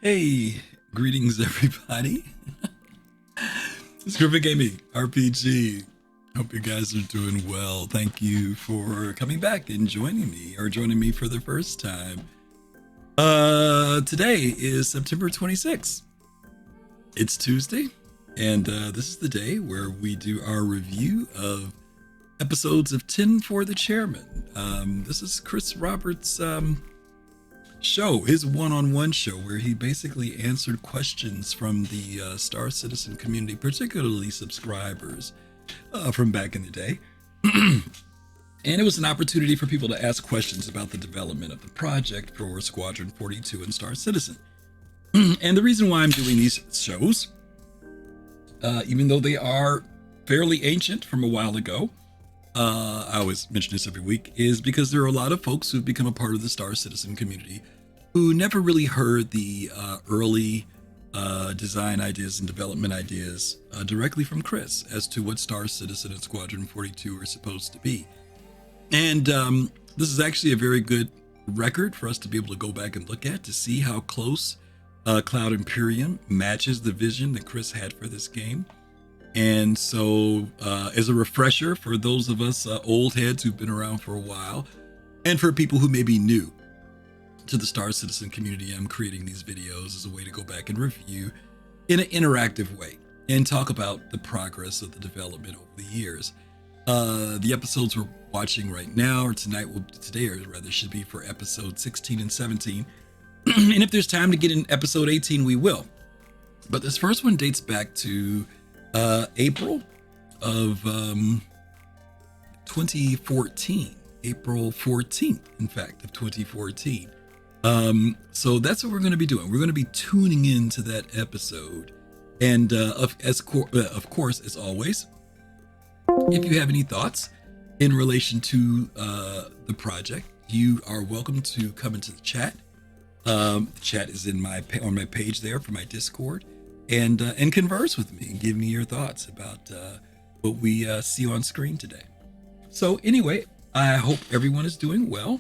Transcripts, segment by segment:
Hey, greetings everybody. It's GriffinGamingRPG. Hope you guys are doing well. Thank you for coming back and joining me for the first time. Today is September 26th. It's Tuesday, and this is the day where we do our review of episodes of 10 for the Chairman. This is Chris Roberts' show, his one-on-one show, where he basically answered questions from the Star Citizen community, particularly subscribers from back in the day. And it was an opportunity for people to ask questions about the development of the project for Squadron 42 and Star Citizen. And the reason why I'm doing these shows, even though they are fairly ancient from a while ago, I always mention this every week, is because there are a lot of folks who've become a part of the Star Citizen community who never really heard the early design ideas and development ideas directly from Chris as to what Star Citizen and Squadron 42 are supposed to be. And this is actually a very good record for us to be able to go back and look at to see how close Cloud Imperium matches the vision that Chris had for this game. And so as a refresher for those of us old heads who've been around for a while, and for people who may be new to the Star Citizen community, I'm creating these videos as a way to go back and review in an interactive way and talk about the progress of the development over the years. The episodes we're watching right now, or today, or rather, should be for episode 16 and 17. And if there's time to get in episode 18, we will. But this first one dates back to April of 2014, April 14th, in fact, of 2014. So that's what we're going to be doing. We're going to be tuning into that episode. And of course, as always, if you have any thoughts in relation to the project, you are welcome to come into the chat. The chat is on my page there for my Discord. And converse with me and give me your thoughts about what we see on screen today. So anyway, I hope everyone is doing well.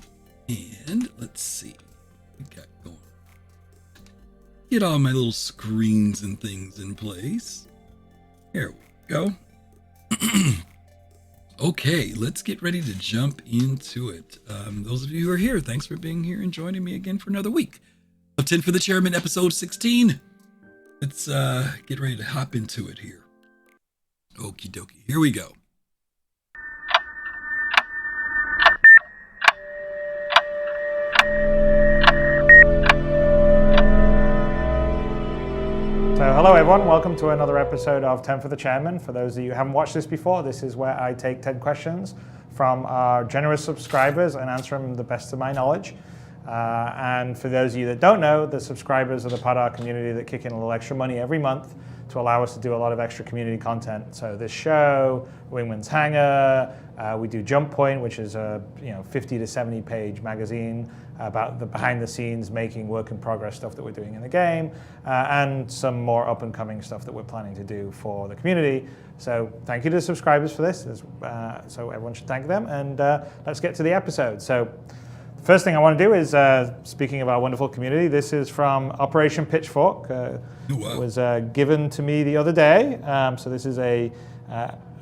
And let's see what we got going. Get all my little screens and things in place. Here we go. Okay, let's get ready to jump into it. Those of you who are here, thanks for being here and joining me again for another week of 10 for the Chairman, episode 16. Let's get ready to hop into it here. Okie dokie, here we go. So hello everyone, welcome to another episode of 10 for the Chairman. For those of you who haven't watched this before, this is where I take 10 questions from our generous subscribers and answer them the best of my knowledge. And for those of you that don't know, the subscribers are the part of our community that kick in a little extra money every month to allow us to do a lot of extra community content. So this show, Wingman's Hangar, we do Jump Point, which is a 50 to 70 page magazine about the behind the scenes making work in progress stuff that we're doing in the game, and some more up and coming stuff that we're planning to do for the community. So thank you to the subscribers for this, so everyone should thank them, and let's get to the episode. So first thing I want to do is, speaking of our wonderful community, this is from Operation Pitchfork. It was given to me the other day. So this is a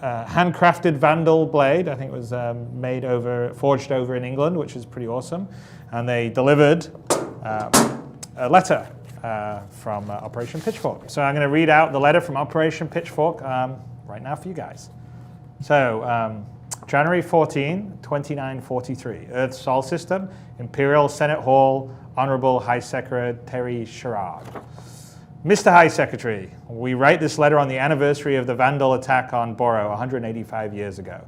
handcrafted Vandal blade. I think it was forged over in England, which is pretty awesome. And they delivered a letter from Operation Pitchfork. So I'm going to read out the letter from Operation Pitchfork right now for you guys. So January 14, 2943, Earth Sol System, Imperial Senate Hall, Honorable High Secretary Sherrard. Mr. High Secretary, we write this letter on the anniversary of the Vandal attack on Boro 185 years ago,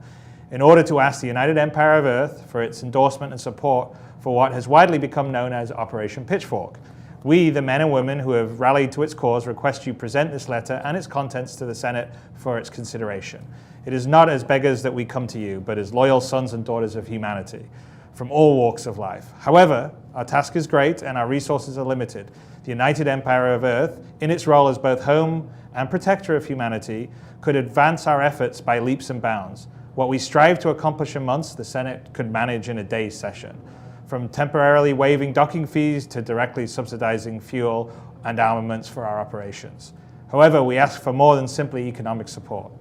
in order to ask the United Empire of Earth for its endorsement and support for what has widely become known as Operation Pitchfork. We, the men and women who have rallied to its cause, request you present this letter and its contents to the Senate for its consideration. It is not as beggars that we come to you, but as loyal sons and daughters of humanity, from all walks of life. However, our task is great and our resources are limited. The United Empire of Earth, in its role as both home and protector of humanity, could advance our efforts by leaps and bounds. What we strive to accomplish in months, the Senate could manage in a day's session. From temporarily waiving docking fees to directly subsidizing fuel and armaments for our operations. However, we ask for more than simply economic support.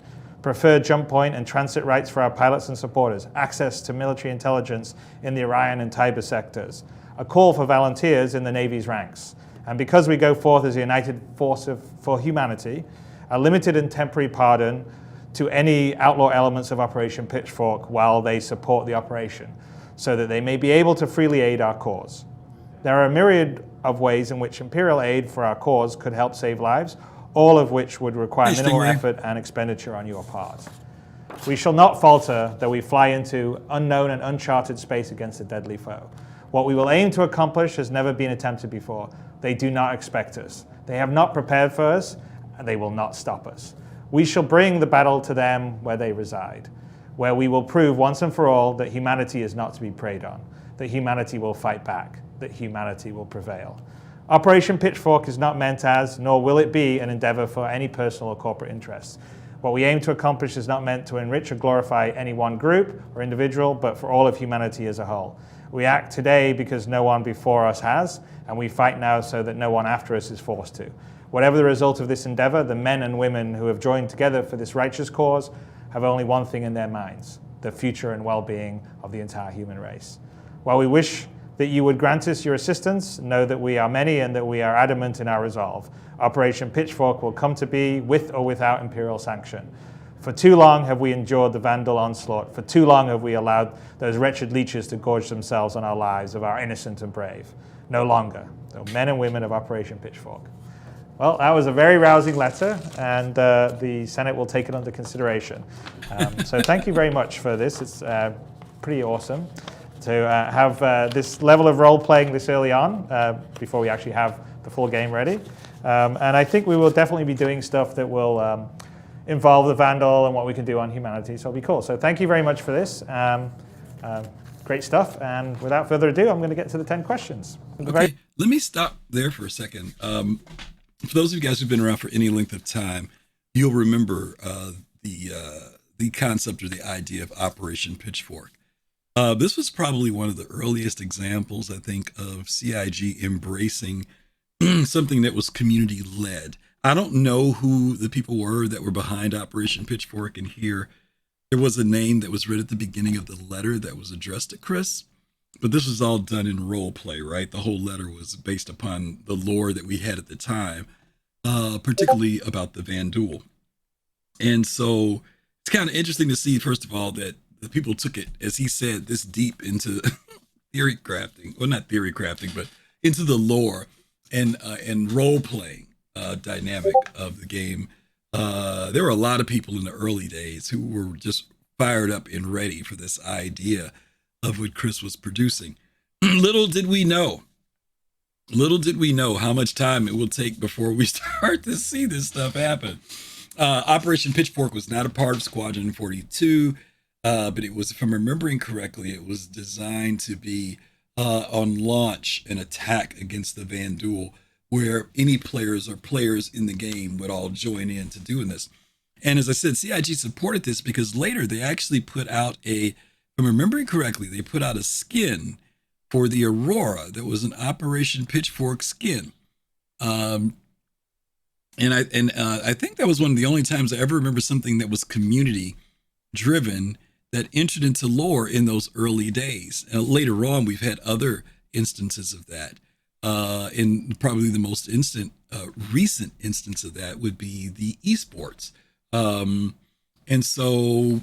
Preferred jump point and transit rights for our pilots and supporters, access to military intelligence in the Orion and Tiber sectors, a call for volunteers in the Navy's ranks. And because we go forth as a united force for humanity, a limited and temporary pardon to any outlaw elements of Operation Pitchfork while they support the operation, so that they may be able to freely aid our cause. There are a myriad of ways in which Imperial aid for our cause could help save lives, all of which would require minimal effort and expenditure on your part. We shall not falter, though we fly into unknown and uncharted space against a deadly foe. What we will aim to accomplish has never been attempted before. They do not expect us. They have not prepared for us, and they will not stop us. We shall bring the battle to them where they reside, where we will prove once and for all that humanity is not to be preyed on, that humanity will fight back, that humanity will prevail. Operation Pitchfork is not meant as, nor will it be, an endeavor for any personal or corporate interests. What we aim to accomplish is not meant to enrich or glorify any one group or individual, but for all of humanity as a whole. We act today because no one before us has, and we fight now so that no one after us is forced to. Whatever the result of this endeavor, the men and women who have joined together for this righteous cause have only one thing in their minds: the future and well-being of the entire human race. While we wish that you would grant us your assistance, know that we are many and that we are adamant in our resolve. Operation Pitchfork will come to be with or without Imperial sanction. For too long have we endured the Vandal onslaught. For too long have we allowed those wretched leeches to gorge themselves on our lives of our innocent and brave. No longer, though men and women of Operation Pitchfork. Well, that was a very rousing letter, and the Senate will take it under consideration. So thank you very much for this. It's pretty awesome to have this level of role-playing this early on before we actually have the full game ready. And I think we will definitely be doing stuff that will involve the Vandal and what we can do on humanity, so it'll be cool. So thank you very much for this. Great stuff. And without further ado, I'm going to get to the 10 questions. Okay, let me stop there for a second. For those of you guys who've been around for any length of time, you'll remember the concept or the idea of Operation Pitchfork. This was probably one of the earliest examples, I think, of CIG embracing something that was community-led. I don't know who the people were that were behind Operation Pitchfork, and here there was a name that was read at the beginning of the letter that was addressed to Chris, but this was all done in role play, right? The whole letter was based upon the lore that we had at the time, particularly about the Vandal. And so it's kind of interesting to see, first of all, that the people took it, as he said, this deep into theory crafting, well, not theory crafting, but into the lore and role playing dynamic of the game. There were a lot of people in the early days who were just fired up and ready for this idea of what Chris was producing. Little did we know how much time it will take before we start to see this stuff happen. Operation Pitchfork was not a part of Squadron 42, but it was, if I'm remembering correctly, it was designed to be on launch an attack against the Vandal, where any players in the game would all join in to doing this. And as I said, CIG supported this because later they actually put out if I'm remembering correctly, they put out a skin for the Aurora that was an Operation Pitchfork skin. And I think that was one of the only times I ever remember something that was community driven that entered into lore in those early days. Later on, we've had other instances of that. And probably the most recent instance of that would be the esports. And so,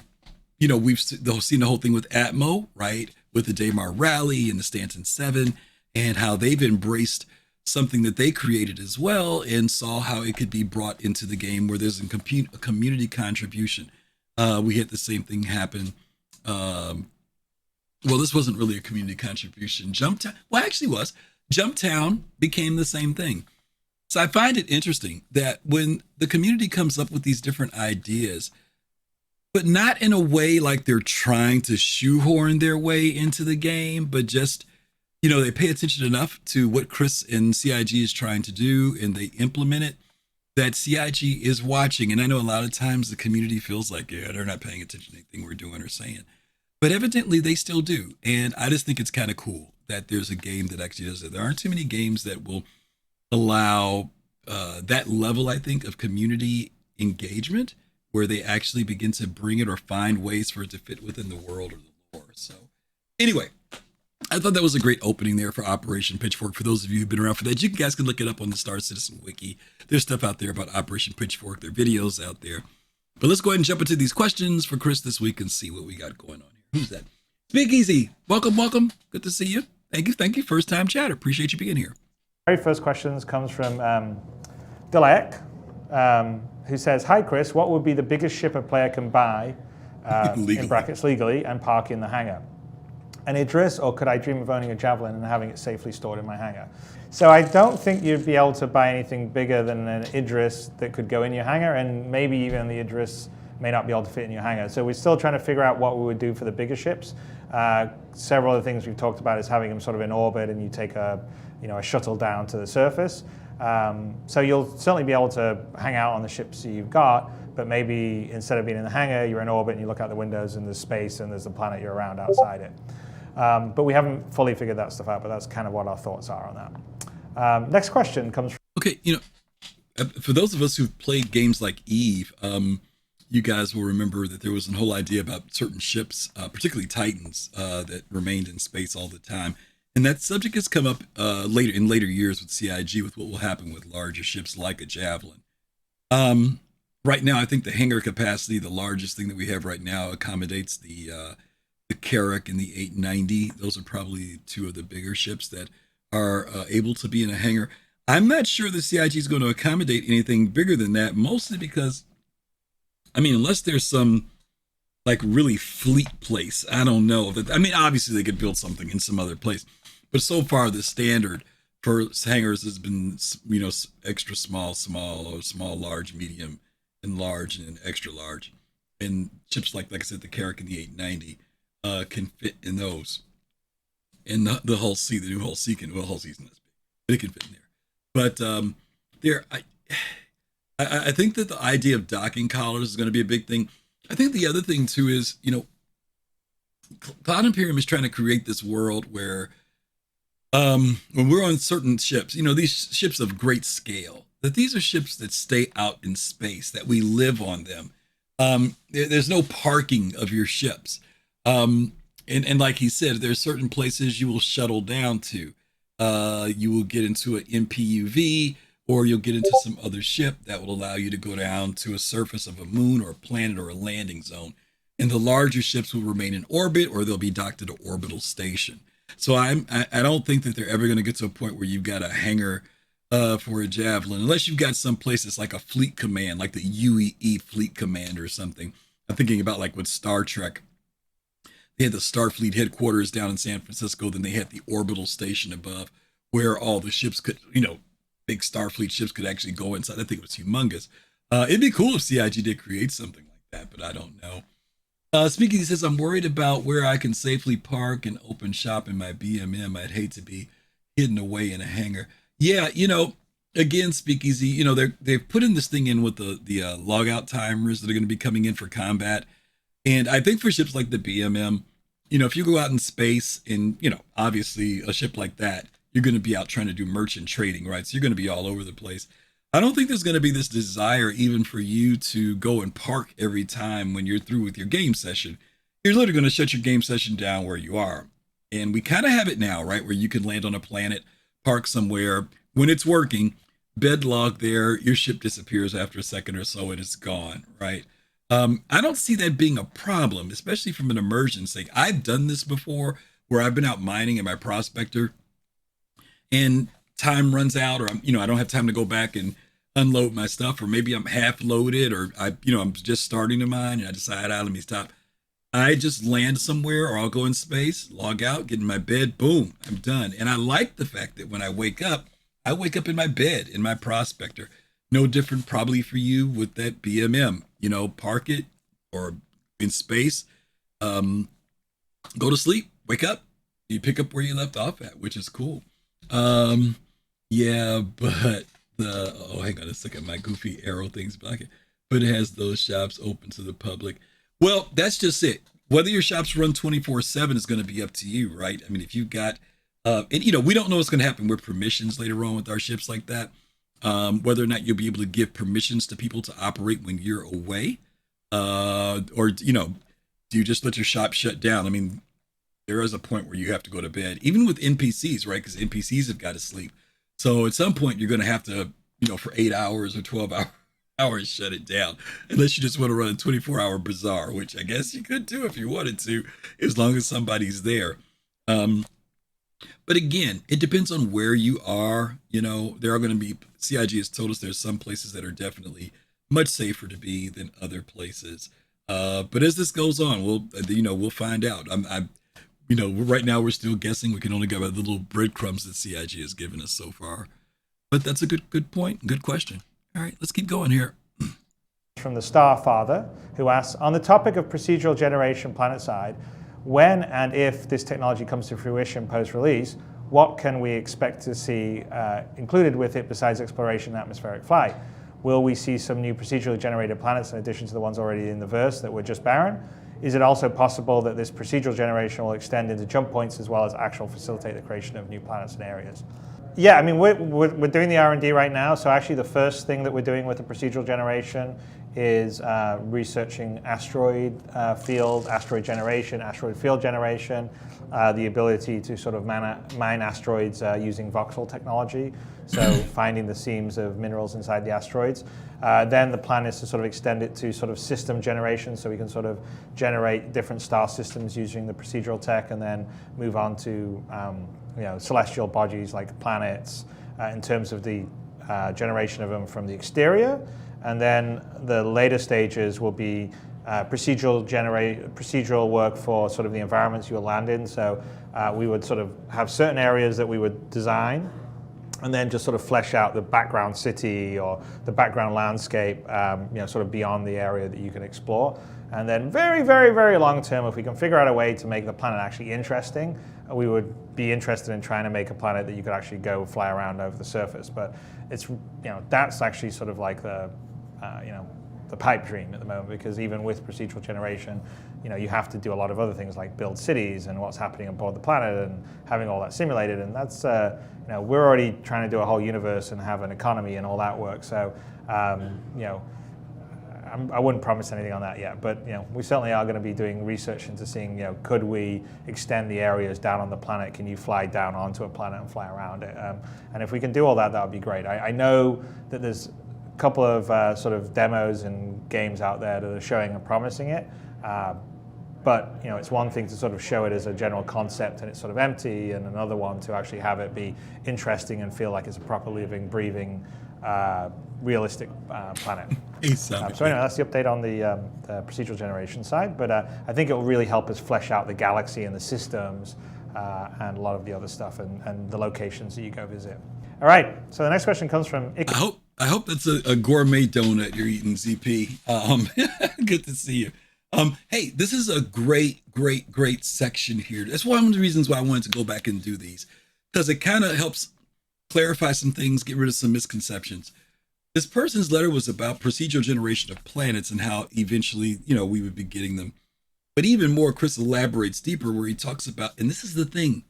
you know, we've seen the whole thing with Atmo, right? With the Daymar Rally and the Stanton 7, and how they've embraced something that they created as well and saw how it could be brought into the game where there's a community contribution. We had the same thing happen. Well, this wasn't really a community contribution. Jumptown became the same thing. So I find it interesting that when the community comes up with these different ideas, but not in a way like they're trying to shoehorn their way into the game, but just, you know, they pay attention enough to what Chris and CIG is trying to do and they implement it, that CIG is watching. And I know a lot of times the community feels like, yeah, they're not paying attention to anything we're doing or saying, but evidently they still do. And I just think it's kind of cool that there's a game that actually does it. There aren't too many games that will allow that level, I think, of community engagement where they actually begin to bring it or find ways for it to fit within the world or the lore. So anyway, I thought that was a great opening there for Operation Pitchfork. For those of you who've been around for that, you guys can look it up on the Star Citizen Wiki. There's stuff out there about Operation Pitchfork. There are videos out there. But let's go ahead and jump into these questions for Chris this week and see what we got going on here. Who's that? Speakeasy. Welcome. Good to see you. Thank you. First time chatter. Appreciate you being here. Very first questions comes from Dilek, who says, "Hi Chris, what would be the biggest ship a player can buy, in brackets legally, and park in the hangar? An Idris, or could I dream of owning a Javelin and having it safely stored in my hangar?" So I don't think you'd be able to buy anything bigger than an Idris that could go in your hangar, and maybe even the Idris may not be able to fit in your hangar. So we're still trying to figure out what we would do for the bigger ships. Several of the things we've talked about is having them sort of in orbit, and you take a shuttle down to the surface. So you'll certainly be able to hang out on the ships you've got, but maybe instead of being in the hangar, you're in orbit and you look out the windows and there's space and there's the planet you're around outside it. But we haven't fully figured that stuff out, but that's kind of what our thoughts are on that. Next question comes from... Okay, for those of us who've played games like Eve, you guys will remember that there was a whole idea about certain ships, particularly Titans, that remained in space all the time. And that subject has come up later years with CIG, with what will happen with larger ships like a Javelin. Right now, I think the hangar capacity, the largest thing that we have right now, accommodates the Carrack and the 890. Those are probably two of the bigger ships that are able to be in a hangar. I'm not sure the CIG is going to accommodate anything bigger than that, mostly because, unless there's some like really fleet place, I don't know. Obviously they could build something in some other place, but so far the standard for hangars has been, extra small, or small, large, medium, and large, and extra large. And ships like I said, the Carrack and the 890 can fit in those. And the Hull C, the new Hull C Hull C's not as big, but it can fit in there. But I think that the idea of docking collars is going to be a big thing. I think the other thing too is, Cloud Imperium is trying to create this world where, when we're on certain ships, these ships of great scale, that these are ships that stay out in space, that we live on them. There's no parking of your ships. And like he said, there's certain places you will shuttle down to. You will get into an MPUV, or you'll get into some other ship that will allow you to go down to a surface of a moon or a planet or a landing zone. And the larger ships will remain in orbit, or they'll be docked at an orbital station. So I don't think that they're ever going to get to a point where you've got a hangar for a Javelin, unless you've got some places like a fleet command, like the UEE Fleet Command or something. I'm thinking about like with Star Trek. They had the Starfleet headquarters down in San Francisco. Then they had the orbital station above where all the ships could, big Starfleet ships could actually go inside. I think it was humongous. It'd be cool if CIG did create something like that, but I don't know. Speaking, he says, I'm worried about where I can safely park and open shop in my BMM. I'd hate to be hidden away in a hangar. Yeah, again, Speakeasy, they've put in this thing in with the logout timers that are going to be coming in for combat. And I think for ships like the BMM, if you go out in space and, obviously a ship like that, you're going to be out trying to do merchant trading, right? So you're going to be all over the place. I don't think there's going to be this desire even for you to go and park every time when you're through with your game session. You're literally going to shut your game session down where you are. And we kind of have it now, right? Where you can land on a planet, park somewhere. When it's working, bed log there, your ship disappears after a second or so and it's gone, right? I don't see that being a problem, especially from an immersion sake. I've done this before where I've been out mining in my prospector and time runs out, or I don't have time to go back and unload my stuff, or maybe I'm half loaded, or I'm just starting to mine and I decide, let me stop. I just land somewhere, or I'll go in space, log out, get in my bed, boom, I'm done. And I like the fact that when I wake up in my bed, in my prospector. No different probably for you with that BMM, park it or in space, go to sleep, wake up, you pick up where you left off at, which is cool. Yeah, but hang on a second, my goofy arrow thing's blocking, but it has those shops open to the public. Well, that's just it. Whether your shops run 24/7 is going to be up to you, right? If you've got And we don't know what's going to happen with permissions later on with our ships like that. Whether or not you'll be able to give permissions to people to operate when you're away, or do you just let your shop shut down? I mean, there is a point where you have to go to bed, even with NPCs, right? Because NPCs have got to sleep. So at some point, you're going to have to, for 8 hours or 12 hours, shut it down. Unless you just want to run a 24-hour bazaar, which I guess you could do if you wanted to, as long as somebody's there. But again, it depends on where you are. There are going to be, CIG has told us there's some places that are definitely much safer to be than other places. But as this goes on, we'll find out. Right now we're still guessing. We can only go by the little breadcrumbs that CIG has given us so far. But that's a good point. Good question. All right, let's keep going here. From the Starfather, who asks, on the topic of procedural generation planetside, when and if this technology comes to fruition post-release, what can we expect to see included with it besides exploration and atmospheric flight? Will we see some new procedurally generated planets in addition to the ones already in the verse that were just barren? Is it also possible that this procedural generation will extend into jump points as well as actually facilitate the creation of new planets and areas? Yeah, I mean, we're doing the R&D right now. So actually the first thing that we're doing with the procedural generation is researching asteroid generation, asteroid field generation, the ability to sort of mine asteroids using voxel technology, so finding the seams of minerals inside the asteroids. Then the plan is to sort of extend it to sort of system generation, so we can sort of generate different star systems using the procedural tech, and then move on to celestial bodies like planets in terms of the generation of them from the exterior. And then the later stages will be procedural work for sort of the environments you'll land in. So we would sort of have certain areas that we would design, and then just sort of flesh out the background city or the background landscape, sort of beyond the area that you can explore. And then very, very, very long term, if we can figure out a way to make the planet actually interesting, we would be interested in trying to make a planet that you could actually go fly around over the surface. But it's, that's actually sort of like the pipe dream at the moment, because even with procedural generation, you have to do a lot of other things like build cities and what's happening aboard the planet and having all that simulated. And that's, we're already trying to do a whole universe and have an economy and all that work. So, I wouldn't promise anything on that yet, but we certainly are going to be doing research into seeing, could we extend the areas down on the planet? Can you fly down onto a planet and fly around it? And if we can do all that, that would be great. I know that there's a couple of sort of demos and games out there that are showing and promising it, but it's one thing to sort of show it as a general concept and it's sort of empty, and another one to actually have it be interesting and feel like it's a proper living, breathing, realistic planet. So anyway, that's the update on the procedural generation side, but I think it will really help us flesh out the galaxy and the systems and a lot of the other stuff and the locations that you go visit. All right, so the next question comes from I hope that's a gourmet donut you're eating, ZP. Good to see you. Hey, this is a great section here. That's one of the reasons why I wanted to go back and do these, because it kind of helps clarify some things, get rid of some misconceptions. This person's letter was about procedural generation of planets and how eventually, we would be getting them. But even more, Chris elaborates deeper where he talks about, and this is the thing.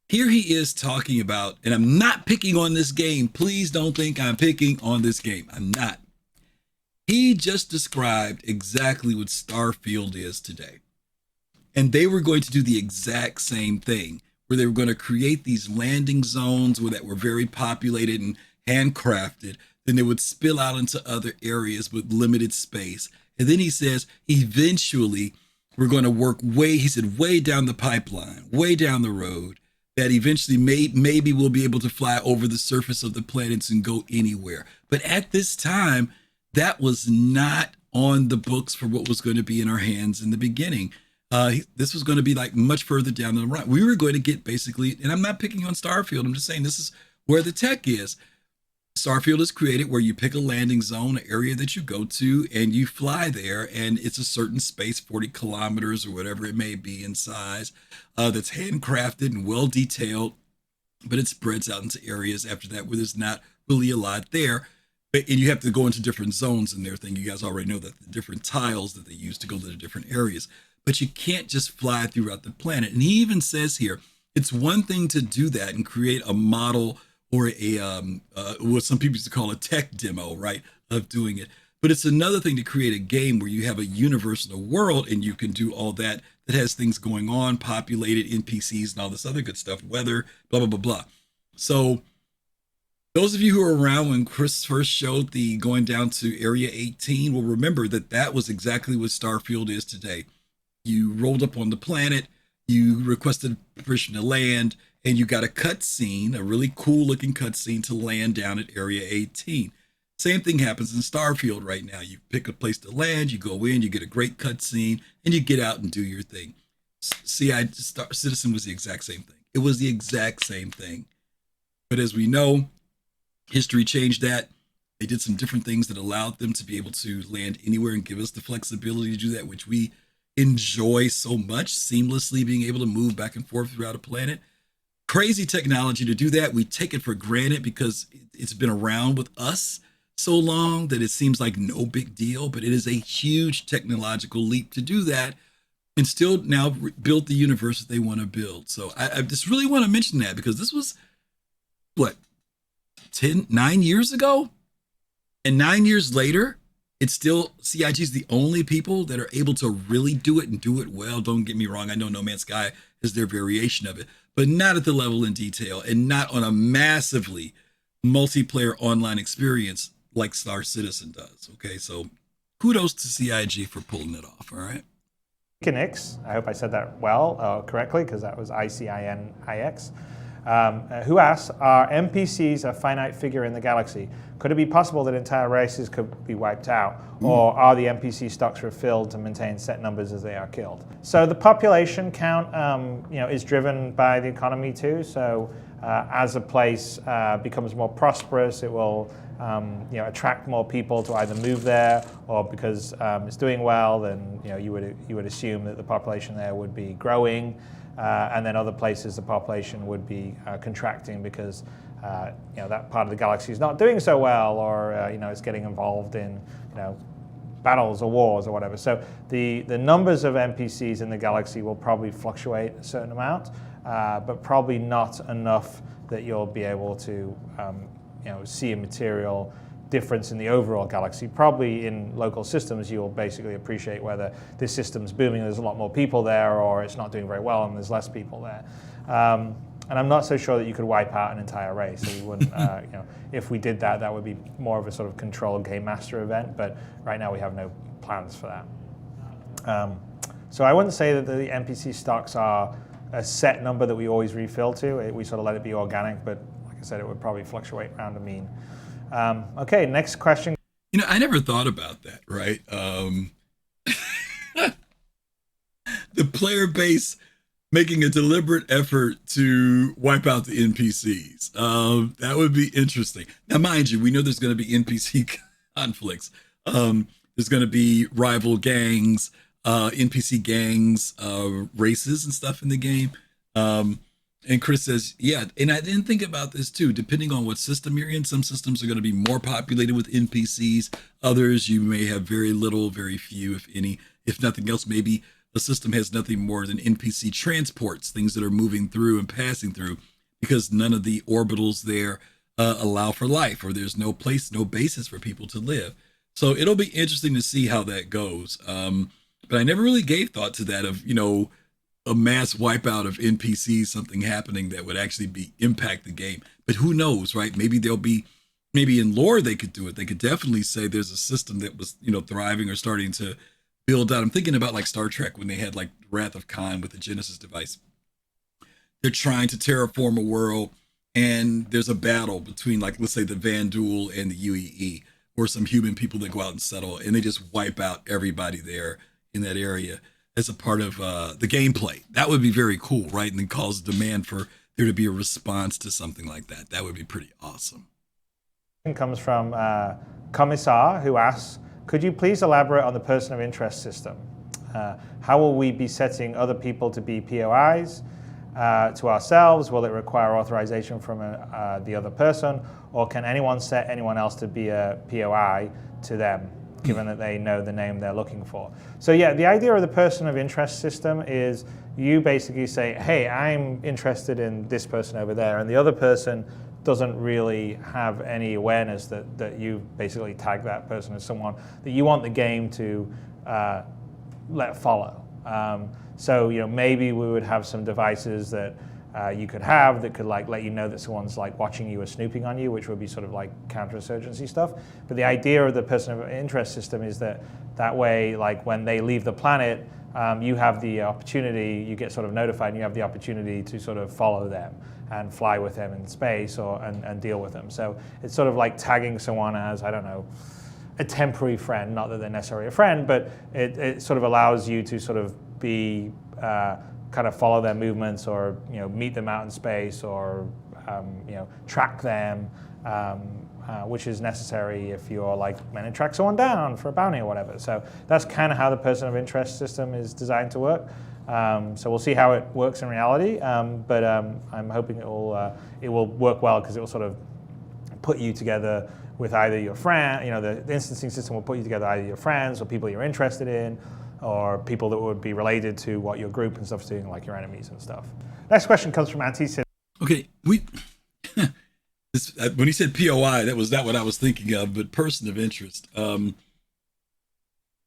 Here he is talking about, and I'm not picking on this game. Please don't think I'm picking on this game. I'm not. He just described exactly what Starfield is today. And they were going to do the exact same thing, where they were going to create these landing zones that were very populated and handcrafted. Then they would spill out into other areas with limited space. And then he says, eventually, we're going to work way down the pipeline, way down the road, that eventually maybe we'll be able to fly over the surface of the planets and go anywhere. But at this time, that was not on the books for what was going to be in our hands in the beginning. This was going to be like much further down the line. We were going to get basically, and I'm not picking on Starfield, I'm just saying this is where the tech is. Starfield is created where you pick a landing zone, an area that you go to, and you fly there, and it's a certain space, 40 kilometers or whatever it may be in size, that's handcrafted and well detailed, but it spreads out into areas after that where there's not really a lot there. And you have to go into different zones and everything. You guys already know that the different tiles that they use to go to the different areas, but you can't just fly throughout the planet. And he even says here, It's one thing to do that and create a model or what some people used to call a tech demo, right, of doing it. But it's another thing to create a game where you have a universe and a world, and you can do all that has things going on, populated NPCs and all this other good stuff, weather, blah blah blah blah. So those of you who were around when Chris first showed the going down to Area 18 will remember that that was exactly what Starfield is today. You rolled up on the planet, you requested permission to land, and you got a cutscene, a really cool looking cutscene to land down at Area 18. Same thing happens in Starfield right now. You pick a place to land, you go in, you get a great cutscene, and you get out and do your thing. Star Citizen was the exact same thing. It was the exact same thing. But as we know, history changed that. They did some different things that allowed them to be able to land anywhere and give us the flexibility to do that, which we enjoy so much, seamlessly being able to move back and forth throughout a planet. Crazy technology to do that. We take it for granted because it's been around with us so long that it seems like no big deal, but it is a huge technological leap to do that and still now build the universe that they want to build. So I just really want to mention that because this was, what, 9 years ago? And 9 years later, it's still, CIG is the only people that are able to really do it and do it well. Don't get me wrong. I know No Man's Sky is their variation of it, but not at the level in detail and not on a massively multiplayer online experience like Star Citizen does. Okay, so kudos to CIG for pulling it off. All right. Iconix, I hope I said that well, correctly, because that was ICINIX, who asks, are NPCs a finite figure in the galaxy? Could it be possible that entire races could be wiped out? Or are the NPC stocks refilled to maintain set numbers as they are killed? So the population count is driven by the economy too. So as a place becomes more prosperous, it will attract more people to either move there, or because it's doing well, then you would assume that the population there would be growing, and then other places the population would be contracting because that part of the galaxy is not doing so well, or it's getting involved in battles or wars or whatever. So the numbers of NPCs in the galaxy will probably fluctuate a certain amount, but probably not enough that you'll be able to see a material difference in the overall galaxy. Probably in local systems, you'll basically appreciate whether this system's booming, there's a lot more people there, or it's not doing very well and there's less people there. And I'm not so sure that you could wipe out an entire race. So we wouldn't, if we did that, that would be more of a sort of controlled game master event. But right now we have no plans for that. So I wouldn't say that the NPC stocks are a set number that we always refill to. We sort of let it be organic, but like I said, it would probably fluctuate around the mean. Okay, next question. I never thought about that, right? The player base making a deliberate effort to wipe out the NPCs. That would be interesting. Now, mind you, we know there's going to be NPC conflicts. There's going to be rival gangs, NPC gangs, races and stuff in the game. And Chris says, yeah, and I didn't think about this too. Depending on what system you're in, some systems are going to be more populated with NPCs. Others, you may have very little, very few, if any. If nothing else, maybe the system has nothing more than NPC transports, things that are moving through and passing through, because none of the orbitals there allow for life, or there's no place, no basis for people to live. So it'll be interesting to see how that goes. But I never really gave thought to that of, a mass wipeout of NPCs, something happening that would actually impact the game. But who knows, right? Maybe maybe in lore they could do it. They could definitely say there's a system that was, thriving or starting to build out. I'm thinking about like Star Trek when they had like Wrath of Khan with the Genesis device. They're trying to terraform a world, and there's a battle between, like, let's say the Vanduul and the UEE, or some human people that go out and settle, and they just wipe out everybody there in that area as a part of the gameplay. That would be very cool, right? And then cause demand for there to be a response to something like that. That would be pretty awesome. It comes from Commissar, who asks, could you please elaborate on the person of interest system? How will we be setting other people to be POIs to ourselves? Will it require authorization from the other person? Or can anyone set anyone else to be a POI to them? given that they know the name they're looking for. So yeah, the idea of the person of interest system is you basically say, hey, I'm interested in this person over there, and the other person doesn't really have any awareness that you basically tag that person as someone that you want the game to let follow. So maybe we would have some devices that you could have that could let you know that someone's watching you or snooping on you, which would be sort of like counterinsurgency stuff. But the idea of the person of interest system is that way, when they leave the planet, you have the opportunity, you get sort of notified, and you have the opportunity to sort of follow them and fly with them in space and deal with them. So it's sort of like tagging someone as, I don't know, a temporary friend, not that they're necessarily a friend, but it sort of allows you to sort of be kind of follow their movements, or meet them out in space, or track them, which is necessary if you're meant to track someone down for a bounty or whatever. So that's kind of how the person of interest system is designed to work. So we'll see how it works in reality, but I'm hoping it will work well, because it will sort of put you together with either your friend, the instancing system will put you together either your friends or people you're interested in, or people that would be related to what your group and stuff is doing, like your enemies and stuff. Next question comes from Anti-Citizen. Okay, when he said POI, that was not what I was thinking of, but person of interest. We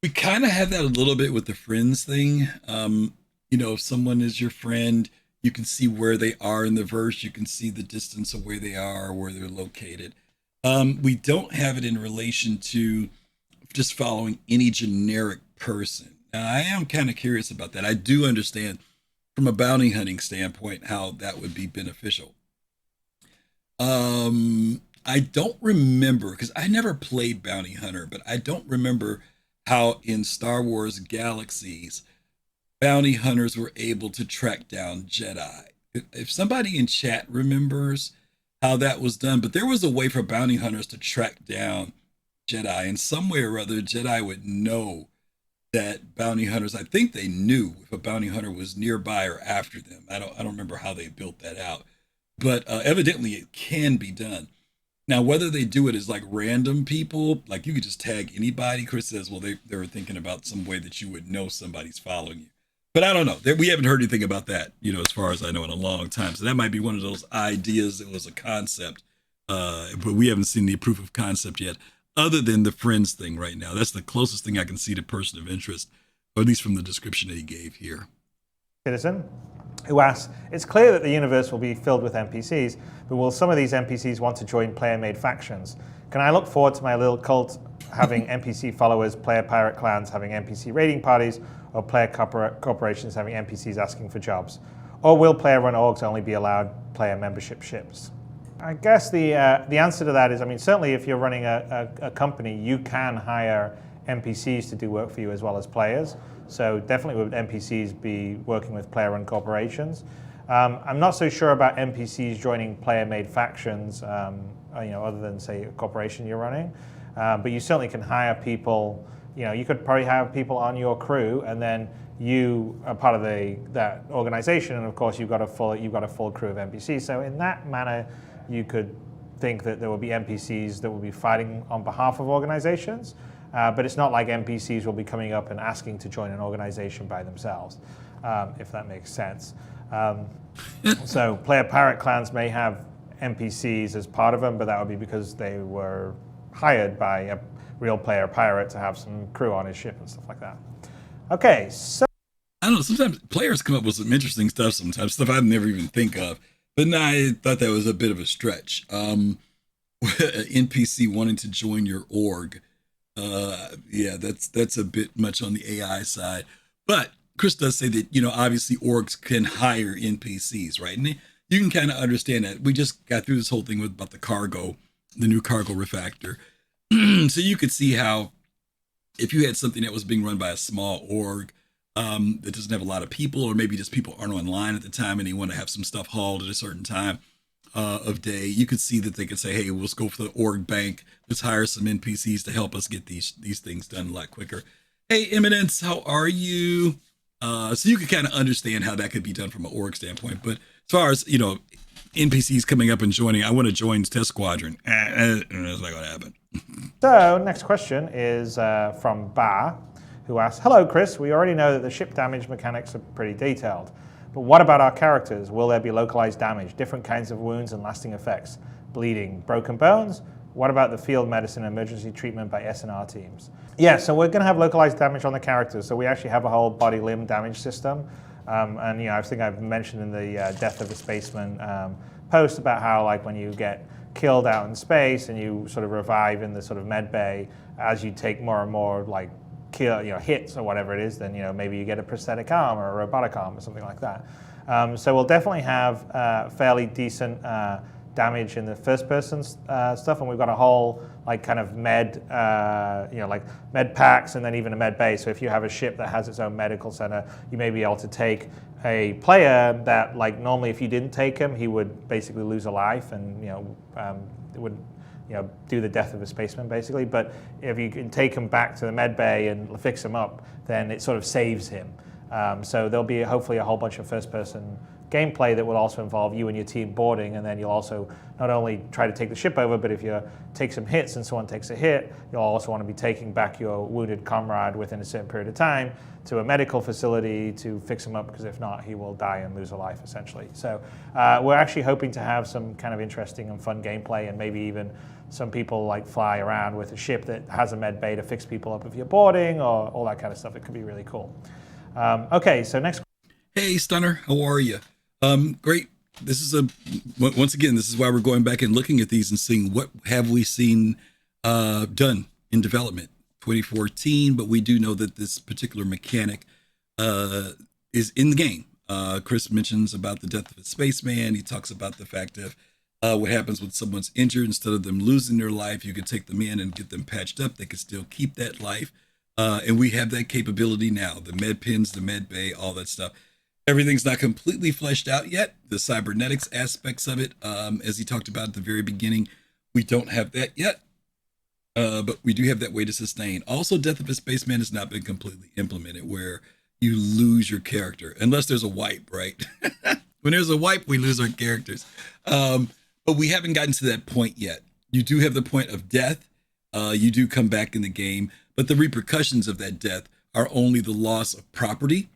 kind of have that a little bit with the friends thing. If someone is your friend, you can see where they are in the verse. You can see the distance of where they are, where they're located. We don't have it in relation to just following any generic person. Now, I am kind of curious about that. I do understand from a bounty hunting standpoint how that would be beneficial. I don't remember, because I never played Bounty Hunter, but I don't remember how in Star Wars Galaxies, bounty hunters were able to track down Jedi. If somebody in chat remembers how that was done, but there was a way for bounty hunters to track down Jedi, and some way or other Jedi would know that bounty hunters, I think they knew if a bounty hunter was nearby or after them. I don't remember how they built that out, but evidently it can be done. Now, whether they do it as random people, you could just tag anybody. Chris says, well, they were thinking about some way that you would know somebody's following you. But I don't know. We haven't heard anything about that, as far as I know, in a long time. So that might be one of those ideas that was a concept, but we haven't seen the proof of concept yet, other than the friends thing right now. That's the closest thing I can see to person of interest, or at least from the description that he gave here. Citizen, who asks, it's clear that the universe will be filled with NPCs, but will some of these NPCs want to join player-made factions? Can I look forward to my little cult having NPC followers, player pirate clans having NPC raiding parties, or player corporations having NPCs asking for jobs? Or will player-run orgs only be allowed player membership ships? I guess the answer to that is, certainly if you're running a company, you can hire NPCs to do work for you as well as players. So definitely would NPCs be working with player-run corporations. I'm not so sure about NPCs joining player-made factions, other than, say, a corporation you're running. But you certainly can hire people. You could probably have people on your crew, and then you are part of that organization, and of course you've got a full crew of NPCs. So in that manner, you could think that there will be NPCs that will be fighting on behalf of organizations, but it's not like NPCs will be coming up and asking to join an organization by themselves, if that makes sense. So player pirate clans may have NPCs as part of them, but that would be because they were hired by a real player pirate to have some crew on his ship and stuff like that. Okay, so I don't know, sometimes players come up with some interesting stuff sometimes, stuff I'd never even think of. But no, I thought that was a bit of a stretch. NPC wanting to join your org. Yeah, that's a bit much on the AI side. But Chris does say that, obviously orgs can hire NPCs, right? And you can kind of understand that. We just got through this whole thing about the cargo, the new cargo refactor. So you could see how if you had something that was being run by a small org, that doesn't have a lot of people, or maybe just people aren't online at the time and they want to have some stuff hauled at a certain time of day, you could see that they could say, hey, let's go for the org bank. Let's hire some NPCs to help us get these things done a lot quicker. Hey, Eminence, how are you? So you could kind of understand how that could be done from an org standpoint. But as far as, NPCs coming up and joining, I want to join Test Squadron. That's not going to happen. So next question is from Bar, who asks, "Hello, Chris. We already know that the ship damage mechanics are pretty detailed, but what about our characters? Will there be localized damage, different kinds of wounds and lasting effects, bleeding, broken bones? What about the field medicine and emergency treatment by S&R teams?" Yeah, so we're going to have localized damage on the characters. So we actually have a whole body limb damage system. And I think I've mentioned in the Death of a Spaceman post about how like when you get killed out in space and you sort of revive in the sort of med bay, as you take more and more like hits or whatever it is, then maybe you get a prosthetic arm or a robotic arm or something like that. So we'll definitely have fairly decent damage in the first person stuff, and we've got a whole like kind of med like med packs and then even a med bay. So if you have a ship that has its own medical center, you may be able to take a player that like normally if you didn't take him, he would basically lose a life and it would do the death of a spaceman basically. But if you can take him back to the med bay and fix him up, then it sort of saves him. So there'll be hopefully a whole bunch of first person gameplay that will also involve you and your team boarding, and then you'll also not only try to take the ship over, but if you take some hits and someone takes a hit, you'll also want to be taking back your wounded comrade within a certain period of time to a medical facility to fix him up, because if not, he will die and lose a life essentially. So we're actually hoping to have some kind of interesting and fun gameplay, and maybe even some people like fly around with a ship that has a med bay to fix people up if you're boarding or all that kind of stuff. It could be really cool. Okay, so next. Hey, Stunner, how are you? Great. This is once again, this is why we're going back and looking at these and seeing what have we seen done in development 2014, but we do know that this particular mechanic is in the game. Chris mentions about the death of a spaceman. He talks about the fact of what happens when someone's injured. Instead of them losing their life, you can take them in and get them patched up. They can still keep that life. And we have that capability now. The med pins, the med bay, all that stuff. Everything's not completely fleshed out yet. The cybernetics aspects of it, as he talked about at the very beginning, we don't have that yet. But we do have that way to sustain. Also, Death of a Spaceman has not been completely implemented, where you lose your character, unless there's a wipe, right? When there's a wipe, we lose our characters. But we haven't gotten to that point yet. You do have the point of death. You do come back in the game, but the repercussions of that death are only the loss of property,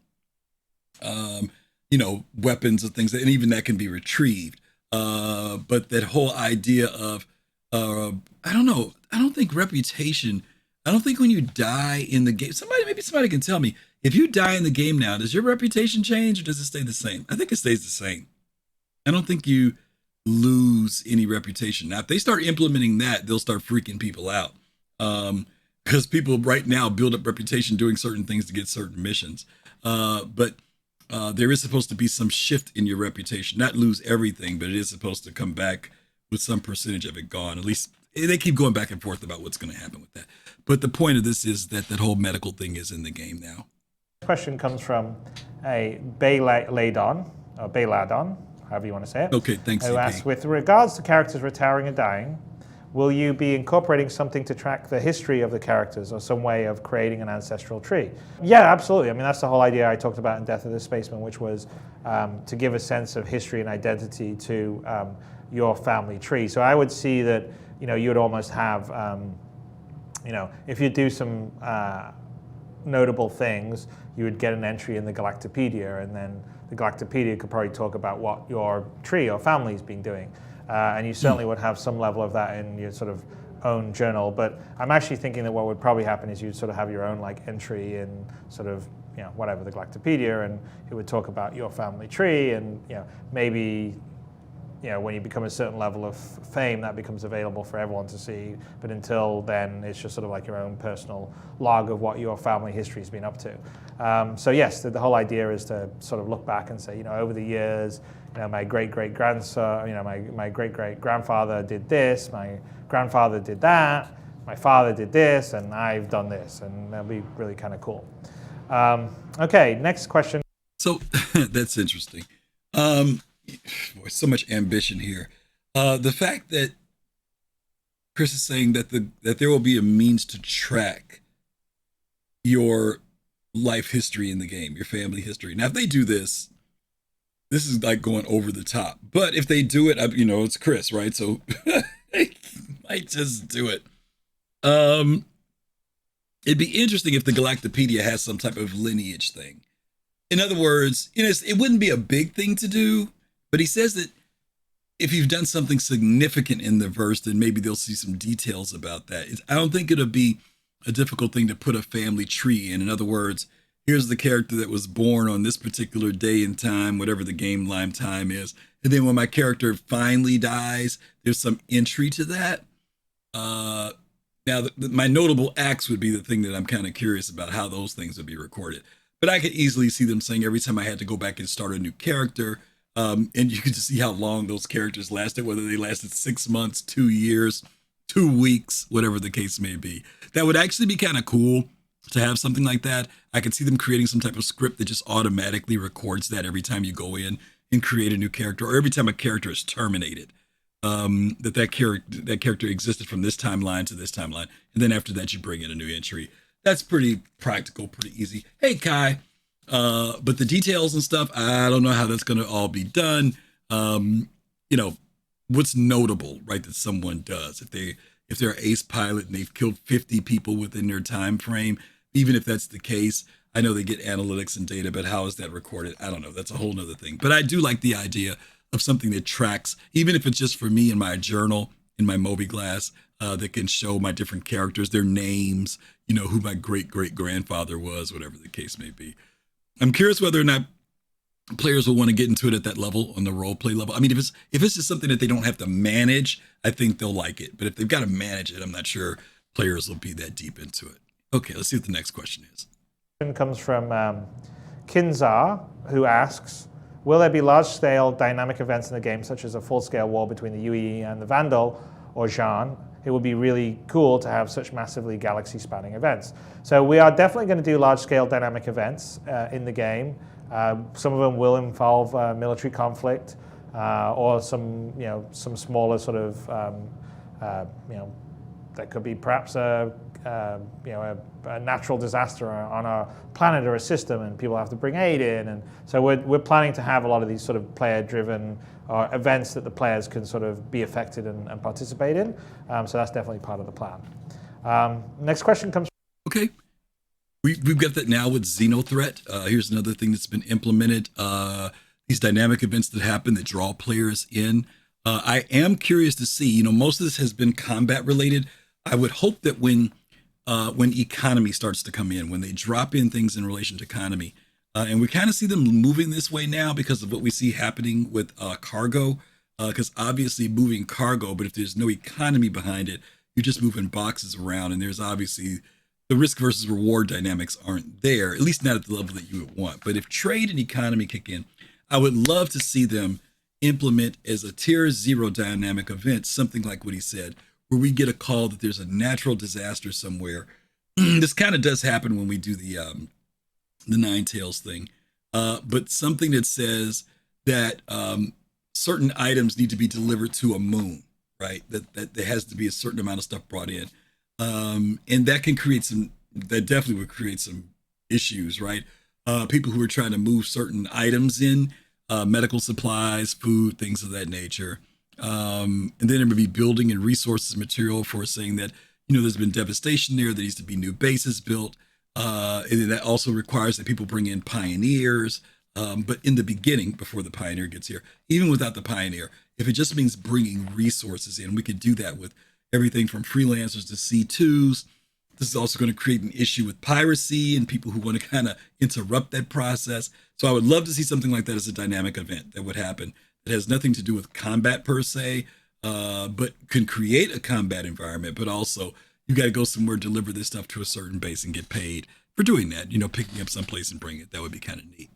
weapons and things, and even that can be retrieved. But that whole idea of, I don't know. I don't think reputation. I don't think when you die in the game, maybe somebody can tell me, if you die in the game now, does your reputation change or does it stay the same? I think it stays the same. I don't think you lose any reputation. Now, if they start implementing that, they'll start freaking people out. Because people right now build up reputation doing certain things to get certain missions. But there is supposed to be some shift in your reputation, not lose everything, but it is supposed to come back with some percentage of it gone. At least they keep going back and forth about what's going to happen with that. But the point of this is that whole medical thing is in the game now. Question comes from a Bayladon, or Bayladon, however you want to say it. Okay, thanks. Who asks, with regards to characters retiring and dying, will you be incorporating something to track the history of the characters or some way of creating an ancestral tree? Yeah, absolutely. I mean, that's the whole idea I talked about in Death of the Spaceman, which was to give a sense of history and identity to your family tree. So I would see that, you would almost have, if you do some notable things, you would get an entry in the Galactopedia, and then the Galactopedia could probably talk about what your tree or family's been doing. And you certainly would have some level of that in your sort of own journal. But I'm actually thinking that what would probably happen is you'd sort of have your own like entry in sort of, whatever, the Galactopedia, and it would talk about your family tree, and maybe when you become a certain level of fame, that becomes available for everyone to see. But until then, it's just sort of like your own personal log of what your family history has been up to. So yes, the whole idea is to sort of look back and say, over the years, my great-great-grandson, my great-great-grandfather did this, my grandfather did that, my father did this, and I've done this, and that'll be really kind of cool. Okay, next question. So that's interesting. Boy, so much ambition here. The fact that Chris is saying that there will be a means to track your life history in the game, your family history. Now, if they do this is like going over the top. But if they do it, it's Chris, right? So they might just do it. It'd be interesting if the Galactopedia has some type of lineage thing. In other words, it wouldn't be a big thing to do, but he says that if you've done something significant in the verse, then maybe they'll see some details about that. I don't think it'll be a difficult thing to put a family tree in. In other words, here's the character that was born on this particular day and time, whatever the game line time is. And then when my character finally dies, there's some entry to that. Now, my notable acts would be the thing that I'm kind of curious about, how those things would be recorded. But I could easily see them saying every time I had to go back and start a new character, and you could just see how long those characters lasted, whether they lasted 6 months, 2 years, 2 weeks, whatever the case may be. That would actually be kind of cool to have something like that. I could see them creating some type of script that just automatically records that every time you go in and create a new character, or every time a character is terminated. That character existed from this timeline to this timeline, and then after that you bring in a new entry. That's pretty practical, pretty easy. Hey Kai, but the details and stuff, I don't know how that's going to all be done. What's notable, right, that someone does if they're an ace pilot and they've killed 50 people within their time frame, even if that's the case, I know they get analytics and data, but how is that recorded? I don't know. That's a whole nother thing. But I do like the idea of something that tracks, even if it's just for me in my journal, in my mobiGlas, that can show my different characters, their names, who my great-great-grandfather was, whatever the case may be. I'm curious whether or not players will want to get into it at that level, on the role play level. I mean, if it's just something that they don't have to manage, I think they'll like it. But if they've got to manage it, I'm not sure players will be that deep into it. Okay, let's see what the next question is. It comes from Kinzar, who asks, will there be large-scale dynamic events in the game, such as a full-scale war between the UE and the Vandal or Jean? It would be really cool to have such massively galaxy-spanning events. So we are definitely going to do large-scale dynamic events in the game. Some of them will involve military conflict or some smaller sort of, that could be perhaps a natural disaster on a planet or a system, and people have to bring aid in. And so we're planning to have a lot of these sort of player-driven events that the players can sort of be affected and participate in. So that's definitely part of the plan. Next question comes. Okay. We've got that now with Xenothreat. Here's another thing that's been implemented. These dynamic events that happen that draw players in. I am curious to see, most of this has been combat related. I would hope that when economy starts to come in, when they drop in things in relation to economy, and we kind of see them moving this way now because of what we see happening with cargo, because obviously moving cargo, but if there's no economy behind it, you're just moving boxes around, and there's obviously the risk versus reward dynamics aren't there, at least not at the level that you would want. But if trade and economy kick in, I would love to see them implement as a tier 0 dynamic event, something like what he said, where we get a call that there's a natural disaster somewhere. This kind of does happen when we do the Nine Tails thing, but something that says that certain items need to be delivered to a moon, right? That there has to be a certain amount of stuff brought in. And that definitely would create some issues, right? People who are trying to move certain items in, medical supplies, food, things of that nature. And then there would be building and resources material for saying that, there's been devastation there needs to be new bases built. And that also requires that people bring in pioneers. But in the beginning, before the pioneer gets here, even without the pioneer, if it just means bringing resources in, we could do that with everything from freelancers to C2s. This is also going to create an issue with piracy and people who want to kind of interrupt that process. So I would love to see something like that as a dynamic event that would happen. It has nothing to do with combat per se, but can create a combat environment. But also, you got to go somewhere, deliver this stuff to a certain base and get paid for doing that. Picking up someplace and bring it. That would be kind of neat.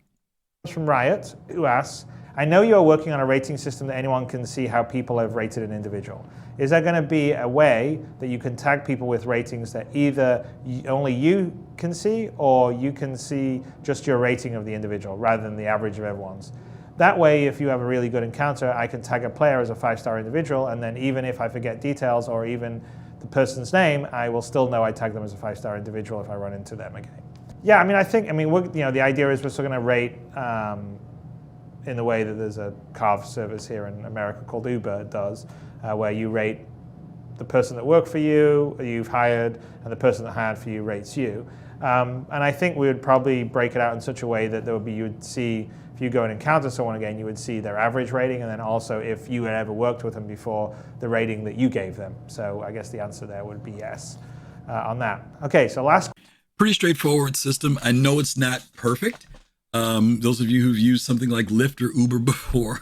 From Riot, who asks, I know you are working on a rating system that anyone can see how people have rated an individual. Is there going to be a way that you can tag people with ratings that either only you can see, or you can see just your rating of the individual rather than the average of everyone's? That way, if you have a really good encounter, I can tag a player as a 5-star individual, and then even if I forget details or even the person's name, I will still know I tagged them as a 5-star individual if I run into them again. Yeah, the idea is we're still going to rate in the way that there's a carve service here in America called Uber does, where you rate the person that worked for you, you've hired, and the person that hired for you rates you. And I think we would probably break it out in such a way that you would see, if you go and encounter someone again, you would see their average rating, and then also if you had ever worked with them before, the rating that you gave them. So I guess the answer there would be yes on that. Okay, so last. Pretty straightforward system. I know it's not perfect. Those of you who've used something like Lyft or Uber before,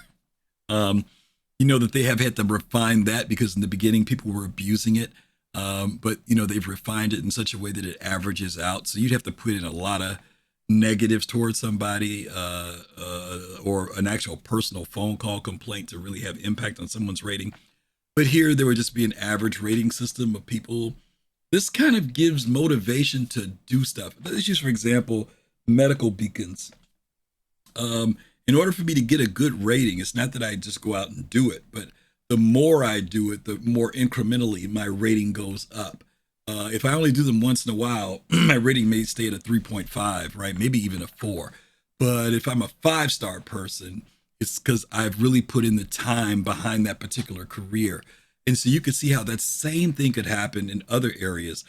you know that they have had to refine that because in the beginning people were abusing it. But they've refined it in such a way that it averages out. So you'd have to put in a lot of negatives towards somebody or an actual personal phone call complaint to really have impact on someone's rating. But here there would just be an average rating system of people. This kind of gives motivation to do stuff. Let's use, for example, medical beacons. In order for me to get a good rating, it's not that I just go out and do it, but the more I do it, the more incrementally my rating goes up. If I only do them once in a while, my rating may stay at a 3.5, right? Maybe even a 4. But if I'm a 5-star person, it's because I've really put in the time behind that particular career. And so you can see how that same thing could happen in other areas.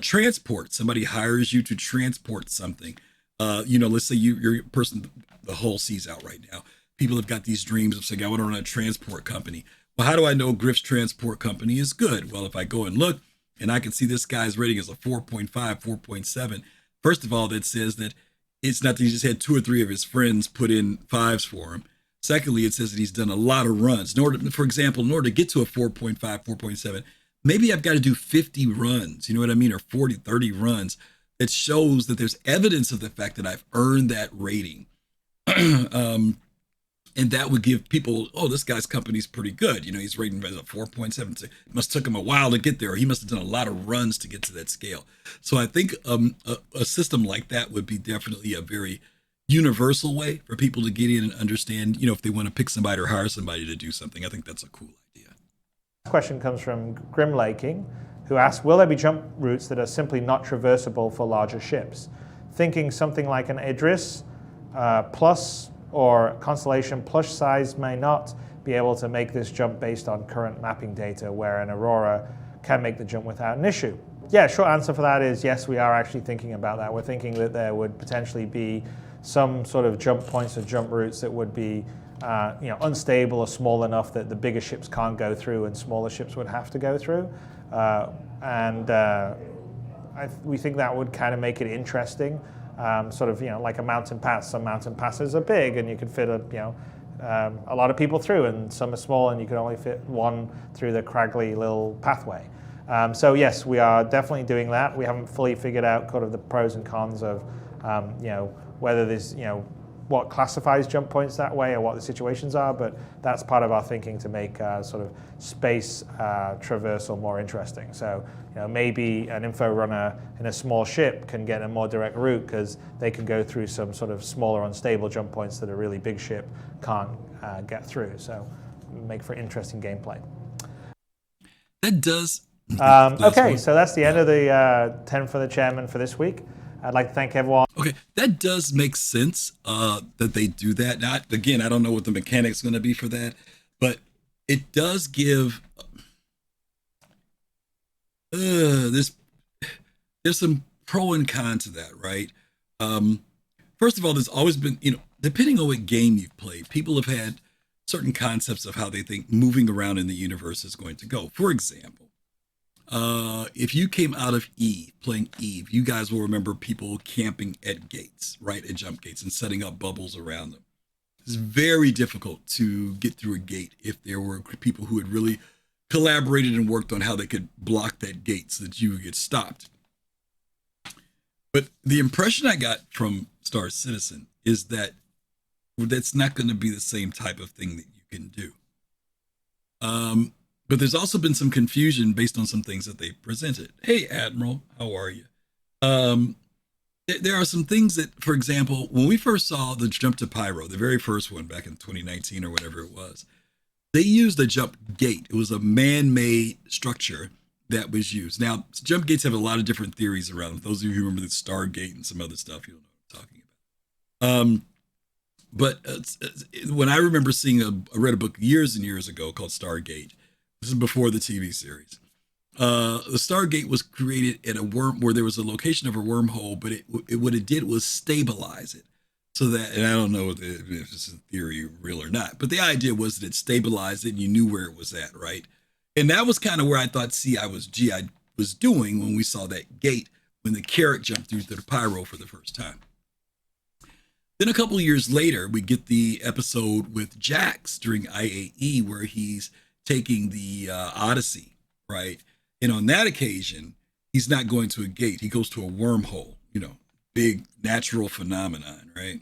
Transport, somebody hires you to transport something. Let's say you're a person, the whole sea's out right now. People have got these dreams of saying, I want to run a transport company. Well, how do I know Griff's transport company is good? Well, if I go and look and I can see this guy's rating is a 4.5, 4.7. First of all, that says that it's not that he just had 2 or 3 of his friends put in 5s for him. Secondly, it says that he's done a lot of runs. For example, in order to get to a 4.5, 4.7, maybe I've got to do 50 runs, you know what I mean? Or 40, 30 runs. That shows that there's evidence of the fact that I've earned that rating. And that would give people, this guy's company's pretty good. He's rating as a 4.7. It must took him a while to get there. He must have done a lot of runs to get to that scale. So I think a system like that would be definitely a very universal way for people to get in and understand, if they want to pick somebody or hire somebody to do something. I think that's a cool idea. This question comes from Grim Laking, who asks, will there be jump routes that are simply not traversable for larger ships? Thinking something like an Idris Plus or Constellation Plus size may not be able to make this jump based on current mapping data, where an Aurora can make the jump without an issue. Yeah, short answer for that is yes, we are actually thinking about that. We're thinking that there would potentially be some sort of jump points or jump routes that would be unstable or small enough that the bigger ships can't go through and smaller ships would have to go through. We think that would kind of make it interesting. Like a mountain pass. Some mountain passes are big and you can fit a lot of people through, and some are small and you can only fit one through the craggly little pathway. So yes, we are definitely doing that. We haven't fully figured out kind of the pros and cons of whether there's what classifies jump points that way or what the situations are, but that's part of our thinking to make sort of space traversal more interesting. So maybe an info runner in a small ship can get a more direct route because they can go through some sort of smaller unstable jump points that a really big ship can't get through. So make for interesting gameplay. That does. Okay, so that's the end of the 10 for the chairman for this week. I'd like to thank everyone. Okay, that does make sense that they do that. Now, again, I don't know what the mechanic's going to be for that, but it does give. There's some pro and con to that, right? First of all, there's always been, depending on what game you've played, people have had certain concepts of how they think moving around in the universe is going to go. For example, if you came out of playing Eve, you guys will remember people camping at gates, right? At jump gates and setting up bubbles around them. It's very difficult to get through a gate if there were people who had really collaborated and worked on how they could block that gate so that you would get stopped. But the impression I got from Star Citizen is that that's not going to be the same type of thing that you can do. But there's also been some confusion based on some things that they presented. Hey, Admiral, how are you? There are some things that, for example, when we first saw the jump to Pyro, the very first one back in 2019 or whatever it was, they used a jump gate. It was a man-made structure that was used. Now, jump gates have a lot of different theories around them. Those of you who remember the Stargate and some other stuff, you'll know what I'm talking about. But when I remember seeing, I read a book years and years ago called Stargate. This is before the TV series. The Stargate was created at a worm where there was a location of a wormhole, but what it did was stabilize it. So that, and I don't know if this is theory real or not, but the idea was that it stabilized it and you knew where it was at, right? And that was kind of where I thought GI was doing when we saw that gate when the Carrack jumped through the pyro for the first time. Then a couple of years later, we get the episode with Jax during IAE where he's taking the Odyssey, right? And on that occasion, he's not going to a gate. He goes to a wormhole, big natural phenomenon, right?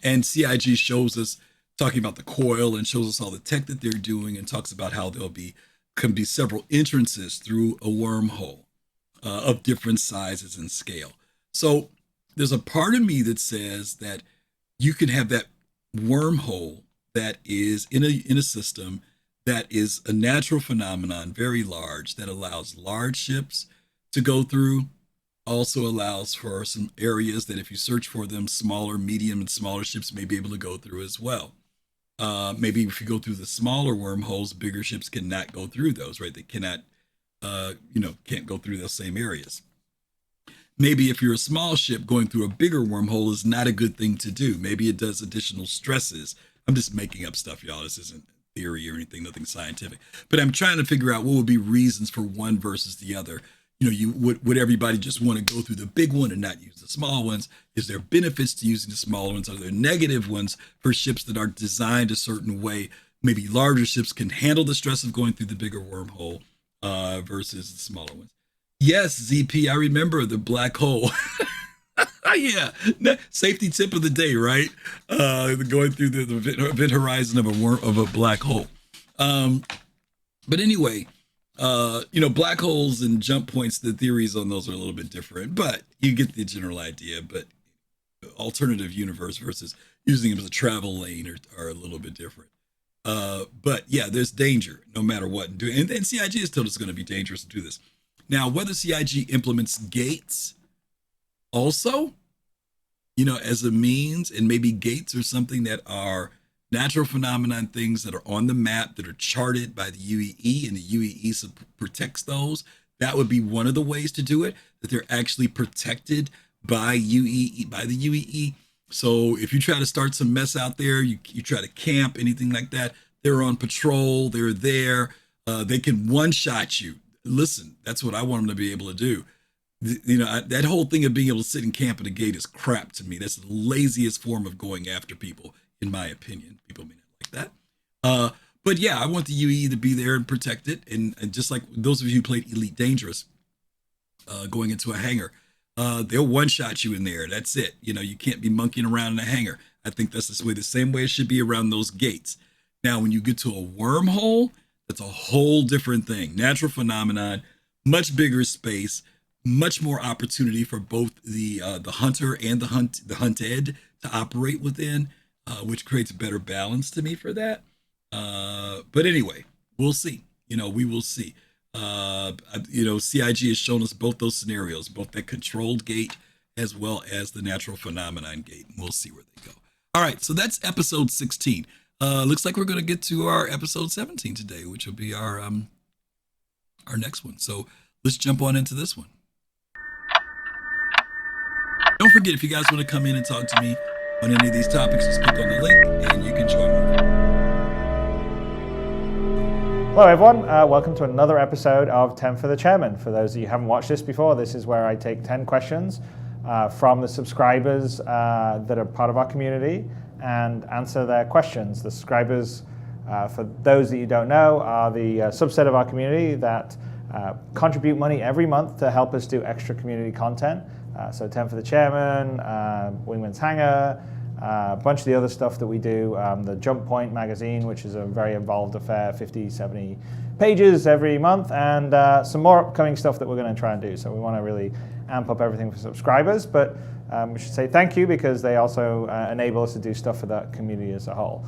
And CIG shows us, talking about the coil, and shows us all the tech that they're doing, and talks about how can be several entrances through a wormhole of different sizes and scale. So there's a part of me that says that you can have that wormhole that is in a system that is a natural phenomenon, very large, that allows large ships to go through, also allows for some areas that if you search for them, smaller, medium, and smaller ships may be able to go through as well. Maybe if you go through the smaller wormholes, bigger ships cannot go through those, right? They cannot, can't go through those same areas. Maybe if you're a small ship, going through a bigger wormhole is not a good thing to do. Maybe it does additional stresses. I'm just making up stuff, y'all. This isn't theory or anything, nothing scientific. But I'm trying to figure out what would be reasons for one versus the other. Would everybody just want to go through the big one and not use the small ones? Is there benefits to using the smaller ones? Are there negative ones for ships that are designed a certain way? Maybe larger ships can handle the stress of going through the bigger wormhole versus the smaller ones. Yes, ZP, I remember the black hole. Yeah, safety tip of the day, right? Going through the event horizon of a black hole. But anyway, black holes and jump points, the theories on those are a little bit different, but you get the general idea. But alternative universe versus using them as a travel lane are a little bit different. But yeah, there's danger no matter what. And CIG has told us it's going to be dangerous to do this. Now, whether CIG implements gates also, as a means, and maybe gates are something that are natural phenomenon things that are on the map that are charted by the UEE, and the UEE protects those. That would be one of the ways to do it, that they're actually protected by the UEE. So if you try to start some mess out there, you try to camp, anything like that, they're on patrol, they're there, they can one-shot you. Listen, that's what I want them to be able to do. That whole thing of being able to sit and camp at a gate is crap to me. That's the laziest form of going after people, in my opinion. People may not like that. But yeah, I want the UE to be there and protect it. And just like those of you who played Elite Dangerous, going into a hangar, they'll one-shot you in there. That's it. You can't be monkeying around in a hangar. I think that's the same way it should be around those gates. Now, when you get to a wormhole, that's a whole different thing. Natural phenomenon, much bigger space, much more opportunity for both the hunter and the hunted to operate within, which creates a better balance to me for that. But anyway, we'll see. We will see. CIG has shown us both those scenarios, both that controlled gate as well as the natural phenomenon gate. We'll see where they go. All right, so that's episode 16. Looks like we're going to get to our episode 17 today, which will be our next one. So let's jump on into this one. Don't forget, if you guys want to come in and talk to me on any of these topics, just click on the link and you can join me. Hello everyone, welcome to another episode of 10 for the Chairman. For those of you who haven't watched this before, this is where I take 10 questions from the subscribers that are part of our community and answer their questions. The subscribers, for those that you don't know, are the subset of our community that contribute money every month to help us do extra community content. So 10 for the Chairman, Wingman's Hangar, a bunch of the other stuff that we do, the Jump Point magazine, which is a very involved affair, 50, 70 pages every month, and some more upcoming stuff that we're going to try and do. So we want to really amp up everything for subscribers, but we should say thank you because they also enable us to do stuff for that community as a whole.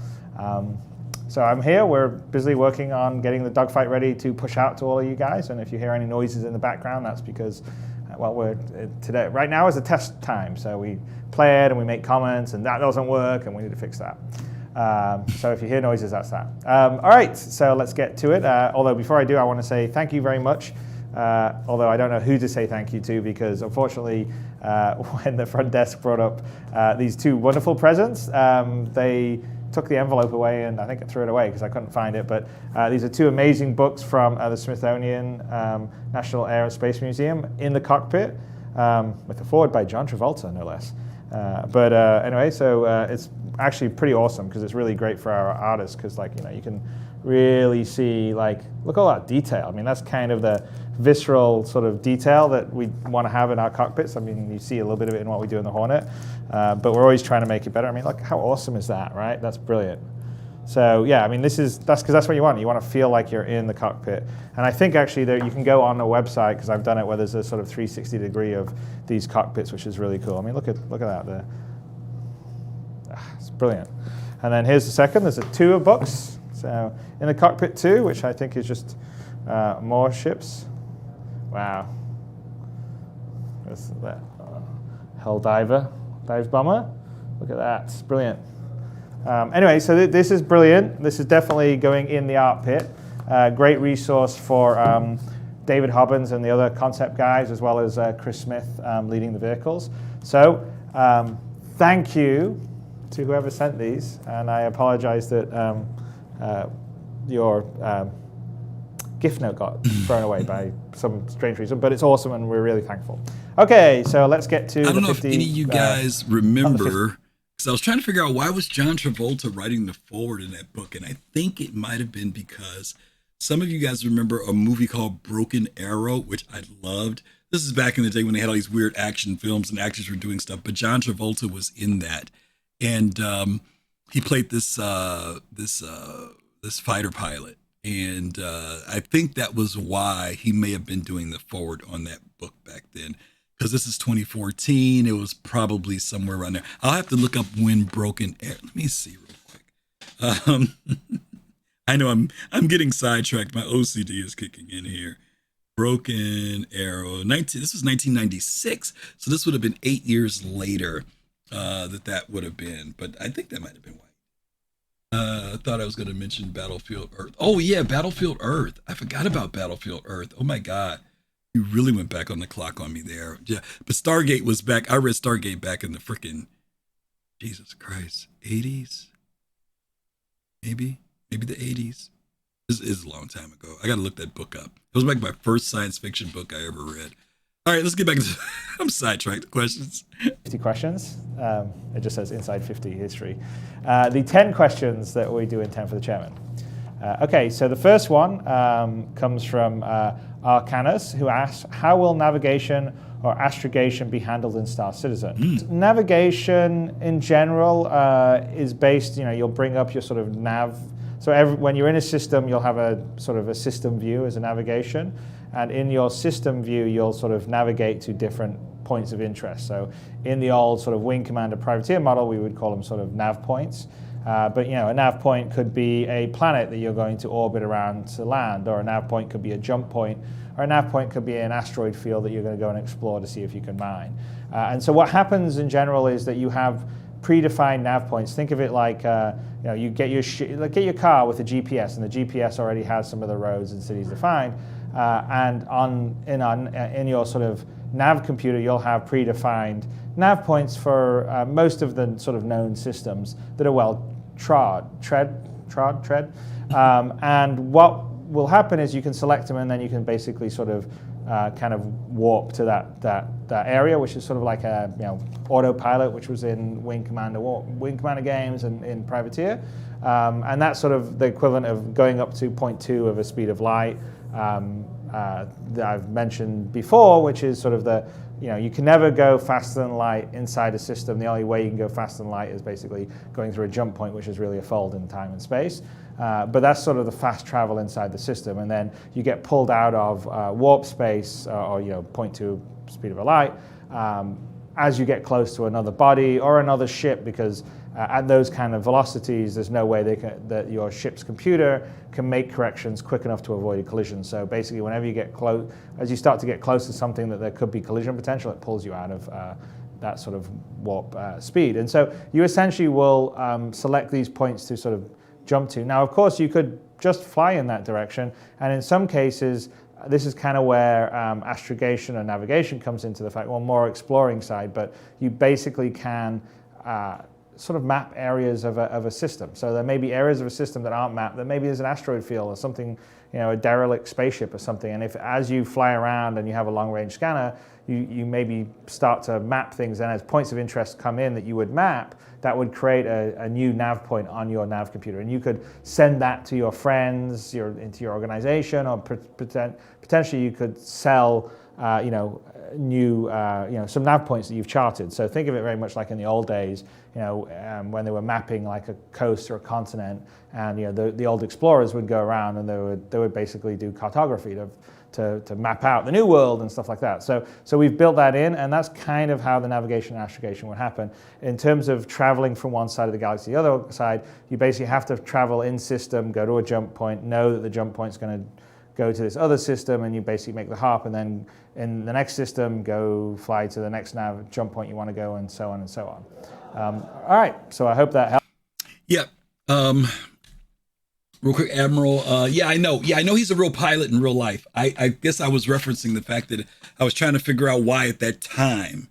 So I'm here, we're busy working on getting the dogfight ready to push out to all of you guys, and if you hear any noises in the background, that's because today, right now is a test time, so we play it and we make comments and that doesn't work and we need to fix that. So if you hear noises, that's that. All right, so let's get to it. Although before I do, I want to say thank you very much although I don't know who to say thank you to, because unfortunately, when the front desk brought up these two wonderful presents, they took the envelope away, and I think I threw it away because I couldn't find it. But these are two amazing books from the Smithsonian National Air and Space Museum, In the Cockpit, with a foreword by John Travolta, no less. Anyway, so it's actually pretty awesome because it's really great for our artists, because you can really see, look at all that detail. I mean, that's kind of the visceral sort of detail that we want to have in our cockpits. I mean, you see a little bit of it in what we do in the Hornet, but we're always trying to make it better. I mean, look, how awesome is that, right? That's brilliant. So yeah, I mean, that's because that's what you want. You want to feel like you're in the cockpit. And I think actually there you can go on a website, because I've done it, where there's a sort of 360 degree of these cockpits, which is really cool. I mean, look at that there. It's brilliant. And then here's the second. There's a tour books. So In the Cockpit 2, which I think is just more ships. Wow. There's that Hell dive bomber. Look at that. It's brilliant. Anyway, so this is brilliant. This is definitely going in the art pit. Great resource for David Hobbins and the other concept guys, as well as Chris Smith leading the vehicles. So thank you to whoever sent these, and I apologize that your gift note got thrown away by some strange reason, but it's awesome and we're really thankful. Okay, so let's get to I don't know if any of you guys remember, because I was trying to figure out why was John Travolta writing the foreword in that book, and I think it might have been because some of you guys remember a movie called Broken Arrow, which I loved. This is back in the day when they had all these weird action films and actors were doing stuff, but John Travolta was in that, and he played this fighter pilot, and I think that was why he may have been doing the foreword on that book back then, because this is 2014. It was probably somewhere around there. I'll have to look up when Broken Arrow. Let me see real quick. I know I'm getting sidetracked. My OCD is kicking in here. Broken Arrow. This was 1996, so this would have been 8 years later that would have been. But I think that might have been why. I thought I was going to mention Battlefield Earth. Oh yeah, Battlefield Earth. I forgot about Battlefield Earth. Oh my God. You really went back on the clock on me there. Yeah, but Stargate was back. I read Stargate back in the frickin' Jesus Christ, 80s? Maybe the 80s. This is a long time ago. I got to look that book up. It was like my first science fiction book I ever read. All right, let's get back to I'm sidetracked. Questions. 50 questions. It just says Inside 50 History. The 10 questions that we do in 10 for the Chairman. Okay, so the first one comes from Arcanus, who asks, how will navigation or astrogation be handled in Star Citizen? Navigation in general is based, you'll bring up your sort of nav. So when you're in a system, you'll have a sort of a system view as a navigation. And in your system view, you'll sort of navigate to different points of interest. So in the old sort of Wing Commander privateer model, we would call them sort of nav points. But a nav point could be a planet that you're going to orbit around to land, or a nav point could be a jump point, or a nav point could be an asteroid field that you're going to go and explore to see if you can mine. And so what happens in general is that you have predefined nav points. Think of it like you get your car with a GPS, and the GPS already has some of the roads and cities defined. And in your sort of nav computer, you'll have predefined nav points for most of the sort of known systems that are well tread. And what will happen is you can select them, and then you can basically sort of kind of warp to that area, which is sort of like a autopilot, which was in Wing Commander games and in Privateer, and that's sort of the equivalent of going up to 0.2 of a speed of light that I've mentioned before, which is sort of you can never go faster than light inside a system. The only way you can go faster than light is basically going through a jump point, which is really a fold in time and space. But that's sort of the fast travel inside the system. And then you get pulled out of warp space or 0.2 speed of a light as you get close to another body or another ship, because at those kind of velocities, there's no way that your ship's computer can make corrections quick enough to avoid a collision. So basically, whenever you get close, as you start to get close to something that there could be collision potential, it pulls you out of that sort of warp speed. And so you essentially will select these points to sort of jump to. Now, of course, you could just fly in that direction, and in some cases, this is kind of where astrogation and navigation comes into the fact, well, more exploring side, but you basically can sort of map areas of a system. So there may be areas of a system that aren't mapped, that maybe there's an asteroid field or something, a derelict spaceship or something. And if as you fly around and you have a long range scanner, you maybe start to map things, and as points of interest come in that you would map, that would create a new nav point on your nav computer. And you could send that to your friends, into your organization, or potentially you could sell new some nav points that you've charted. So think of it very much like in the old days, when they were mapping like a coast or a continent, and the old explorers would go around and they would basically do cartography to map out the new world and stuff like that. So we've built that in, and that's kind of how the navigation and astrogation would happen. In terms of traveling from one side of the galaxy to the other side, you basically have to travel in system, go to a jump point, know that the jump point's going to go to this other system, and you basically make the hop, and then in the next system go fly to the next nav jump point you want to go, and so on and so on. All right, so I hope that helps. Yeah. Real quick, Admiral. I know he's a real pilot in real life. I guess I was referencing the fact that I was trying to figure out why at that time,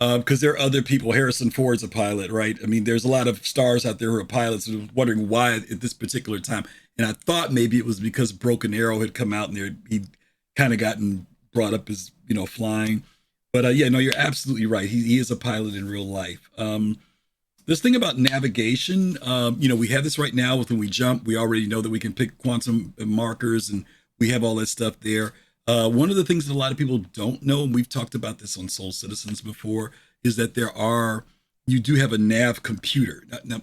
because there are other people. Harrison Ford's a pilot, right? I mean, there's a lot of stars out there who are pilots. And I was wondering why at this particular time. And I thought maybe it was because Broken Arrow had come out and he'd kind of gotten brought up as, flying. But you're absolutely right. He is a pilot in real life. This thing about navigation, we have this right now with when we jump. We already know that we can pick quantum markers, and we have all that stuff there. One of the things that a lot of people don't know, and we've talked about this on Soul Citizens before, is that you do have a nav computer. Now,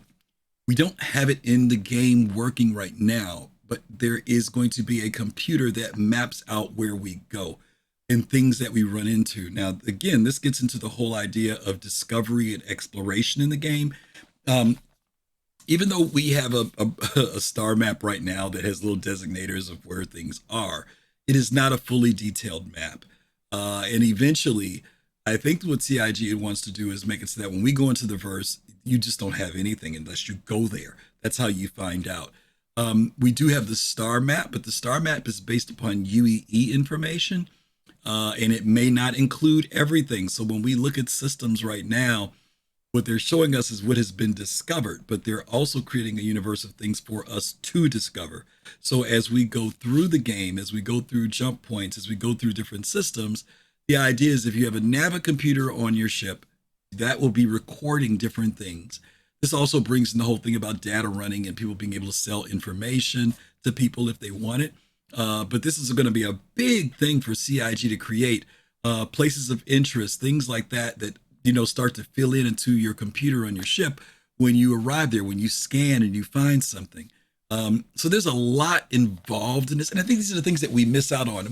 we don't have it in the game working right now, but there is going to be a computer that maps out where we go and things that we run into. Now, again, this gets into the whole idea of discovery and exploration in the game. Even though we have a star map right now that has little designators of where things are, it is not a fully detailed map. And eventually, I think what CIG wants to do is make it so that when we go into the verse, you just don't have anything unless you go there. That's how you find out. We do have the star map, but the star map is based upon UEE information, and it may not include everything. So when we look at systems right now, what they're showing us is what has been discovered, but they're also creating a universe of things for us to discover. So as we go through the game, as we go through jump points, as we go through different systems, the idea is if you have a Nava computer on your ship, that will be recording different things. This also brings in the whole thing about data running and people being able to sell information to people if they want it. But this is going to be a big thing for CIG to create places of interest, things like that start to fill into your computer on your ship when you arrive there, when you scan and you find something. So there's a lot involved in this. And I think these are the things that we miss out on.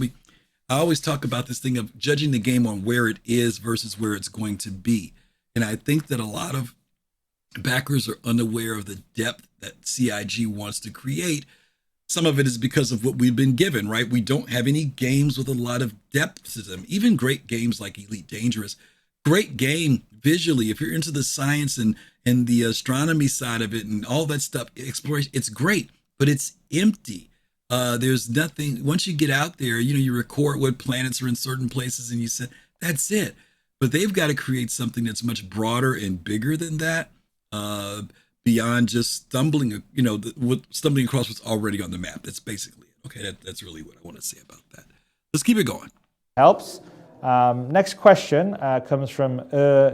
I always talk about this thing of judging the game on where it is versus where it's going to be. And I think that a lot of backers are unaware of the depth that CIG wants to create. Some of it is because of what we've been given, right? We don't have any games with a lot of depth to them. Even great games like Elite Dangerous, great game visually. If you're into the science and the astronomy side of it and all that stuff, exploration, it's great, but it's empty. There's nothing. Once you get out there, you record what planets are in certain places and you said, that's it. But they've got to create something that's much broader and bigger than that, beyond just stumbling across what's already on the map. That's basically it. Okay, that's really what I want to say about that. Let's keep it going. Helps. Next question comes from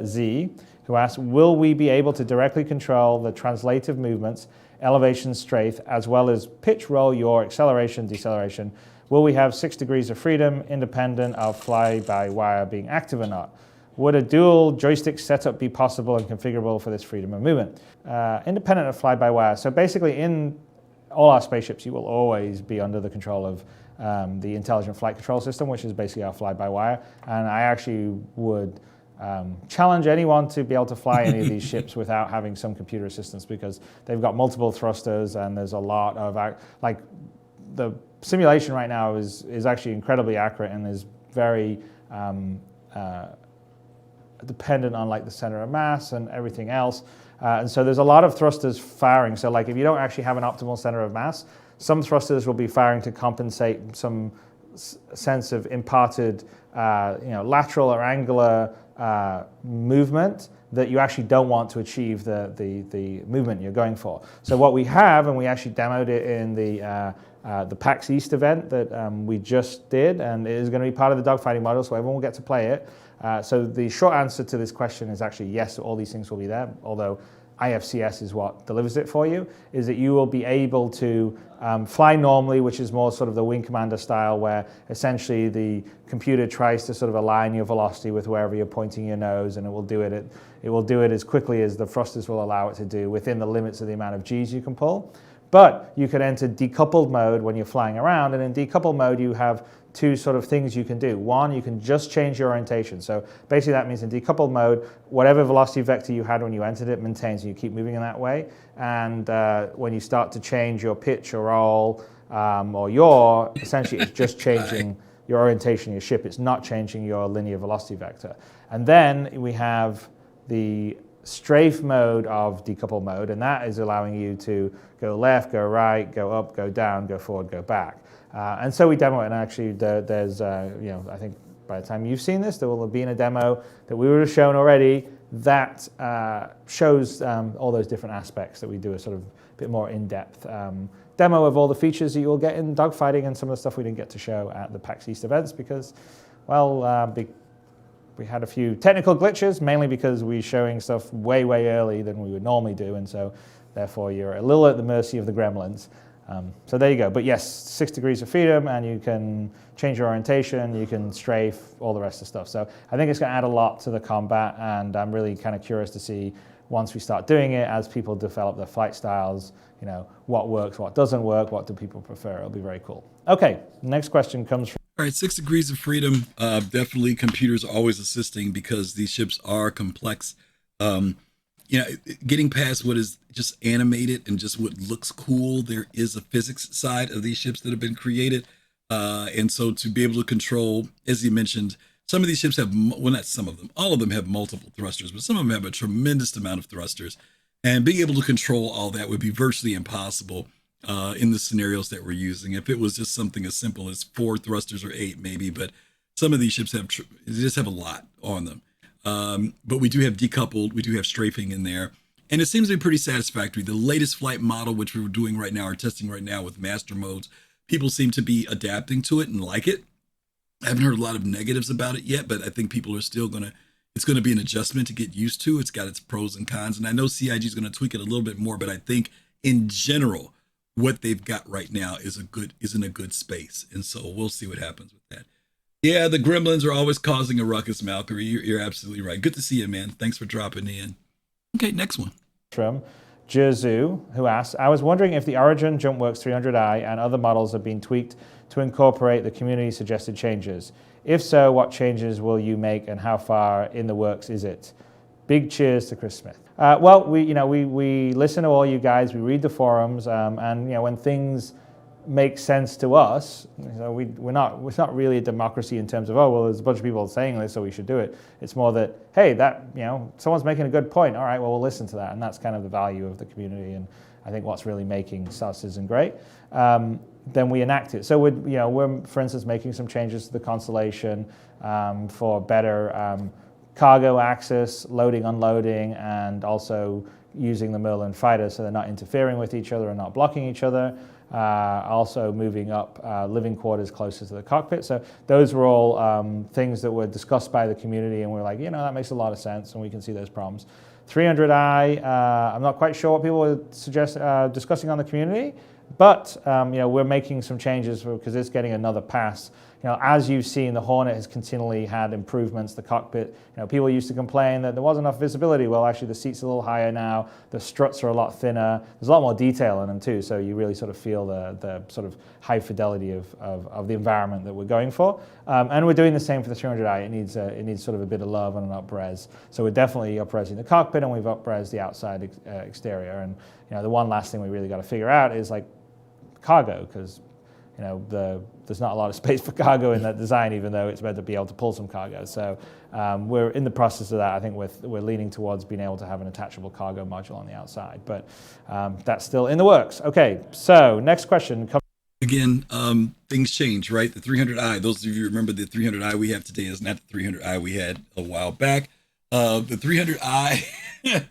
Z, who asks, will we be able to directly control the translative movements, elevation, strafe, as well as pitch roll your acceleration, deceleration? Will we have 6 degrees of freedom independent of fly-by-wire being active or not? Would a dual joystick setup be possible and configurable for this freedom of movement? Independent of fly-by-wire. So basically in all our spaceships, you will always be under the control of the Intelligent Flight Control System, which is basically our fly-by-wire. And I actually would challenge anyone to be able to fly any of these ships without having some computer assistance, because they've got multiple thrusters and there's a lot of, the simulation right now is actually incredibly accurate and is very dependent on the center of mass and everything else. And so there's a lot of thrusters firing. So if you don't actually have an optimal center of mass, some thrusters will be firing to compensate some sense of imparted lateral or angular movement that you actually don't want to achieve the movement you're going for. So what we have, and we actually demoed it in the PAX East event that we just did, and it is going to be part of the dogfighting module, so everyone will get to play it. So the short answer to this question is actually yes, all these things will be there, although IFCS is what delivers it for you, is that you will be able to fly normally, which is more sort of the Wing Commander style, where essentially the computer tries to sort of align your velocity with wherever you're pointing your nose, and it will do it as quickly as the thrusters will allow it to do within the limits of the amount of Gs you can pull. But you could enter decoupled mode when you're flying around, and in decoupled mode you have two sort of things you can do. One, you can just change your orientation. So basically that means in decoupled mode, whatever velocity vector you had when you entered it maintains, and you keep moving in that way. And when you start to change your pitch or roll or yaw, essentially it's just changing your orientation of your ship. It's not changing your linear velocity vector. And then we have the strafe mode of decoupled mode, and that is allowing you to go left, go right, go up, go down, go forward, go back. And so we demo it, and actually there's, I think by the time you've seen this, there will have been a demo that we would have shown already that shows all those different aspects that we do a sort of bit more in-depth demo of all the features that you will get in dogfighting and some of the stuff we didn't get to show at the PAX East events because, well, we had a few technical glitches, mainly because we're showing stuff way, way early than we would normally do, and so therefore you're a little at the mercy of the gremlins. So there you go. But yes, 6 degrees of freedom, and you can change your orientation, you can strafe, all the rest of the stuff. So I think it's going to add a lot to the combat, and I'm really kind of curious to see once we start doing it, as people develop their flight styles, what works, what doesn't work, what do people prefer. It'll be very cool. Okay, next question comes from... All right, 6 degrees of freedom. Definitely computers are always assisting because these ships are complex. Getting past what is just animated and just what looks cool, there is a physics side of these ships that have been created. And so to be able to control, as you mentioned, some of these ships have, well, not some of them, all of them have multiple thrusters, but some of them have a tremendous amount of thrusters. And being able to control all that would be virtually impossible in the scenarios that we're using. If it was just something as simple as 4 thrusters or 8, maybe, but some of these ships just have a lot on them. But we do have decoupled, we do have strafing in there, and it seems to be pretty satisfactory. The latest flight model, which we're doing right now, or testing right now with master modes, people seem to be adapting to it and like it. I haven't heard a lot of negatives about it yet, but I think people are still it's going to be an adjustment to get used to. It's got its pros and cons, and I know CIG is going to tweak it a little bit more, but I think in general, what they've got right now is in a good space. And so we'll see what happens with that. Yeah, the gremlins are always causing a ruckus, Malcolm. You're absolutely right. Good to see you, man. Thanks for dropping in. Okay, next one. From Jerzu, who asks, I was wondering if the Origin JumpWorks 300i and other models have been tweaked to incorporate the community suggested changes. If so, what changes will you make and how far in the works is it? Big cheers to Chris Smith. Well, we listen to all you guys, we read the forums, and when things make sense to us, we're not really a democracy in terms of, oh, well, there's a bunch of people saying this, so we should do it. It's more that, hey, that someone's making a good point. All right, well, we'll listen to that, and that's kind of the value of the community, and I think what's really making Star Citizen great. Then we enact it. So we're, for instance, making some changes to the constellation for better cargo access, loading, unloading, and also using the Merlin fighter so they're not interfering with each other and not blocking each other. Also moving up living quarters closer to the cockpit. So those were all things that were discussed by the community, and we're like, that makes a lot of sense, and we can see those problems. 300i, I'm not quite sure what people were discussing on the community, but we're making some changes because it's getting another pass. As you've seen, the Hornet has continually had improvements. The cockpit, people used to complain that there wasn't enough visibility. Well, actually, the seats are a little higher now. The struts are a lot thinner. There's a lot more detail in them too, so you really sort of feel the sort of high fidelity of the environment that we're going for. And we're doing the same for the 300i. It needs sort of a bit of love and an up-res. So we're definitely up-resing the cockpit, and we've up-res the outside exterior. And the one last thing we really got to figure out is like cargo, because there's not a lot of space for cargo in that design, even though it's meant to be able to pull some cargo. So we're in the process of that. I think we're leaning towards being able to have an attachable cargo module on the outside, but that's still in the works. Okay, so next question comes. again, things change, right? The 300i, those of you remember the 300i we have today is not the 300i we had a while back. The 300i,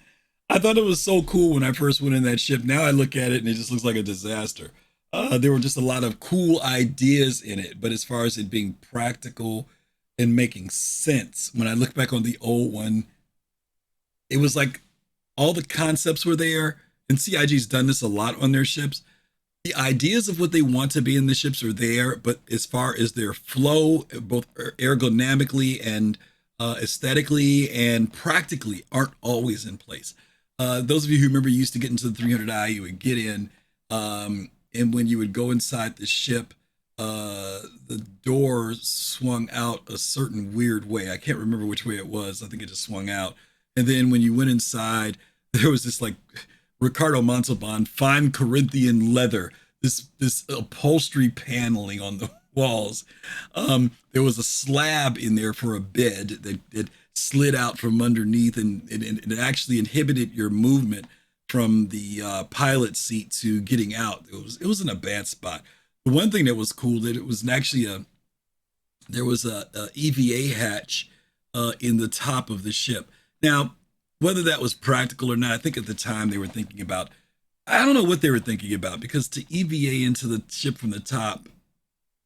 I thought it was so cool when I first went in that ship. Now I look at it and it just looks like a disaster. There were just a lot of cool ideas in it, but as far as it being practical and making sense, when I look back on the old one, it was like all the concepts were there, and CIG's done this a lot on their ships. The ideas of what they want to be in the ships are there, but as far as their flow, both ergonomically and aesthetically and practically, aren't always in place. Those of you who remember used to get into the 300i, you would get in, and when you would go inside the ship, the door swung out a certain weird way. I can't remember which way it was. I think it just swung out. And then when you went inside, there was this like Ricardo Montalban fine Corinthian leather, this upholstery paneling on the walls. There was a slab in there for a bed that slid out from underneath, and it actually inhibited your movement from the pilot seat to getting out. It was in a bad spot. The one thing that was cool that it was actually there was a EVA hatch in the top of the ship. Now, whether that was practical or not, I think at the time they were thinking about, I don't know what they were thinking about, because to EVA into the ship from the top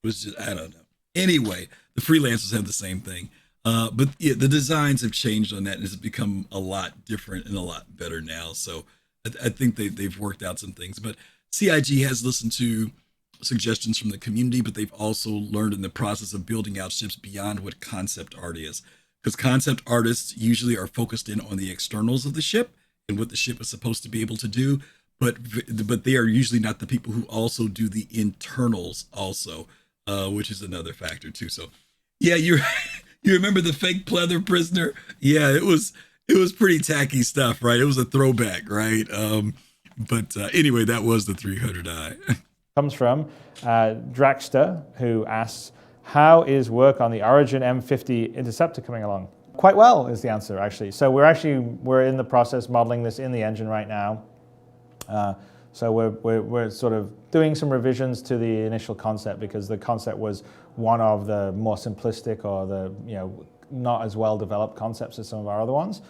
was just, I don't know. Anyway, the freelancers have the same thing. But yeah, the designs have changed on that, and it's become a lot different and a lot better now. So I think they've worked out some things. But CIG has listened to suggestions from the community, but they've also learned in the process of building out ships beyond what concept art is. Because concept artists usually are focused in on the externals of the ship and what the ship is supposed to be able to do, but they are usually not the people who also do the internals also, which is another factor too. So yeah, you remember the fake pleather prisoner? Yeah, it was pretty tacky stuff, right? It was a throwback, right? But anyway, that was the 300i. Comes from Draxter, who asks, how is work on the Origin M50 Interceptor coming along? Quite well is the answer, actually. So we're in the process modeling this in the engine right now. So we're sort of doing some revisions to the initial concept, because the concept was one of the more simplistic or the not as well developed concepts as some of our other ones.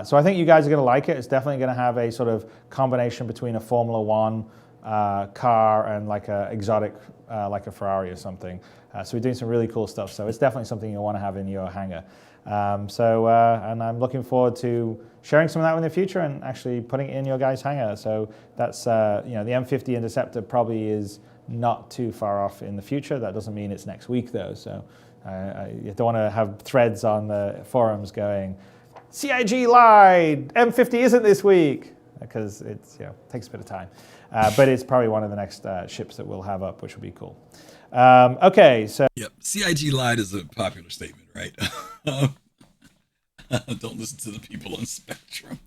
So I think you guys are going to like it. It's definitely going to have a sort of combination between a Formula One car and like a exotic, like a Ferrari or something. So we're doing some really cool stuff. So it's definitely something you'll want to have in your hangar. And I'm looking forward to sharing some of that in the future and actually putting it in your guys' hangar. So that's, the M50 Interceptor probably is not too far off in the future. That doesn't mean it's next week though. So you don't want to have threads on the forums going, CIG lied, M50 isn't this week, because it's takes a bit of time. But it's probably one of the next ships that we'll have up, which will be cool. Okay, so yep, CIG lied is a popular statement, right? Don't listen to the people on Spectrum.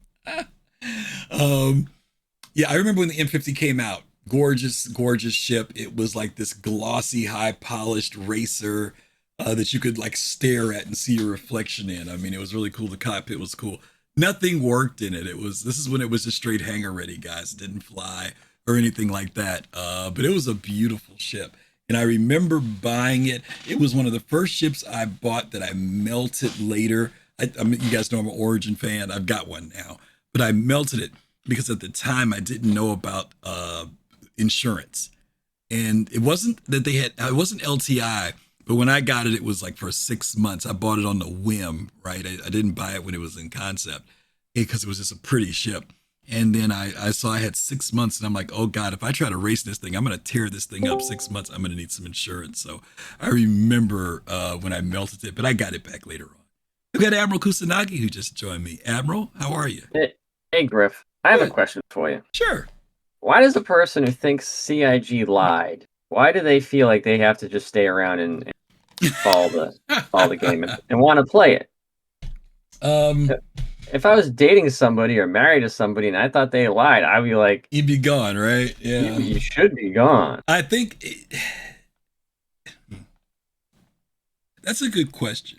Yeah, I remember when the M50 came out. Gorgeous ship. It was like this glossy, high polished racer that you could like stare at and see your reflection in. I mean, it was really cool. The cockpit was cool. Nothing worked in it. This is when it was just straight hangar ready, guys. It didn't fly or anything like that. But it was a beautiful ship. And I remember buying it. It was one of the first ships I bought that I melted later. I mean, you guys know I'm an Origin fan. I've got one now. But I melted it because at the time I didn't know about insurance. And it wasn't that it wasn't LTI, but when I got it, it was like for 6 months. I bought it on the whim, right? I didn't buy it when it was in concept because it was just a pretty ship. And then I saw I had 6 months, and I'm like, oh God, if I try to race this thing, I'm going to tear this thing up 6 months. I'm going to need some insurance. So I remember when I melted it, but I got it back later on. We got Admiral Kusanagi who just joined me. Admiral, how are you? Hey Griff, I have a question for you. Sure. Why does the person who thinks CIG lied, why do they feel like they have to just stay around and follow the game and want to play it? If I was dating somebody or married to somebody and I thought they lied, I'd be like, you'd be gone, right? Yeah. You should be gone. I think that's a good question.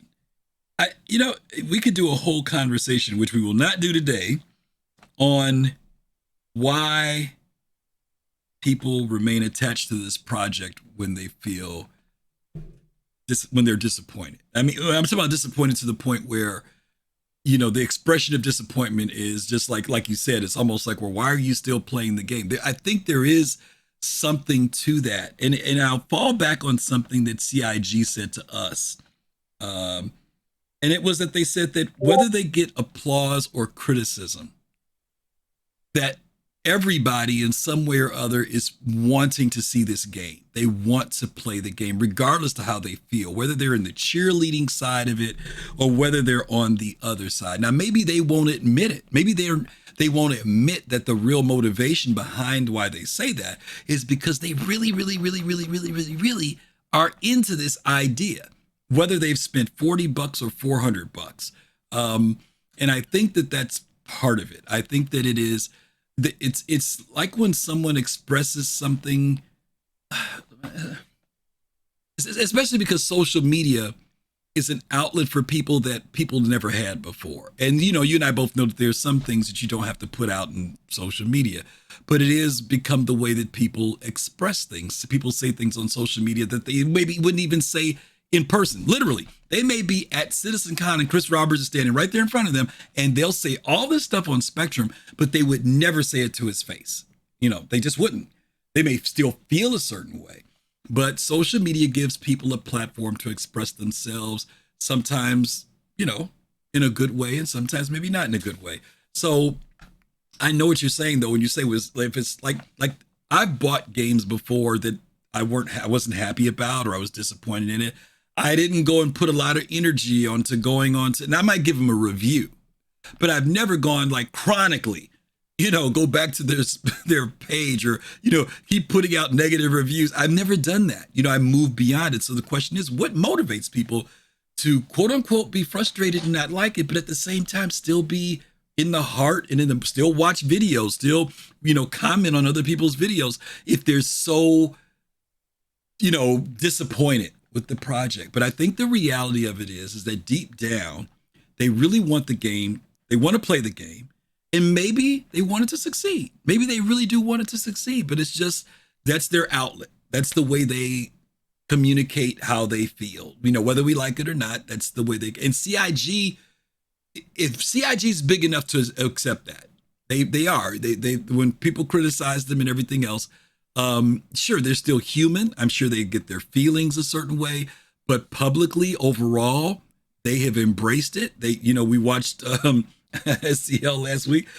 We could do a whole conversation, which we will not do today, on why people remain attached to this project when they feel when they're disappointed. I mean, I'm talking about disappointed to the point where, the expression of disappointment is just like you said, it's almost like, well, why are you still playing the game? I think there is something to that. And I'll fall back on something that CIG said to us. And it was that they said that whether they get applause or criticism, that everybody in some way or other is wanting to see this game. They want to play the game, regardless of how they feel, whether they're in the cheerleading side of it or whether they're on the other side. Now, maybe they won't admit it. Maybe they won't admit that the real motivation behind why they say that is because they really, really, really, really, really, really, really are into this idea, whether they've spent $40 or $400. And I think that that's part of it. I think that it is. It's like when someone expresses something, especially because social media is an outlet for people that people never had before. And, you and I both know that there's some things that you don't have to put out in social media, but it is become the way that people express things. People say things on social media that they maybe wouldn't even say in person. Literally, they may be at CitizenCon and Chris Roberts is standing right there in front of them, and they'll say all this stuff on Spectrum, but they would never say it to his face. They just wouldn't. They may still feel a certain way, but social media gives people a platform to express themselves, sometimes, in a good way, and sometimes maybe not in a good way. So I know what you're saying, though, when you say if it's like I've bought games before that I wasn't happy about, or I was disappointed in it. I didn't go and put a lot of energy onto going on to, and I might give them a review, but I've never gone like chronically, go back to their page or, keep putting out negative reviews. I've never done that. I moved beyond it. So the question is, what motivates people to quote unquote be frustrated and not like it, but at the same time still be in the heart and still watch videos, still, comment on other people's videos if they're so, disappointed with the project. But I think the reality of it is that deep down, they really want the game. They want to play the game, and maybe they want it to succeed. Maybe they really do want it to succeed, but it's just, that's their outlet. That's the way they communicate how they feel, whether we like it or not. That's the way and CIG, if CIG is big enough to accept that, they are, they when people criticize them and everything else, sure, they're still human. I'm sure they get their feelings a certain way, but publicly, overall, they have embraced it. We watched SCL last week.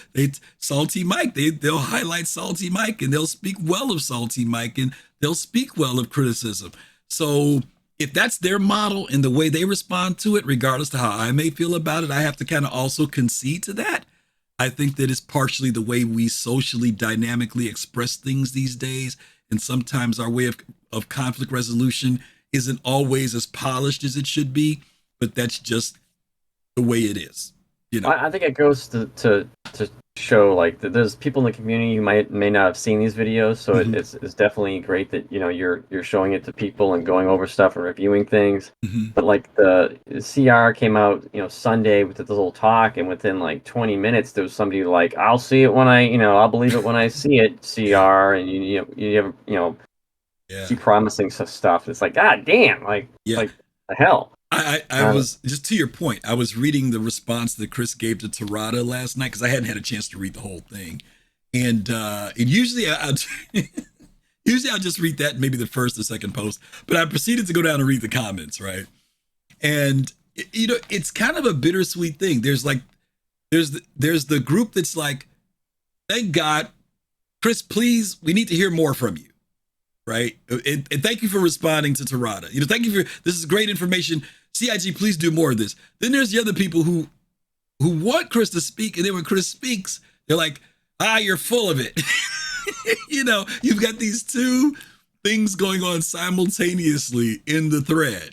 Salty Mike. They'll highlight Salty Mike, and they'll speak well of Salty Mike, and they'll speak well of criticism. So if that's their model and the way they respond to it, regardless of how I may feel about it, I have to kind of also concede to that. I think that it's partially the way we socially dynamically express things these days. And sometimes our way of conflict resolution isn't always as polished as it should be, but that's just the way it is. I think it goes to show like that there's people in the community who may not have seen these videos, so mm-hmm. it's definitely great that you're showing it to people and going over stuff and reviewing things. Mm-hmm. But like the CR came out Sunday with this little talk, and within like 20 minutes there was somebody like, I'll see it when I'll believe it when I see it, CR, and you keep promising stuff. It's like, God damn, like the hell. I was, just to your point, I was reading the response that Chris gave to Tarada last night because I hadn't had a chance to read the whole thing. And usually I'll just read that, maybe the first or second post, but I proceeded to go down and read the comments, right? And, it's kind of a bittersweet thing. There's the group that's like, thank God, Chris, please, we need to hear more from you, right? And thank you for responding to Tarada. Thank you this is great information. CIG, please do more of this. Then there's the other people who want Chris to speak, and then when Chris speaks, they're like, you're full of it. You've got these two things going on simultaneously in the thread,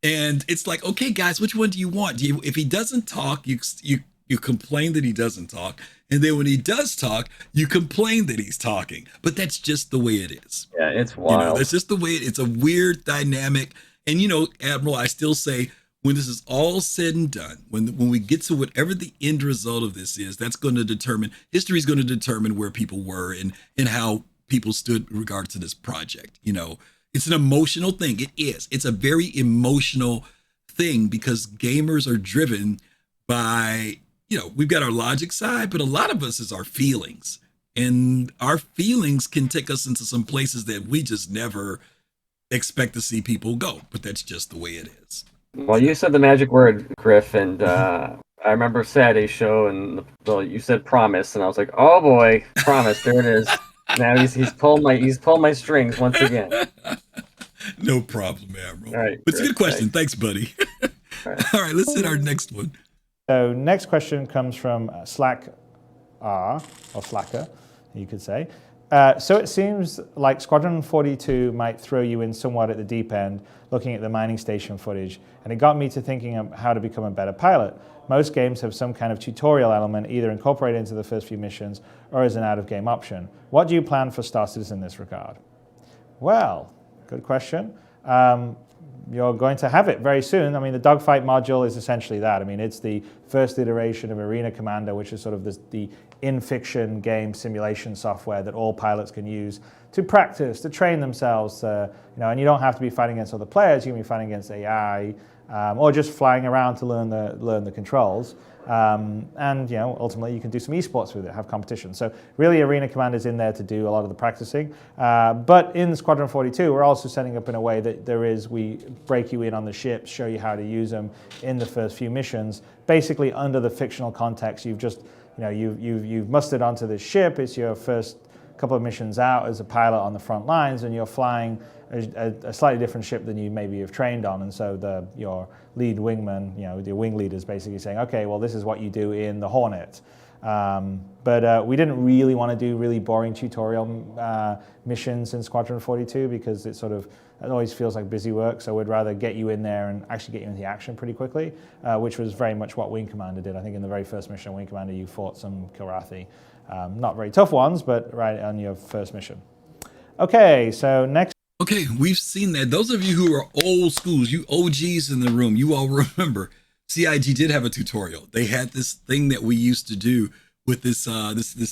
and it's like, okay, guys, which one do you want? If he doesn't talk, you complain that he doesn't talk, and then when he does talk, you complain that he's talking. But that's just the way it is. Yeah, it's wild. That's just the way it's a weird dynamic. And, Admiral, I still say, when this is all said and done, when we get to whatever the end result of this is, that's going to determine, history is going to determine where people were and how people stood in regard to this project. You know, it's an emotional thing. It is. It's a very emotional thing because gamers are driven by, you know, we've got our logic side, but a lot of us is our feelings. And our feelings can take us into some places that we just never expect to see people go. But that's just the way it is. Well, you said the magic word, Griff, and I remember Saturday's show, and you said promise, and I was like, oh boy, promise, there it is. Now he's pulling my strings once again. No problem, Admiral. All right, it's a good question. Thanks, buddy. All right, let's hit our next one. So next question comes from Slack R, or Slacker, you could say. So it seems like Squadron 42 might throw you in somewhat at the deep end, looking at the mining station footage, and it got me to thinking of how to become a better pilot. Most games have some kind of tutorial element either incorporated into the first few missions or as an out-of-game option. What do you plan for Star Citizen in this regard? Well, good question. You're going to have it very soon. I mean, the dogfight module is essentially that. I mean, it's the first iteration of Arena Commander, which is sort of the in-fiction game simulation software that all pilots can use to practice, to train themselves. You know, and you don't have to be fighting against other players. You can be fighting against AI, or just flying around to learn the controls. And you know, ultimately, you can do some esports with it, have competition. So really, Arena Commander is in there to do a lot of the practicing. But in Squadron 42, we're also setting up in a way that we break you in on the ships, show you how to use them in the first few missions. Basically, under the fictional context, you've mustered onto this ship. It's your first couple of missions out as a pilot on the front lines, and you're flying a slightly different ship than you maybe have trained on. And so your lead wingman, you know, the wing leader is basically saying, okay, well, this is what you do in the Hornet. But we didn't really want to do really boring tutorial missions in Squadron 42 because it always feels like busy work. So we'd rather get you in there and actually get you into the action pretty quickly, which was very much what Wing Commander did. I think in the very first mission of Wing Commander, you fought some Kilrathi. Not very tough ones, but right on your first mission. Okay, so next. Okay, we've seen that. Those of you who are old schools, you OGs in the room, you all remember CIG did have a tutorial. They had this thing that we used to do with this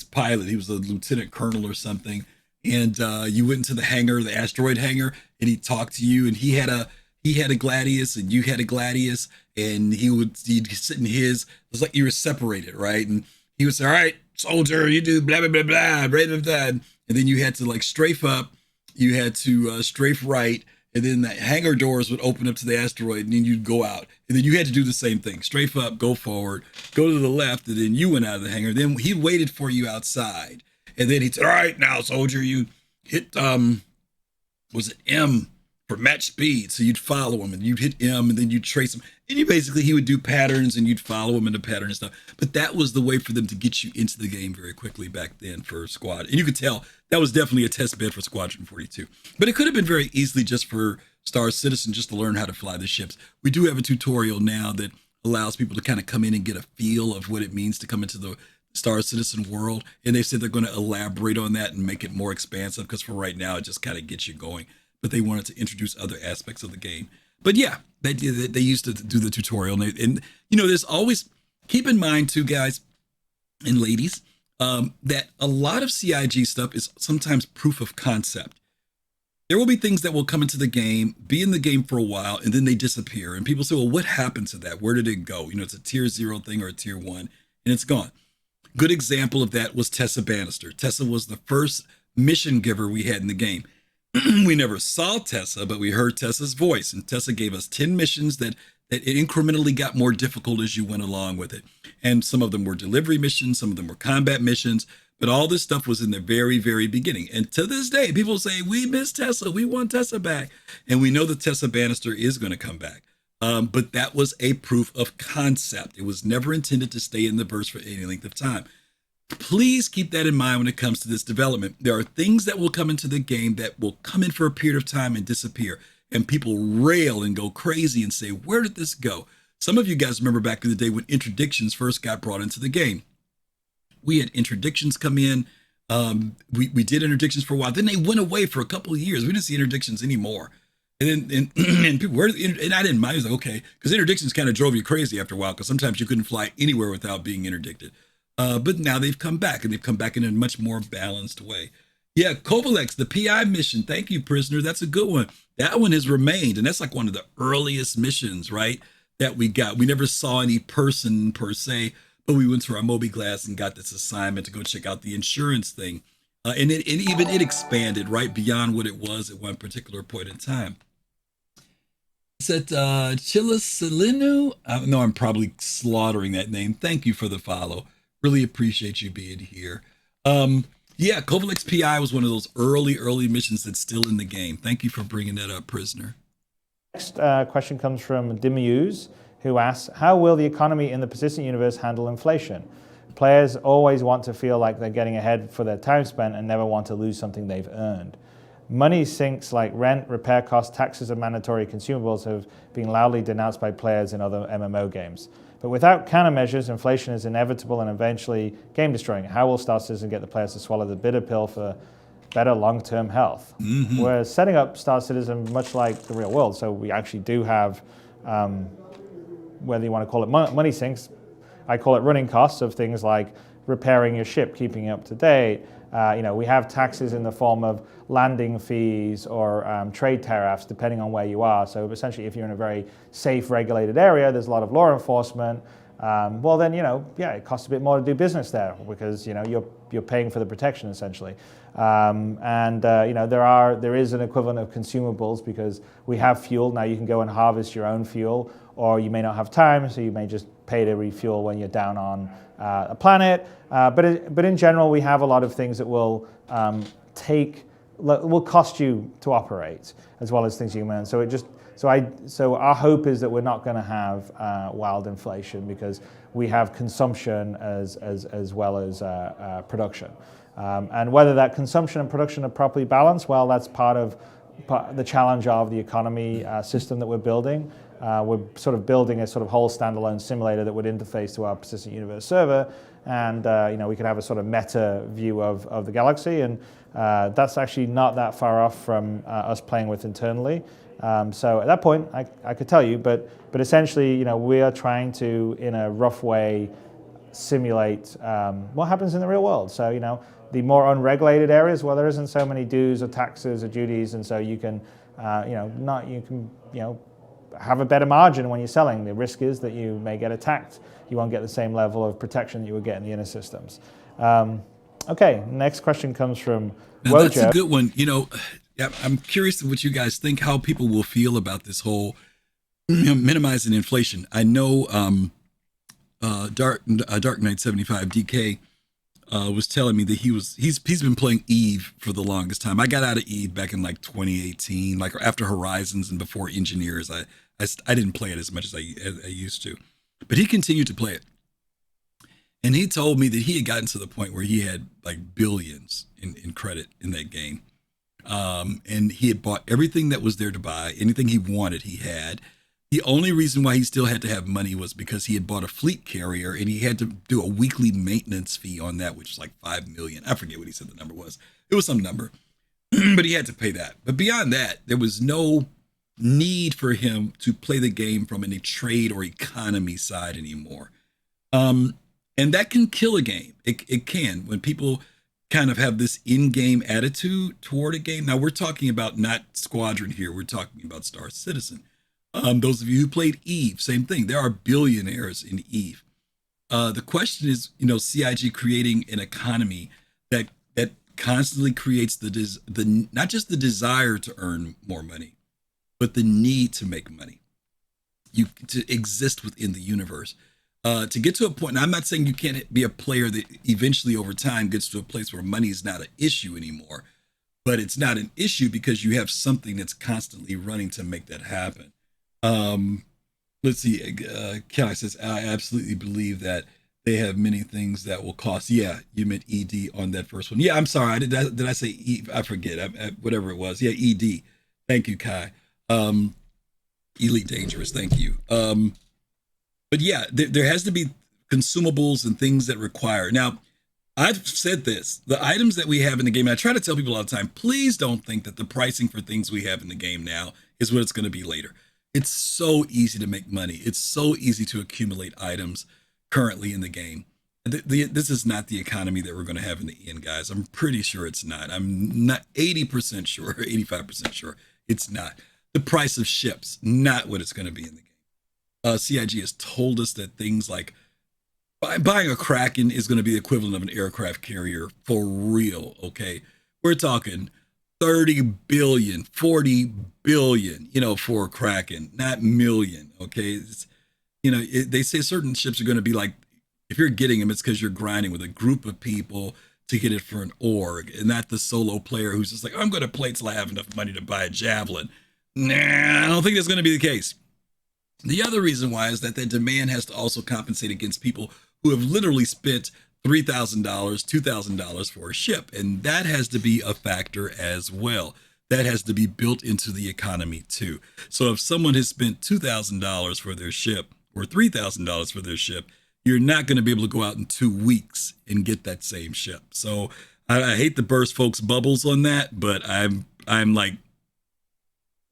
pilot. He was a lieutenant colonel or something, and you went into the hangar, the asteroid hangar, and he talked to you. And he had a Gladius, and you had a Gladius, and he'd sit in his. It was like you were separated, right? And he would say, "All right, soldier, you do blah blah blah blah, blah blah blah," and then you had to like strafe up. You had to strafe right, and then the hangar doors would open up to the asteroid, and then you'd go out. And then you had to do the same thing. Strafe up, go forward, go to the left, and then you went out of the hangar. Then he waited for you outside. And then he said, all right, now, soldier, you hit, was it M for match speed? So you'd follow him, and you'd hit M, and then you'd trace him. And he would do patterns, and you'd follow him in the pattern and stuff. But that was the way for them to get you into the game very quickly back then for Squad. And you could tell that was definitely a test bed for Squadron 42. But it could have been very easily just for Star Citizen just to learn how to fly the ships. We do have a tutorial now that allows people to kind of come in and get a feel of what it means to come into the Star Citizen world. And they said they're going to elaborate on that and make it more expansive because for right now, it just kind of gets you going. But they wanted to introduce other aspects of the game. But yeah, they used to do the tutorial. And you know, there's always, keep in mind too, guys and ladies, that a lot of CIG stuff is sometimes proof of concept. There will be things that will come into the game, be in the game for a while, and then they disappear. And people say, well, what happened to that? Where did it go? You know, it's a tier 0 thing or a tier 1, and it's gone. Good example of that was Tessa Bannister. Tessa was the first mission giver we had in the game. We never saw Tessa, but we heard Tessa's voice, and Tessa gave us 10 missions that it incrementally got more difficult as you went along with it. And some of them were delivery missions, some of them were combat missions, but all this stuff was in the very, very beginning. And to this day, people say, we miss Tessa, we want Tessa back. And we know that Tessa Bannister is going to come back. But that was a proof of concept. It was never intended to stay in the verse for any length of time. Please keep that in mind when it comes to this development. There are things that will come into the game that will come in for a period of time and disappear. And people rail and go crazy and say, where did this go? Some of you guys remember back in the day when interdictions first got brought into the game. We had interdictions come in. We did interdictions for a while. Then they went away for a couple of years. We didn't see interdictions anymore. And then and people, and I didn't mind. I was like, okay, because interdictions kind of drove you crazy after a while because sometimes you couldn't fly anywhere without being interdicted. But now they've come back, and they've come back in a much more balanced way. Yeah, Kovalex, the PI mission. Thank you, prisoner. That's a good one. That one has remained, and that's like one of the earliest missions, right? That we got. We never saw any person per se, but we went to our Moby Glass and got this assignment to go check out the insurance thing. And even it expanded right beyond what it was at one particular point in time. It's at Chilasalinu. No, I'm probably slaughtering that name. Thank you for the follow. Really appreciate you being here. Yeah, Kovalix PI was one of those early missions that's still in the game. Thank you for bringing that up, prisoner. Next question comes from Dimuse, who asks, how will the economy in the persistent universe handle inflation? Players always want to feel like they're getting ahead for their time spent and never want to lose something they've earned. Money sinks like rent, repair costs, taxes, and mandatory consumables have been loudly denounced by players in other MMO games. But without countermeasures, inflation is inevitable and eventually game-destroying. How will Star Citizen get the players to swallow the bitter pill for better long-term health? Mm-hmm. We're setting up Star Citizen much like the real world, so we actually do have, whether you want to call it money sinks, I call it running costs of things like repairing your ship, keeping it up to date. We have taxes in the form of landing fees or trade tariffs, depending on where you are. So essentially, if you're in a very safe, regulated area, there's a lot of law enforcement. Well, then it costs a bit more to do business there because you're paying for the protection essentially. There is an equivalent of consumables because we have fuel now. You can go and harvest your own fuel, or you may not have time, so you may just pay to refuel when you're down on a planet. But in general, we have a lot of things that will cost you to operate, as well as things you can earn. So our hope is that we're not going to have wild inflation because we have consumption as well as production. And whether that consumption and production are properly balanced, well, that's part of the challenge of the economy system that we're building. We're sort of building a sort of whole standalone simulator that would interface to our persistent universe server, and we could have a sort of meta view of the galaxy, and that's actually not that far off from us playing with internally. So at that point, I could tell you, but essentially, we are trying to, in a rough way, simulate what happens in the real world. So the more unregulated areas, well, there isn't so many dues or taxes or duties, and so you can, have a better margin when you're selling. The risk is that you may get attacked. You won't get the same level of protection that you would get in the inner systems. Okay, next question comes from Wojo. That's a good one. I'm curious what you guys think, how people will feel about this whole minimizing inflation. I know Dark Knight 75 DK was telling me that he's been playing Eve for the longest time. I got out of Eve back in like 2018, like after Horizons and before Engineers. I didn't play it as much as I used to, but he continued to play it. And he told me that he had gotten to the point where he had like billions in credit in that game. And he had bought everything that was there to buy, anything he wanted, he had. The only reason why he still had to have money was because he had bought a fleet carrier and he had to do a weekly maintenance fee on that, which was like $5 million. I forget what he said the number was. It was some number, but he had to pay that. But beyond that, there was no need for him to play the game from a trade or economy side anymore. And that can kill a game. It can, when people kind of have this in-game attitude toward a game. Now we're talking about not Squadron here. We're talking about Star Citizen. Those of you who played Eve, same thing. There are billionaires in Eve. The question is, CIG creating an economy that constantly creates the not just the desire to earn more money, but the need to make money. To exist within the universe. To get to a point, and I'm not saying you can't be a player that eventually over time gets to a place where money is not an issue anymore, but it's not an issue because you have something that's constantly running to make that happen. Let's see. Kelly says, I absolutely believe that they have many things that will cost. Yeah, you meant ED on that first one. Yeah, I'm sorry. Did I say E? I forget. Whatever it was. Yeah, ED. Thank you, Kai. Elite Dangerous. Thank you. But yeah, there has to be consumables and things that require. Now, I've said this, the items that we have in the game, and I try to tell people all the time, please don't think that the pricing for things we have in the game now is what it's going to be later. It's so easy to make money. It's so easy to accumulate items currently in the game. This is not the economy that we're going to have in the end, guys. I'm pretty sure it's not. I'm not 80% sure, 85% sure it's not. The price of ships, not what it's going to be in the game. CIG has told us that things like buying a Kraken is going to be the equivalent of an aircraft carrier for real, okay? We're talking 30 billion, 40 billion, for a Kraken, not million, okay? They say certain ships are going to be like, if you're getting them, it's because you're grinding with a group of people to get it for an org, and not the solo player who's just like, I'm going to play till I have enough money to buy a Javelin. Nah, I don't think that's going to be the case. The other reason why is that the demand has to also compensate against people who have literally spent $3,000, $2,000 for a ship, and that has to be a factor as well. That has to be built into the economy too. So if someone has spent $2,000 for their ship or $3,000 for their ship, you're not going to be able to go out in 2 weeks and get that same ship. So I hate to burst folks' bubbles on that, but I'm like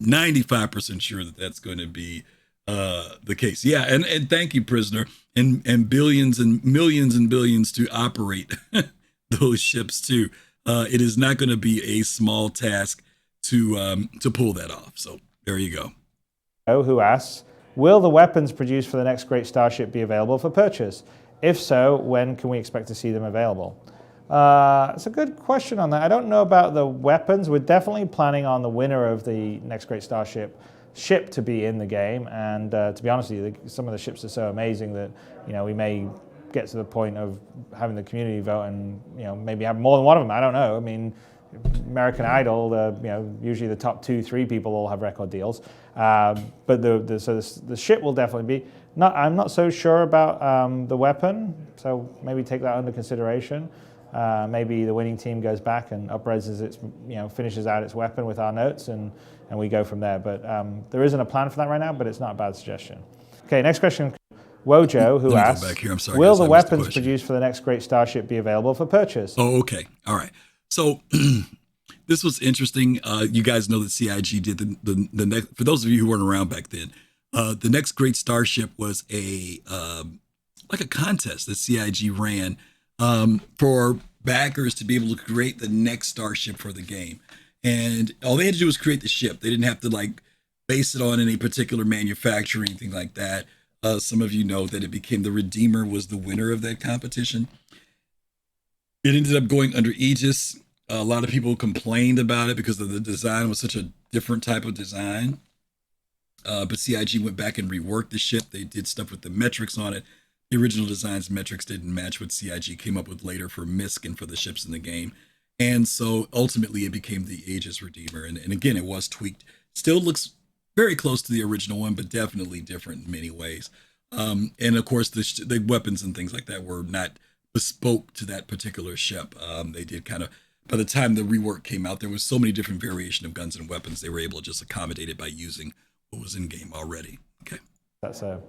95% sure that that's going to be the case. Yeah, and thank you, Prisoner, and billions and millions and billions to operate those ships too. It is not going to be a small task to pull that off. So there you go. Who asks, will the weapons produced for the next great starship be available for purchase? If so, when can we expect to see them available? It's a good question on that. I don't know about the weapons. We're definitely planning on the winner of the next great starship ship to be in the game, and to be honest with you, some of the ships are so amazing that we may get to the point of having the community vote and maybe have more than one of them. I don't know. I mean, American Idol, usually the top 2-3 people all have record deals, but the ship will definitely be. I'm not so sure about the weapon, so maybe take that under consideration. Maybe the winning team goes back and upreses its, finishes out its weapon with our notes, and we go from there. But there isn't a plan for that right now, but it's not a bad suggestion. Okay, next question. Wojo, who asks, back here. I'm sorry, will guys, the weapons produced for the next great starship be available for purchase? Oh, okay. All right. So this was interesting. You guys know that CIG did the next, for those of you who weren't around back then, the next great starship was like a contest that CIG ran for backers to be able to create the next starship for the game. And all they had to do was create the ship. They didn't have to like base it on any particular manufacturer or anything like that. Some of you know that it became the Redeemer was the winner of that competition. It ended up going under Aegis. A lot of people complained about it because of the design was such a different type of design. But CIG went back and reworked the ship. They did stuff with the metrics on it. The original design's metrics didn't match what CIG came up with later for MISC and for the ships in the game. And so ultimately it became the Aegis Redeemer. And again, it was tweaked. Still looks very close to the original one, but definitely different in many ways. And of course, the weapons and things like that were not bespoke to that particular ship. They did kind of, by the time the rework came out, there was so many different variation of guns and weapons, they were able to just accommodate it by using what was in game already. Okay. That's a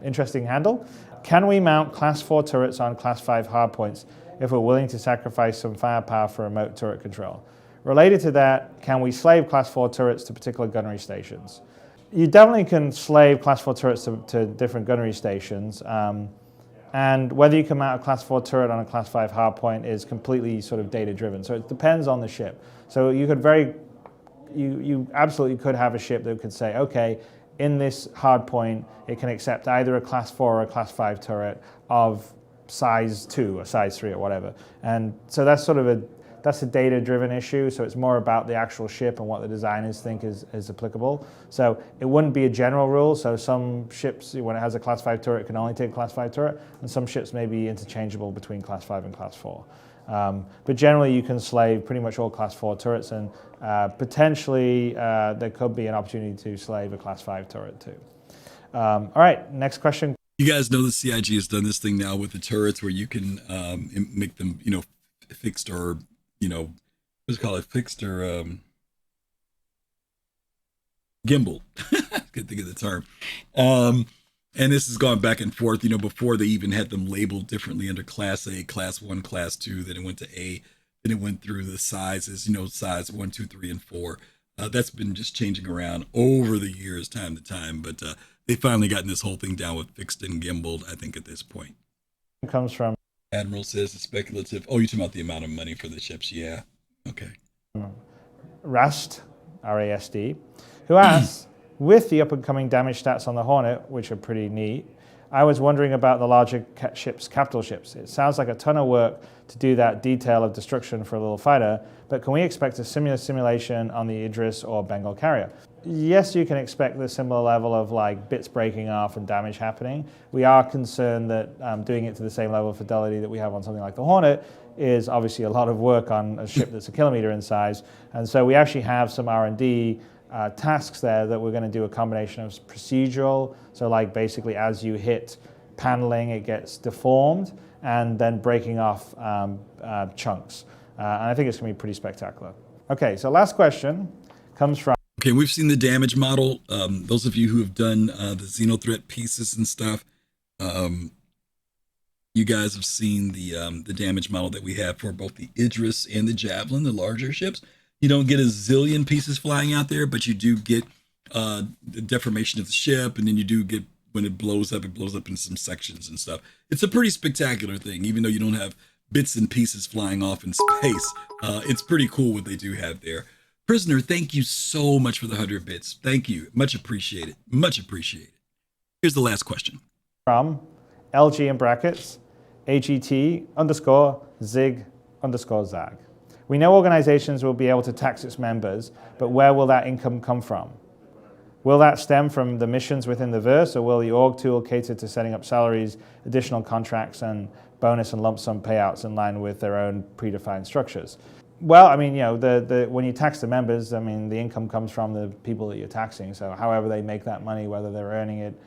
interesting handle. Can we mount class 4 turrets on class 5 hardpoints if we're willing to sacrifice some firepower for remote turret control? Related to that, can we slave class 4 turrets to particular gunnery stations? You definitely can slave class 4 turrets to different gunnery stations. And whether you can mount a class 4 turret on a class 5 hardpoint is completely sort of data driven. So it depends on the ship. So you could you absolutely could have a ship that could say, okay, in this hardpoint, it can accept either a class 4 or a class 5 turret of size 2 or size 3 or whatever. And so that's sort of that's a data-driven issue, so it's more about the actual ship and what the designers think is applicable. So it wouldn't be a general rule, so some ships, when it has a class 5 turret, can only take a class 5 turret, and some ships may be interchangeable between class 5 and class 4. But generally, you can slave pretty much all class 4 turrets, and potentially there could be an opportunity to slave a class 5 turret too. All right, next question. You guys know the CIG has done this thing now with the turrets where you can make them, fixed or, what's it called? Fixed or gimbal. Couldn't think of the term. And this has gone back and forth, before they even had them labeled differently under class A, class 1, class 2, then it went to A, then it went through the sizes, size 1, 2, 3, and 4. That's been just changing around over the years, time to time, but they finally gotten this whole thing down with fixed and gimbaled, I think, at this point. comes from Admiral says it's speculative. Oh, you're talking about the amount of money for the ships. Yeah. Okay. Rast, R-A-S-D, who asks, with the up-and-coming damage stats on the Hornet, which are pretty neat, I was wondering about the larger ships, capital ships. It sounds like a ton of work to do that detail of destruction for a little fighter, but can we expect a similar simulation on the Idris or Bengal carrier? Yes, you can expect the similar level of like bits breaking off and damage happening. We are concerned that doing it to the same level of fidelity that we have on something like the Hornet is obviously a lot of work on a ship that's a kilometer in size. And so we actually have some R&D tasks there that we're going to do a combination of procedural, so like basically as you hit paneling it gets deformed, and then breaking off chunks. And I think it's going to be pretty spectacular. Okay, so last question comes from... Okay, we've seen the damage model. Those of you who have done the Xenothreat pieces and stuff, you guys have seen the damage model that we have for both the Idris and the Javelin, the larger ships. You don't get a zillion pieces flying out there, but you do get the deformation of the ship, and then you do get, when it blows up into some sections and stuff. It's a pretty spectacular thing, even though you don't have bits and pieces flying off in space. It's pretty cool what they do have there. Prisoner, thank you so much for the 100 bits. Thank you. Much appreciated. Much appreciated. Here's the last question. From LG in brackets, AGT_ZIG_ZAG. We know organizations will be able to tax its members, but where will that income come from? Will that stem from the missions within the verse, or will the org tool cater to setting up salaries, additional contracts, and bonus and lump sum payouts in line with their own predefined structures? Well, I mean, you know, when you tax the members, I mean, the income comes from the people that you're taxing. So however they make that money, whether they're earning it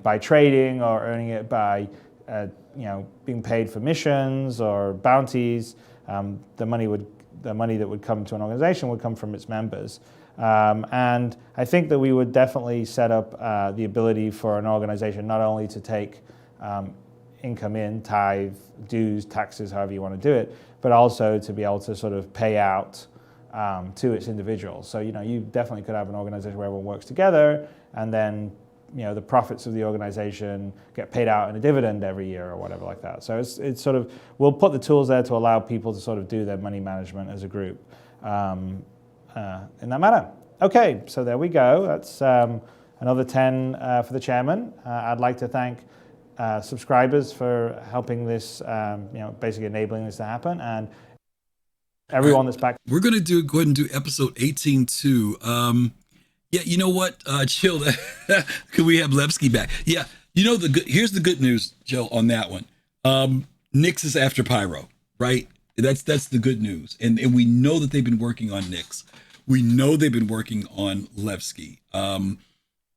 by trading or earning it by, you know, being paid for missions or bounties, the money that would come to an organization would come from its members. And I think that we would definitely set up the ability for an organization not only to take income in, tithe, dues, taxes, however you want to do it, but also to be able to sort of pay out to its individuals. So, you know, you definitely could have an organization where everyone works together, and then, you know, the profits of the organization get paid out in a dividend every year or whatever like that. So it's sort of, we'll put the tools there to allow people to sort of do their money management as a group in that manner. Okay, so there we go. That's another 10 for the chairman. I'd like to thank subscribers for helping this, you know, basically enabling this to happen, and everyone that's back. We're going to go ahead and do episode 18 too. Yeah, you know what, Jill, could we have Levski back? Yeah, you know, here's the good news, Jill, on that one. Nyx is after Pyro, right? That's the good news. And we know that they've been working on Nyx. We know they've been working on Levski.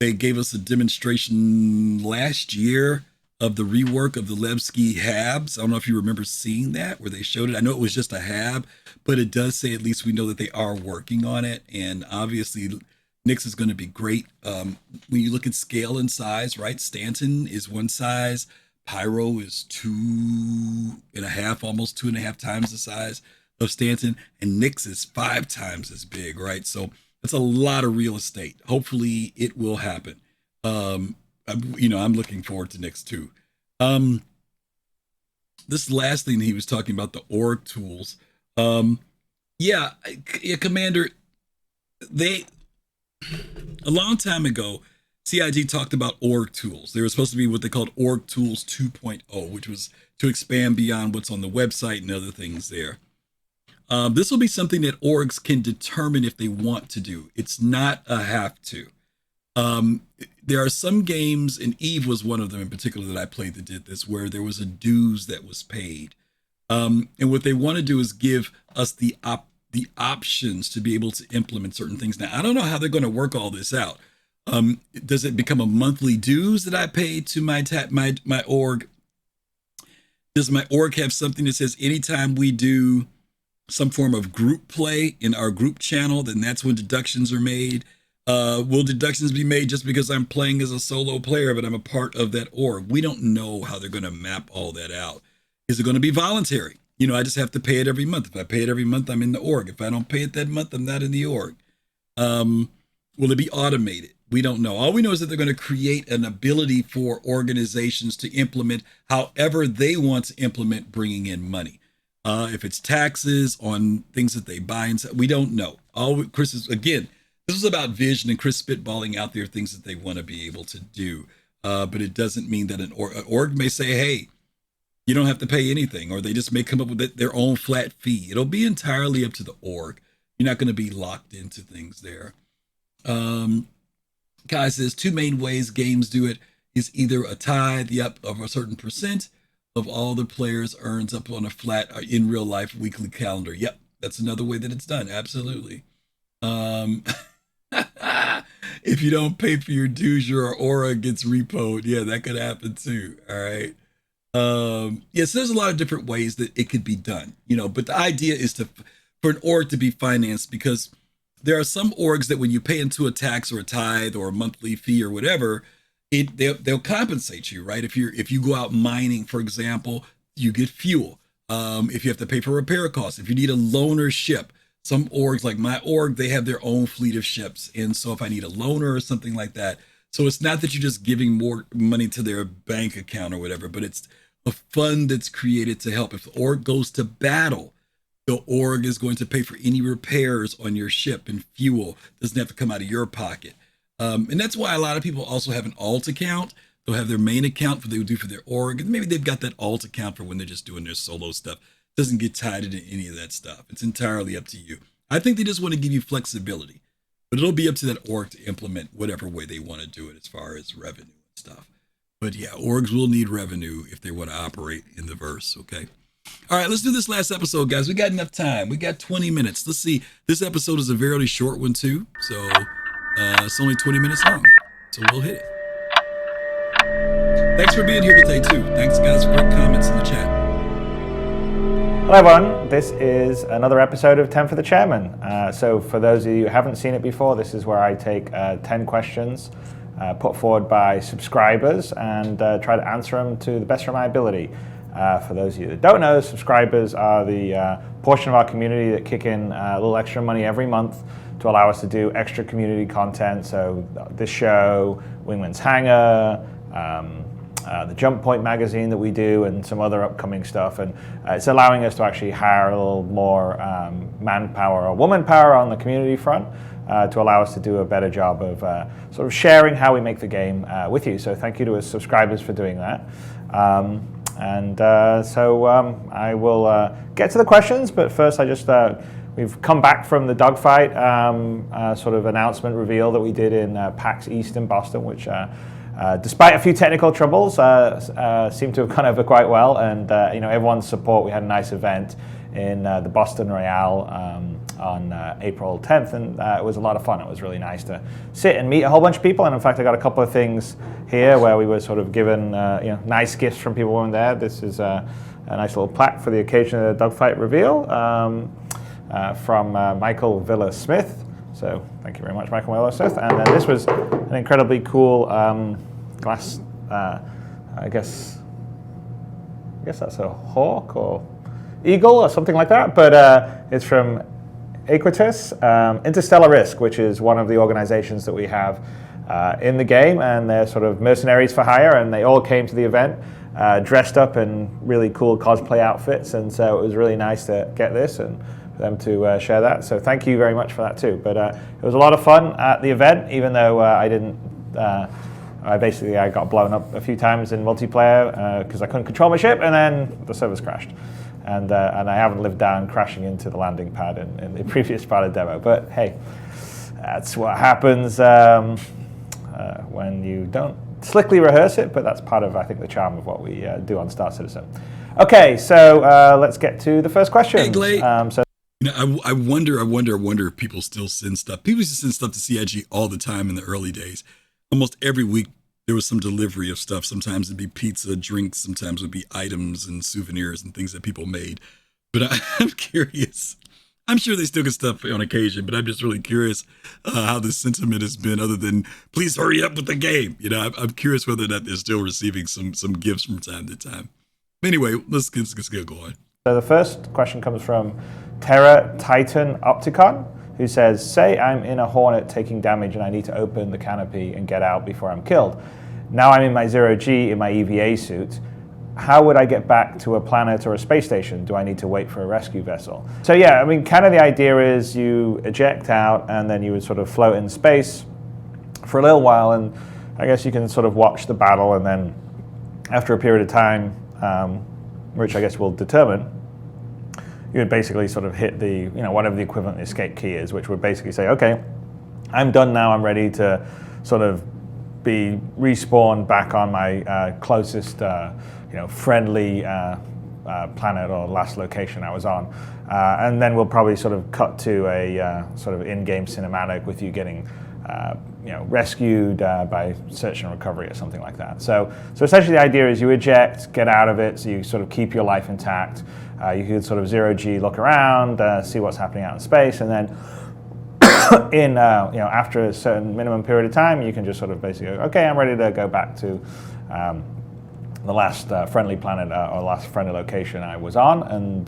They gave us a demonstration last year of the rework of the Levski Habs. I don't know if you remember seeing that, where they showed it. I know it was just a Hab, but it does say, at least we know that they are working on it. And obviously Nyx is going to be great. When you look at scale and size, right? Stanton is one size. Pyro is 2.5, almost 2.5 times the size of Stanton. And Nyx is 5 times as big, right? So that's a lot of real estate. Hopefully it will happen. You know, I'm looking forward to Nyx too. This last thing he was talking about, the org tools. Yeah, Commander, a long time ago, CIG talked about org tools. They were supposed to be what they called org tools 2.0, which was to expand beyond what's on the website and other things there. This will be something that orgs can determine if they want to do. It's not a have to. There are some games, and Eve was one of them in particular that I played that did this, where there was a dues that was paid. And what they want to do is give us the options to be able to implement certain things. Now, I don't know how they're going to work all this out. Does it become a monthly dues that I pay to my org? Does my org have something that says anytime we do some form of group play in our group channel, then that's when deductions are made? Will deductions be made just because I'm playing as a solo player, but I'm a part of that org? We don't know how they're going to map all that out. Is it going to be voluntary? You know, I just have to pay it every month. If I pay it every month, I'm in the org. If I don't pay it that month, I'm not in the org. Will it be automated? We don't know. All we know is that they're going to create an ability for organizations to implement however they want to implement bringing in money. If it's taxes on things that they buy and sell, we don't know. Chris is, again, this is about vision and Chris spitballing out there things that they want to be able to do. But it doesn't mean that an org may say, hey, you don't have to pay anything, or they just may come up with their own flat fee. It'll be entirely up to the org. You're not going to be locked into things there. Kai says 2 main ways games do it is either a tithe up of a certain percent of all the players earns up on a flat in real life weekly calendar. Yep, that's another way that it's done. Absolutely. If you don't pay for your dues, your aura gets repoed. Yeah, that could happen too. All right. Yes, there's a lot of different ways that it could be done, but the idea is for an org to be financed, because there are some orgs that when you pay into a tax or a tithe or a monthly fee or whatever, they'll compensate you, right? If you go out mining, for example, you get fuel. If you have to pay for repair costs, if you need a loaner ship, some orgs like my org, they have their own fleet of ships. And so if I need a loaner or something like that, so it's not that you're just giving more money to their bank account or whatever, but it's a fund that's created to help. If the org goes to battle, the org is going to pay for any repairs on your ship, and fuel doesn't have to come out of your pocket. And that's why a lot of people also have an alt account. They'll have their main account for what they would do for their org. And maybe they've got that alt account for when they're just doing their solo stuff. It doesn't get tied into any of that stuff. It's entirely up to you. I think they just want to give you flexibility, but it'll be up to that org to implement whatever way they want to do it as far as revenue and stuff. But yeah, orgs will need revenue if they want to operate in the verse, okay? All right, let's do this last episode, guys. We got enough time. We got 20 minutes. Let's see. This episode is a very short one, too. So it's only 20 minutes long. So we'll hit it. Thanks for being here today, too. Thanks, guys, for great comments in the chat. Hello, everyone. This is another episode of 10 for the Chairman. So for those of you who haven't seen it before, this is where I take 10 questions put forward by subscribers and try to answer them to the best of my ability. For those of you that don't know, subscribers are the portion of our community that kick in a little extra money every month to allow us to do extra community content. So this show, Wingman's Hangar, the Jump Point magazine that we do, and some other upcoming stuff. And it's allowing us to actually hire a little more manpower or woman power on the community front to allow us to do a better job of sort of sharing how we make the game with you. So thank you to our subscribers for doing that. I will get to the questions, but first we've come back from the dogfight sort of announcement reveal that we did in PAX East in Boston, which despite a few technical troubles seemed to have gone over quite well, and everyone's support. We had a nice event in the Boston Royale on April 10th, and it was a lot of fun. It was really nice to sit and meet a whole bunch of people, and in fact I got a couple of things here where we were sort of given nice gifts from people when there. This is a nice little plaque for the occasion of the dogfight reveal from Michael Villa-Smith. So thank you very much, Michael Villa-Smith. And then this was an incredibly cool glass, I guess that's a hawk or eagle or something like that, but it's from Equitas, Interstellar Risk, which is one of the organizations that we have in the game, and they're sort of mercenaries for hire, and they all came to the event dressed up in really cool cosplay outfits, and so it was really nice to get this and for them to share that. So thank you very much for that too. But it was a lot of fun at the event, even though I got blown up a few times in multiplayer because I couldn't control my ship, and then the servers crashed. And I haven't lived down crashing into the landing pad in the previous part of the demo. But hey, that's what happens when you don't slickly rehearse it. But that's part of, I think, the charm of what we do on Star Citizen. Okay, so let's get to the first question. Hey, Glade. I wonder if people still send stuff. People used to send stuff to CIG all the time in the early days. Almost every week there was some delivery of stuff. Sometimes it'd be pizza, drinks. Sometimes it would be items and souvenirs and things that people made. But I'm curious. I'm sure they still get stuff on occasion, but I'm just really curious how the sentiment has been, other than please hurry up with the game. I'm curious whether or not they're still receiving some gifts from time to time. Anyway, let's get going. So the first question comes from Terra Titan Opticon, who says, say I'm in a Hornet taking damage and I need to open the canopy and get out before I'm killed. Now I'm in my 0G in my EVA suit. How would I get back to a planet or a space station? Do I need to wait for a rescue vessel? So yeah, I mean, kind of the idea is you eject out and then you would sort of float in space for a little while, and I guess you can sort of watch the battle, and then after a period of time, which I guess will determine, you would basically sort of hit the, whatever the equivalent escape key is, which would basically say, okay, I'm done now, I'm ready to sort of be respawned back on my closest friendly planet or last location I was on. And then we'll probably sort of cut to a sort of in-game cinematic with you getting rescued by search and recovery or something like that. So essentially the idea is you eject, get out of it, so you sort of keep your life intact. You could sort of 0G look around, see what's happening out in space, and then after a certain minimum period of time, you can just sort of basically go, okay, I'm ready to go back to the last friendly planet or last friendly location I was on, and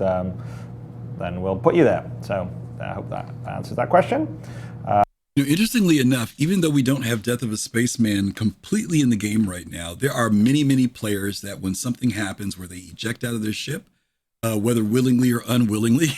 then we'll put you there. So I hope that answers that question. Interestingly enough, even though we don't have Death of a Spaceman completely in the game right now, there are many, many players that when something happens where they eject out of their ship, whether willingly or unwillingly,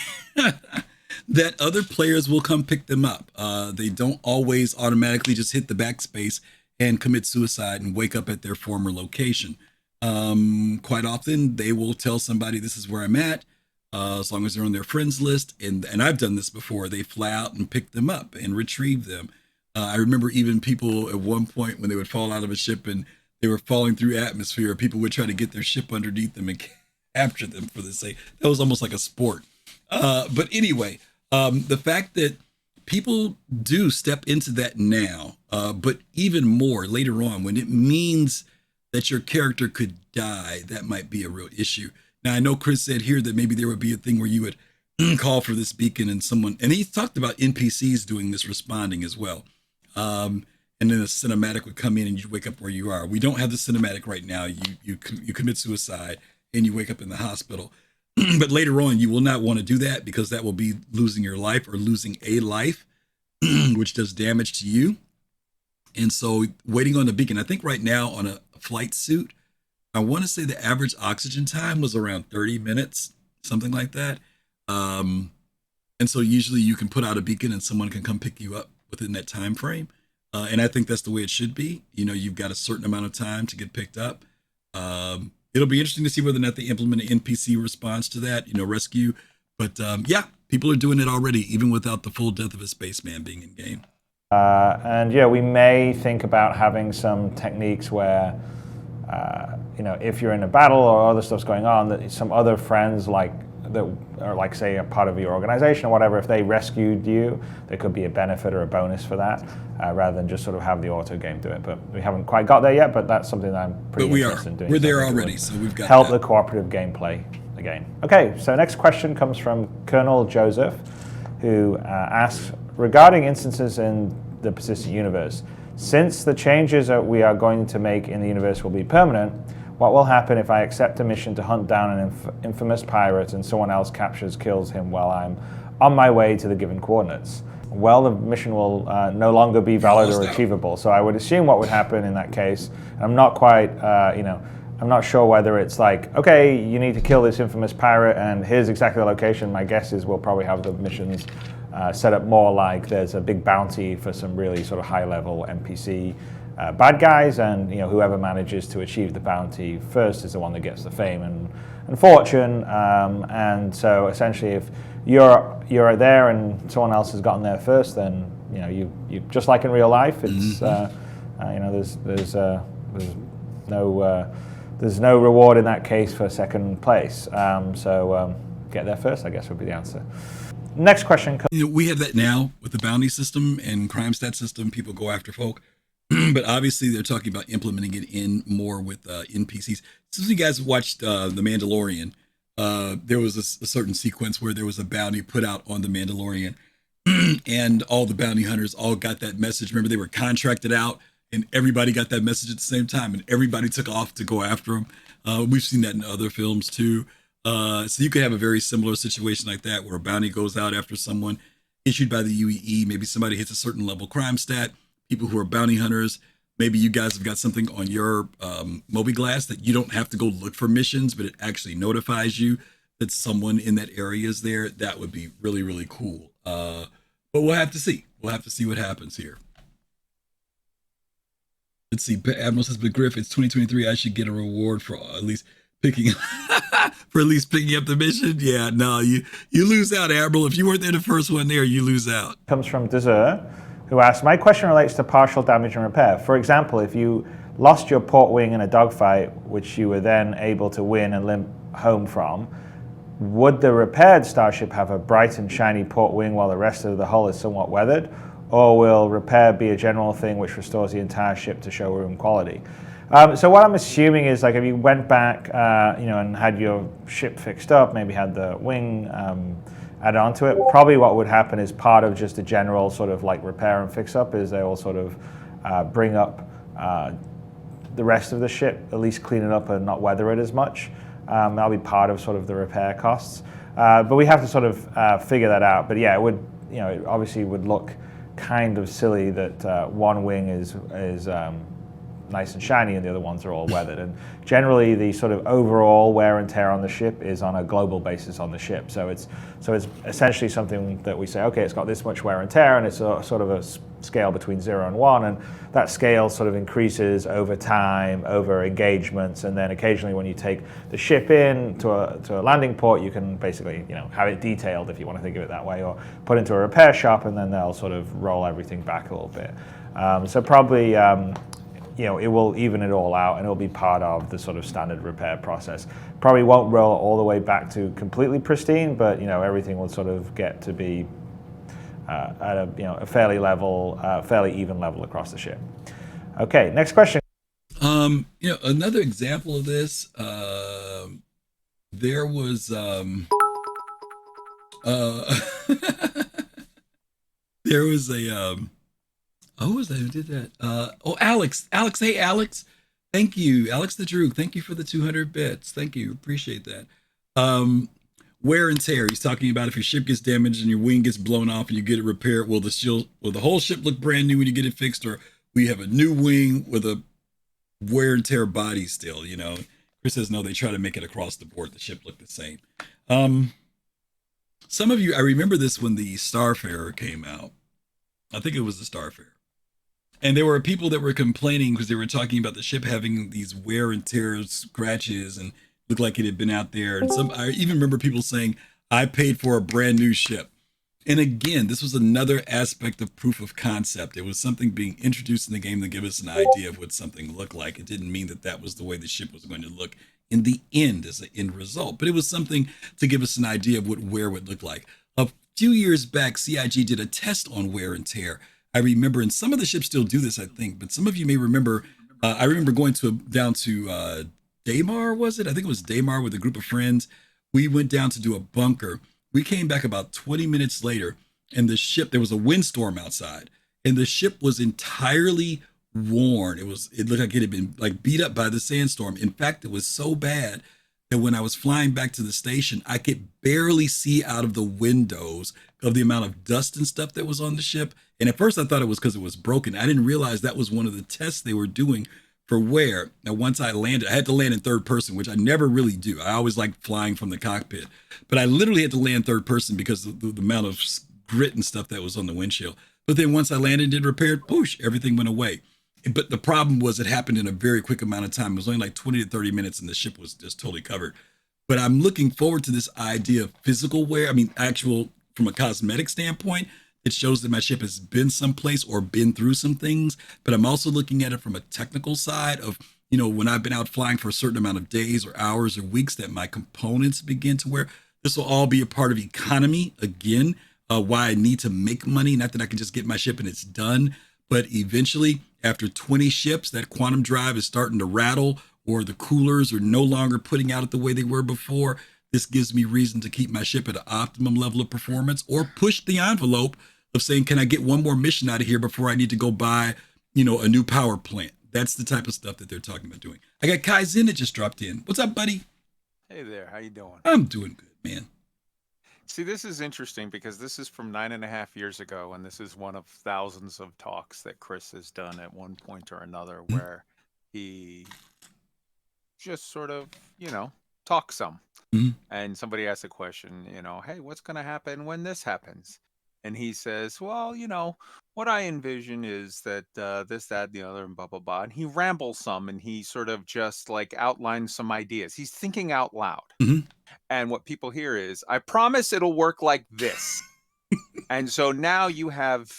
that other players will come pick them up. They don't always automatically just hit the backspace and commit suicide and wake up at their former location. Quite often, they will tell somebody, this is where I'm at, as long as they're on their friends list. And I've done this before. They fly out and pick them up and retrieve them. I remember even people at one point when they would fall out of a ship and they were falling through atmosphere, people would try to get their ship underneath them and capture them for the sake. That was almost like a sport. But anyway, the fact that people do step into that now, but even more later on when it means that your character could die, that might be a real issue. Now, I know Chris said here that maybe there would be a thing where you would call for this beacon and he talked about NPCs doing this responding as well. And then a cinematic would come in and you wake up where you are. We don't have the cinematic right now. You commit suicide and you wake up in the hospital. But later on, you will not want to do that because that will be losing your life or losing a life, which does damage to you. And so waiting on the beacon, I think right now on a flight suit, I want to say the average oxygen time was around 30 minutes, something like that. And so usually you can put out a beacon and someone can come pick you up within that time frame. And I think that's the way it should be. You've got a certain amount of time to get picked up. It'll be interesting to see whether or not they implement an NPC response to that, rescue. But yeah, people are doing it already, even without the full Death of a Spaceman being in game. And yeah, we may think about having some techniques where, if you're in a battle or other stuff's going on, that some other friends say a part of your organization or whatever, if they rescued you, there could be a benefit or a bonus for that, rather than just sort of have the auto game do it. But we haven't quite got there yet, but that's something that I'm pretty interested in doing. We're there already, so we've got help the cooperative gameplay again. Okay, so next question comes from Colonel Joseph, who asks, regarding instances in the persistent universe, since the changes that we are going to make in the universe will be permanent, what will happen if I accept a mission to hunt down an infamous pirate and someone else kills him while I'm on my way to the given coordinates? Well, the mission will no longer be valid or achievable. So I would assume what would happen in that case. I'm not quite, I'm not sure whether it's like, okay, you need to kill this infamous pirate and here's exactly the location. My guess is we'll probably have the missions set up more like there's a big bounty for some really sort of high-level NPC bad guys, and whoever manages to achieve the bounty first is the one that gets the fame and fortune. And so essentially, if you're there and someone else has gotten there first, then you just like in real life, it's there's no reward in that case for second place. So get there first, I guess, would be the answer. Next question. We have that now with the bounty system and crime stat system. People go after folk. But obviously they're talking about implementing it in more with NPCs. Since you guys watched The Mandalorian, there was a certain sequence where there was a bounty put out on The Mandalorian and all the bounty hunters all got that message. Remember, they were contracted out and everybody got that message at the same time and everybody took off to go after them. We've seen that in other films too. So you could have a very similar situation like that where a bounty goes out after someone. issued by the UEE. Maybe somebody hits a certain level crime stat, people who are bounty hunters. Maybe you guys have got something on your Mobi-Glass that you don't have to go look for missions, but it actually notifies you that someone in that area is there. That would be really, really cool. But we'll have to see. We'll have to see what happens here. Let's see. Admiral says, but Griff, it's 2023. I should get a reward for at least picking up the mission. Yeah, no, you lose out, Admiral. If you weren't there the first one there, you lose out. Comes from Desert, who asks, my question relates to partial damage and repair. For example, if you lost your port wing in a dogfight, which you were then able to win and limp home from, would the repaired starship have a bright and shiny port wing while the rest of the hull is somewhat weathered? Or will repair be a general thing which restores the entire ship to showroom quality? So what I'm assuming is, like, if you went back, and had your ship fixed up, maybe had the wing added onto it, probably what would happen is part of just a general sort of like repair and fix up is they will sort of bring up the rest of the ship, at least clean it up and not weather it as much. That'll be part of sort of the repair costs. But we have to sort of figure that out. But yeah, it would, it obviously would look kind of silly that one wing is nice and shiny and the other ones are all weathered. And generally the sort of overall wear and tear on the ship is on a global basis on the ship. So it's essentially something that we say, okay, it's got this much wear and tear, and it's a sort of a scale between 0 and 1, and that scale sort of increases over time, over engagements, and then occasionally when you take the ship in to a landing port, you can basically have it detailed, if you want to think of it that way, or put into a repair shop, and then they'll sort of roll everything back a little bit. So probably it will even it all out, and it'll be part of the sort of standard repair process. Probably won't roll all the way back to completely pristine, but everything will sort of get to be at a fairly level, fairly even level across the ship. Okay, next question. Another example of this, there was there was a who was that who did that? Alex. Hey, Alex. Thank you. Alex the Drew. Thank you for the 200 bits. Thank you. Appreciate that. Wear and tear. He's talking about if your ship gets damaged and your wing gets blown off and you get it repaired, will the whole ship look brand new when you get it fixed, or we have a new wing with a wear and tear body still? Chris says no, they try to make it across the board. The ship looked the same. Some of you, I remember this when the Starfarer came out. I think it was the Starfarer. And there were people that were complaining because they were talking about the ship having these wear and tear scratches and looked like it had been out there. And I even remember people saying, I paid for a brand new ship. And again, this was another aspect of proof of concept. It was something being introduced in the game to give us an idea of what something looked like. It didn't mean that was the way the ship was going to look in the end as an end result, but it was something to give us an idea of what wear would look like. A few years back, CIG did a test on wear and tear. I remember, and some of the ships still do this, I think, but some of you may remember, I remember going down to Daymar, was it? I think it was Daymar with a group of friends. We went down to do a bunker. We came back about 20 minutes later, and the ship, there was a windstorm outside, and the ship was entirely worn. It looked like it had been like beat up by the sandstorm. In fact, it was so bad that when I was flying back to the station, I could barely see out of the windows of the amount of dust and stuff that was on the ship. And at first I thought it was because it was broken. I didn't realize that was one of the tests they were doing for wear. Now, once I landed, I had to land in third person, which I never really do. I always like flying from the cockpit, but I literally had to land third person because of the amount of grit and stuff that was on the windshield. But then once I landed and did repair, poosh, everything went away. But the problem was it happened in a very quick amount of time. It was only like 20 to 30 minutes and the ship was just totally covered. But I'm looking forward to this idea of physical wear. I mean, actual, from a cosmetic standpoint, it shows that my ship has been someplace or been through some things. But I'm also looking at it from a technical side of, when I've been out flying for a certain amount of days or hours or weeks, that my components begin to wear. This will all be a part of economy. Again, why I need to make money, not that I can just get my ship and it's done. But eventually, after 20 ships, that quantum drive is starting to rattle, or the coolers are no longer putting out it the way they were before. This gives me reason to keep my ship at an optimum level of performance, or push the envelope of saying, can I get one more mission out of here before I need to go buy, a new power plant? That's the type of stuff that they're talking about doing. I got Kaizen that just dropped in. What's up, buddy? Hey there, how you doing? I'm doing good, man. See, this is interesting because this is from 9.5 years ago, and this is one of thousands of talks that Chris has done at one point or another Mhm. where he just sort of, talks some. Mhm. And somebody asks a question, hey, what's going to happen when this happens? And he says, well, what I envision is that this, that, and the other, and blah, blah, blah. And he rambles some and he sort of just like outlines some ideas. He's thinking out loud. Mhm. And what people hear is, I promise it'll work like this. And so now you have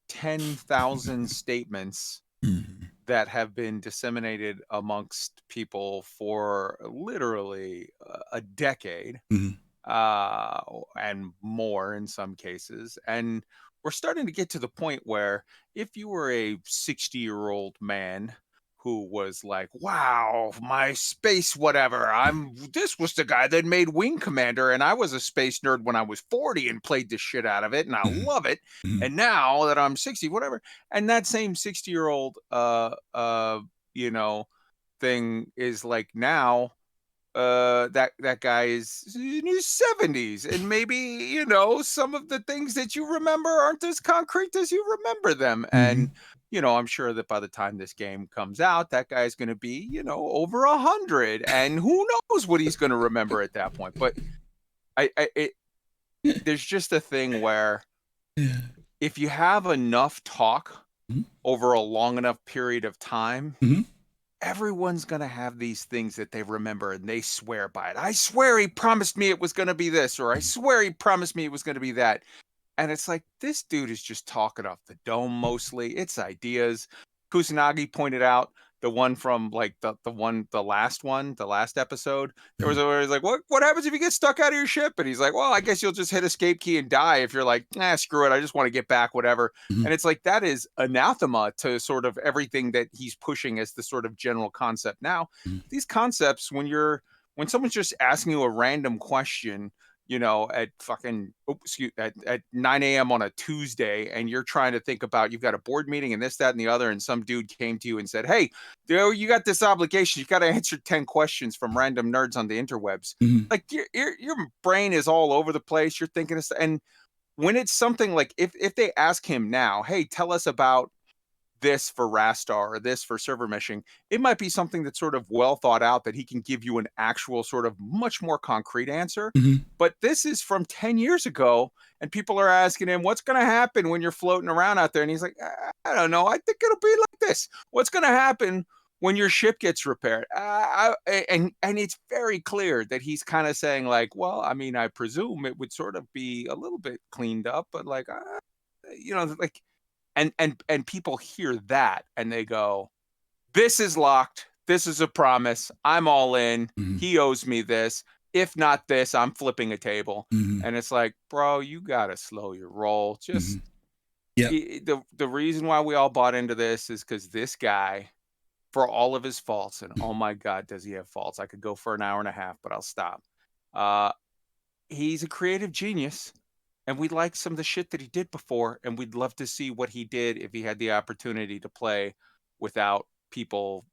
10,000 statements Mhm. that have been disseminated amongst people for literally a decade, Mhm. uh, and more in some cases. And we're starting to get to the point where if you were a 60-year-old man who was like, wow, my space, whatever, this was the guy that made Wing Commander, and I was a space nerd when I was 40 and played the shit out of it, and I Mhm. love it. Mhm. And now that I'm 60, whatever, and that same 60-year-old, you know, thing is like now that guy is in his 70s, and maybe some of the things that you remember aren't as concrete as you remember them. And Mhm. I'm sure that by the time this game comes out, that guy's going to be over 100, and who knows what he's going to remember at that point. But there's just a thing where Yeah. if you have enough talk Mhm. over a long enough period of time, Mhm. everyone's going to have these things that they remember and they swear by it. I swear he promised me it was going to be this, or I swear he promised me it was going to be that. And it's like, this dude is just talking off the dome mostly. It's ideas. Kusanagi pointed out the one from like the last episode. There was Mhm. a where he's like, what happens if you get stuck out of your ship? And he's like, well, I guess you'll just hit escape key and die if you're like, screw it, I just want to get back, whatever. Mhm. And it's like that is anathema to sort of everything that he's pushing as the sort of general concept. Now, Mhm. these concepts, when someone's just asking you a random question, at fucking at 9 a.m. on a Tuesday, and you're trying to think about, you've got a board meeting and this, that, and the other, and some dude came to you and said, hey, you got this obligation. You got to answer 10 questions from random nerds on the interwebs. Mhm. Like your brain is all over the place. You're thinking of, and when it's something like if they ask him now, hey, tell us about this for Rastar or this for server meshing, it might be something that's sort of well thought out that he can give you an actual sort of much more concrete answer. Mhm. But this is from 10 years ago, and people are asking him, what's going to happen when you're floating around out there? And he's like, I don't know. I think it'll be like this. What's going to happen when your ship gets repaired? And it's very clear that he's kind of saying like, well, I mean, I presume it would sort of be a little bit cleaned up, but like, like, and people hear that and they go, this is locked, this is a promise, I'm all in, Mhm. he owes me this, if not this, I'm flipping a table. Mhm. And it's like, bro, you gotta slow your roll. Just Mhm. Yep. the reason why we all bought into this is because this guy, for all of his faults, and oh my god, does he have faults? I could go for an hour and a half, but I'll stop. uh he's a creative genius, and we like some of the shit that he did before, and we'd love to see what he did if he had the opportunity to play without people,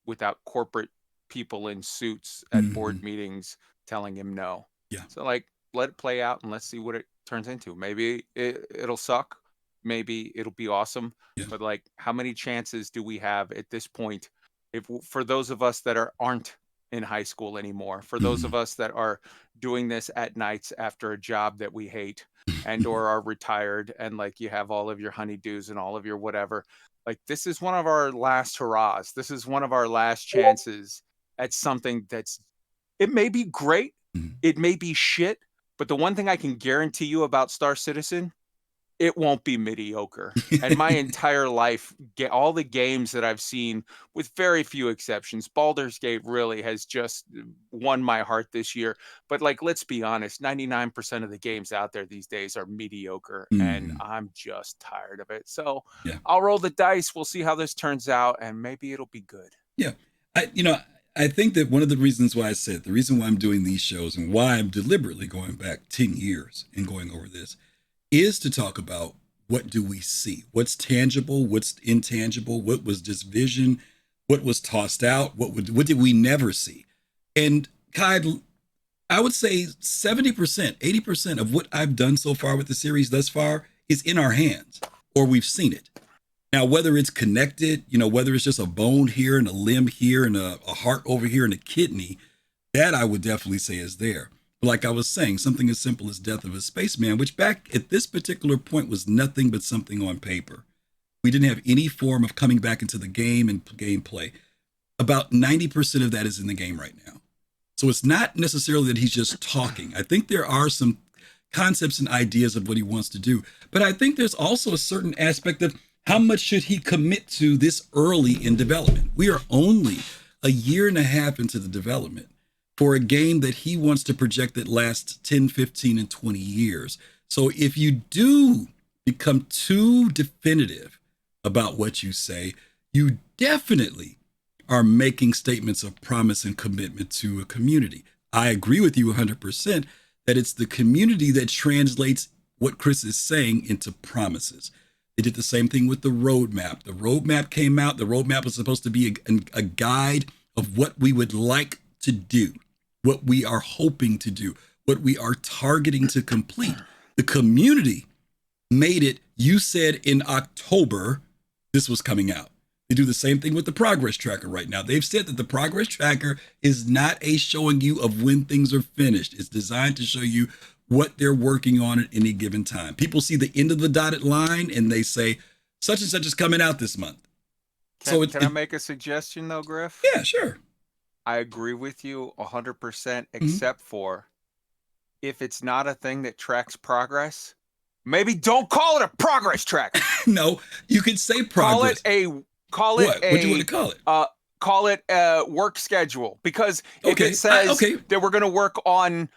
without corporate people in suits at board Mhm. meetings telling him no. Yeah. So like, let it play out and let's see what it turns into. Maybe it'll suck, maybe it'll be awesome, Yeah. but like, how many chances do we have at this point, if for those of us that aren't in high school anymore, for those of Mhm. us that are doing this at nights after a job that we hate, and or are retired, and like you have all of your honeydews and all of your whatever, like this is one of our last hurrahs, this is one of our last chances at something that's, it may be great, Mhm. it may be shit, but the one thing I can guarantee you about Star Citizen, it won't be mediocre. And my entire life, all the games that I've seen, with very few exceptions, Baldur's Gate really has just won my heart this year. But like, let's be honest, 99% of the games out there these days are mediocre, and Mhm. I'm just tired of it. So Yeah. I'll roll the dice. We'll see how this turns out, and maybe it'll be good. Yeah. I think that one of the reasons why I said the reason why I'm doing these shows and why I'm deliberately going back 10 years and going over this is to talk about what do we see? What's tangible? What's intangible? What was just vision? What was tossed out? What did we never see? And Kai, I would say 70%, 80% of what I've done so far with the series thus far is in our hands, or we've seen it. Now, whether it's connected, whether it's just a bone here and a limb here and a heart over here and a kidney, that I would definitely say is there. But like I was saying, something as simple as Death of a Spaceman, which back at this particular point was nothing but something on paper. We didn't have any form of coming back into the game and gameplay. About 90% of that is in the game right now. So it's not necessarily that he's just talking. I think there are some concepts and ideas of what he wants to do. But I think there's also a certain aspect of how much should he commit to this early in development. We are only a year and a half into the development for a game that he wants to project that lasts 10, 15, and 20 years. So if you do become too definitive about what you say, you definitely are making statements of promise and commitment to a community. I agree with you 100% that it's the community that translates what Chris is saying into promises. They did the same thing with the roadmap. The roadmap came out. The roadmap was supposed to be a guide of what we would like to do, what we are hoping to do, what we are targeting to complete. The community made it. You said in October this was coming out. They do the same thing with the progress tracker right now. They've said that the progress tracker is not a showing you of when things are finished. It's designed to show you what they're working on at any given time. People see the end of the dotted line and they say, such and such is coming out this month. Can I make a suggestion though, Griff? Yeah, sure. I agree with you 100%, except for if it's not a thing that tracks progress, maybe don't call it a progress tracker. No, you can say progress. Call it what do you want to call it? Call it a work schedule, because if it says that we're going to work on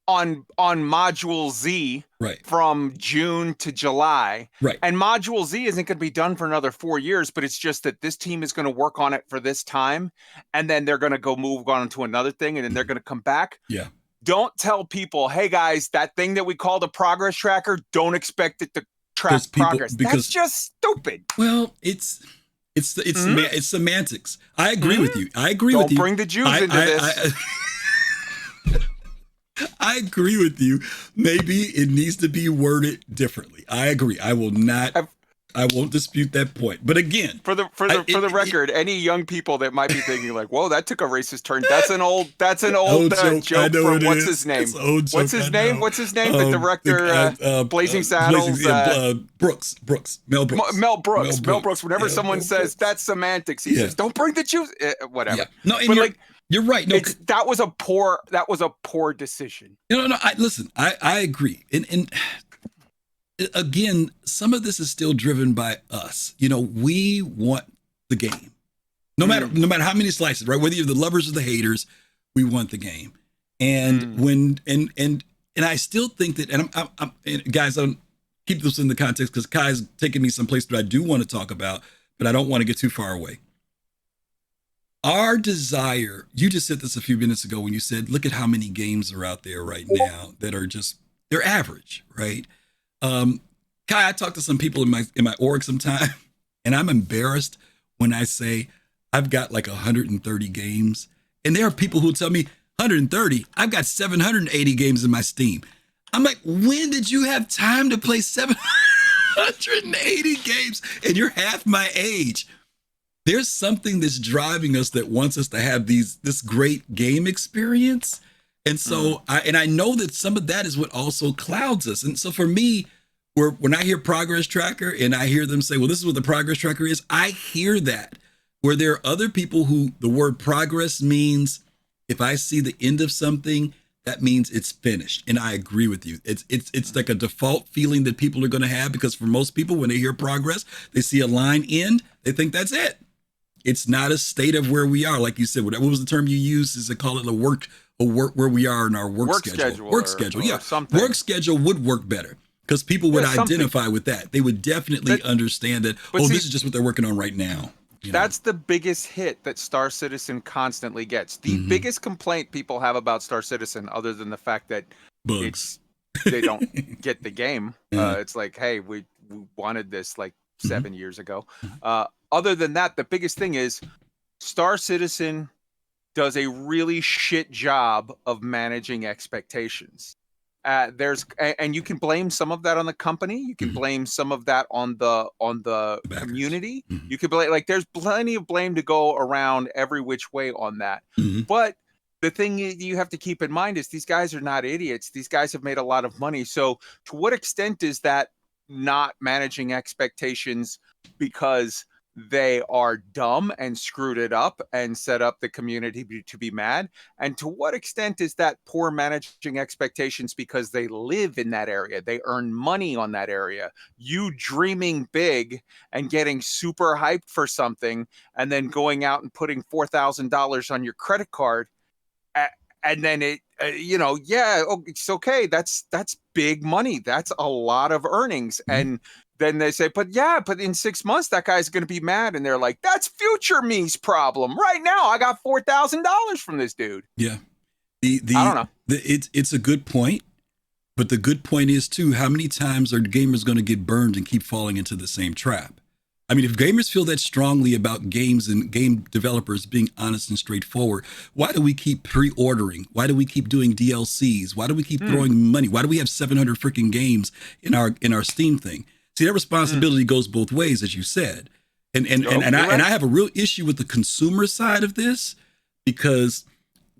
module Z from June to July, and module Z isn't going to be done for another 4 years, but it's just that this team is going to work on it for this time, and then they're going to go move on to another thing, and then they're going to come back. Yeah. Don't tell people, hey guys, that thing that we called a progress tracker, don't expect it to track progress. That's just stupid. Well, it's semantics. I agree with you. I agree with you. Don't bring the Jews into this. I agree with you. Maybe it needs to be worded differently. I agree. I won't dispute that point. But again, for the record, any young people that might be thinking like, "Whoa, that took a racist turn." That's an old joke from what's his name? What's his name? The director, Blazing Saddles. Mel Brooks. Mel Brooks. Whenever someone says that's semantics, he says, "Don't bring the Jews." Whatever. Yeah. No, and you're right. No, that was a poor decision. No. I agree. And again, some of this is still driven by us. We want the game, no matter how many slices, right? Whether you're the lovers or the haters, we want the game. And and I still think that, and guys, I don't keep this in the context because Kai's taking me someplace that I do want to talk about, but I don't want to get too far away. Our desire, you just said this a few minutes ago when you said, look at how many games are out there right now that are they're average, right? Kai, I talk to some people in my org sometime, and I'm embarrassed when I say I've got like 130 games. And there are people who tell me 130, I've got 780 games in my Steam. I'm like, when did you have time to play 780 games? And you're half my age. There's something that's driving us that wants us to have this great game experience. And so I know that some of that is what also clouds us. And so for me, when I hear progress tracker and I hear them say, well, this is what the progress tracker is, I hear that. Where there are other people who the word progress means, if I see the end of something, that means it's finished. And I agree with you. It's like a default feeling that people are going to have, because for most people, when they hear progress, they see a line end, they think that's it. It's not a state of where we are. Like you said, what was the term you used? Is to call it a work where we are in our work schedule. Work schedule. Yeah. Something. Work schedule would work better because people would identify with that. They would definitely understand that, this is just what they're working on right now. That's the biggest hit that Star Citizen constantly gets. The biggest complaint people have about Star Citizen, other than the fact that bugs, they don't get the game. It's like, hey, we wanted this like 7 years ago. Other than that, the biggest thing is Star Citizen does a really shit job of managing expectations. And you can blame some of that on the company. You can blame some of that on the community. You can blame, like, there's plenty of blame to go around every which way on that. But the thing you have to keep in mind is these guys are not idiots. These guys have made a lot of money. So to what extent is that not managing expectations because they are dumb and screwed it up and set up the community to be mad? And to what extent is that poor managing expectations because they live in that area, they earn money on that area? You dreaming big and getting super hyped for something and then going out and putting $4,000 on your credit card, and then it it's okay, that's big money, that's a lot of earnings. And then they say, but in 6 months that guy's going to be mad, and they're like, that's future me's problem. Right now I got $4,000 from this dude. I don't know. It's a good point, but the good point is too, how many times are gamers going to get burned and keep falling into the same trap? I mean, if gamers feel that strongly about games and game developers being honest and straightforward, why do we keep pre-ordering? Why do we keep doing DLCs? Why do we keep throwing money? Why do we have 700 freaking games in our Steam thing? See, that responsibility goes both ways, as you said. And I have a real issue with the consumer side of this, because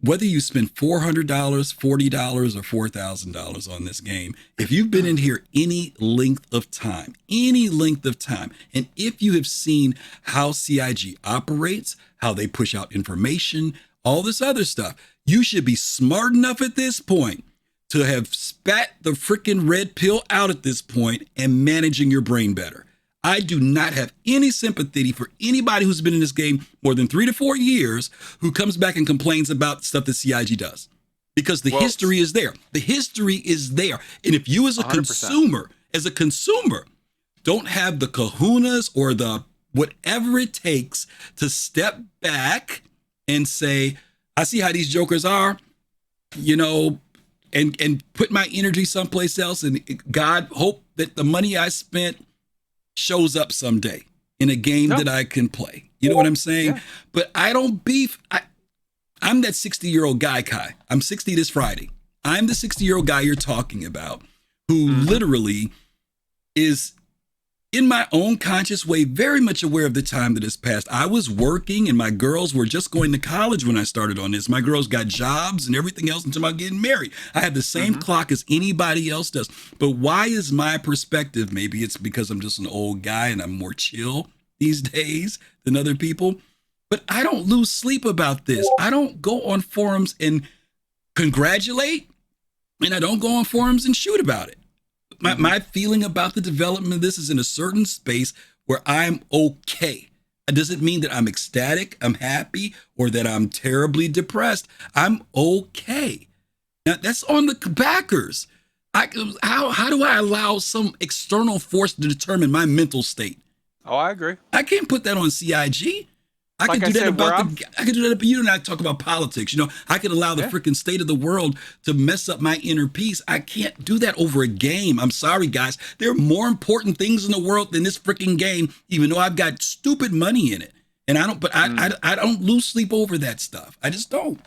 whether you spend $400, $40, or $4,000 on this game, if you've been in here any length of time, and if you have seen how CIG operates, how they push out information, all this other stuff, you should be smart enough at this point to have spat the freaking red pill out at this point and managing your brain better. I do not have any sympathy for anybody who's been in this game more than 3 to 4 years who comes back and complains about stuff that CIG does, because the history is there. The history is there. And if you as a 100%. consumer, don't have the kahunas or the whatever it takes to step back and say, I see how these jokers are, and put my energy someplace else, and God, hope that the money I spent shows up someday in a game that I can play. You know what I'm saying? Yeah. But I don't beef. I'm that 60-year-old guy, Kai. I'm 60 this Friday. I'm the 60-year-old guy you're talking about, who literally is, in my own conscious way, very much aware of the time that has passed. I was working and my girls were just going to college when I started on this. My girls got jobs and everything else until I'm getting married. I have the same clock as anybody else does. But why is my perspective, maybe it's because I'm just an old guy and I'm more chill these days than other people, but I don't lose sleep about this. I don't go on forums and congratulate, and I don't go on forums and shoot about it. My feeling about the development of this is in a certain space where I'm okay. It doesn't mean that I'm ecstatic, I'm happy, or that I'm terribly depressed. I'm okay. Now, that's on the backers. How do I allow some external force to determine my mental state? Oh, I agree. I can't put that on CIG. I can do that, but you and I talk about politics. I can allow the freaking state of the world to mess up my inner peace. I can't do that over a game. I'm sorry, guys. There are more important things in the world than this freaking game, even though I've got stupid money in it. And I don't lose sleep over that stuff. I just don't.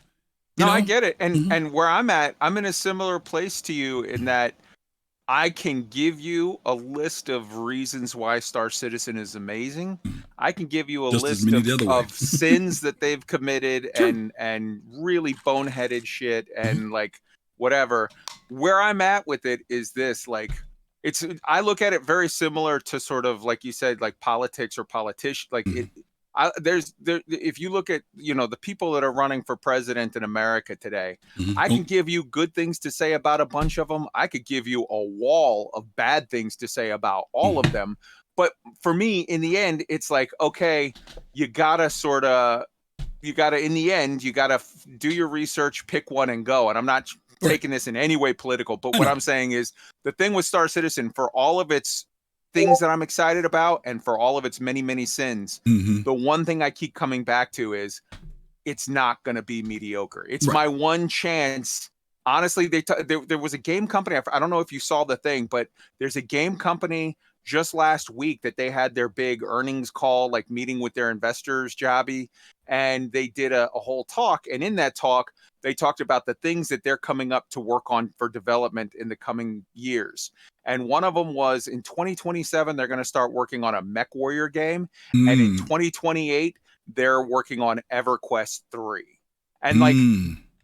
I get it. And where I'm at, I'm in a similar place to you in that I can give you a list of reasons why Star Citizen is amazing. I can give you a list of sins that they've committed and really boneheaded shit and like whatever. Where I'm at with it is this, like, I look at it very similar to sort of like you said, like politics or politician, like if you look at the people that are running for president in America today, I can give you good things to say about a bunch of them. I could give you a wall of bad things to say about all of them. But for me, in the end, it's like, okay, in the end, you gotta do your research, pick one and go. And I'm not taking this in any way political, but what I'm saying is the thing with Star Citizen, for all of its things that I'm excited about and for all of its many, many sins, the one thing I keep coming back to is it's not going to be mediocre. It's my one chance. Honestly, there was a game company. I don't know if you saw the thing, but there's a game company just last week that they had their big earnings call, like meeting with their investors, Jobby, and they did a whole talk. And in that talk, they talked about the things that they're coming up to work on for development in the coming years. And one of them was in 2027, they're going to start working on a Mech Warrior game. And in 2028, they're working on EverQuest 3. And like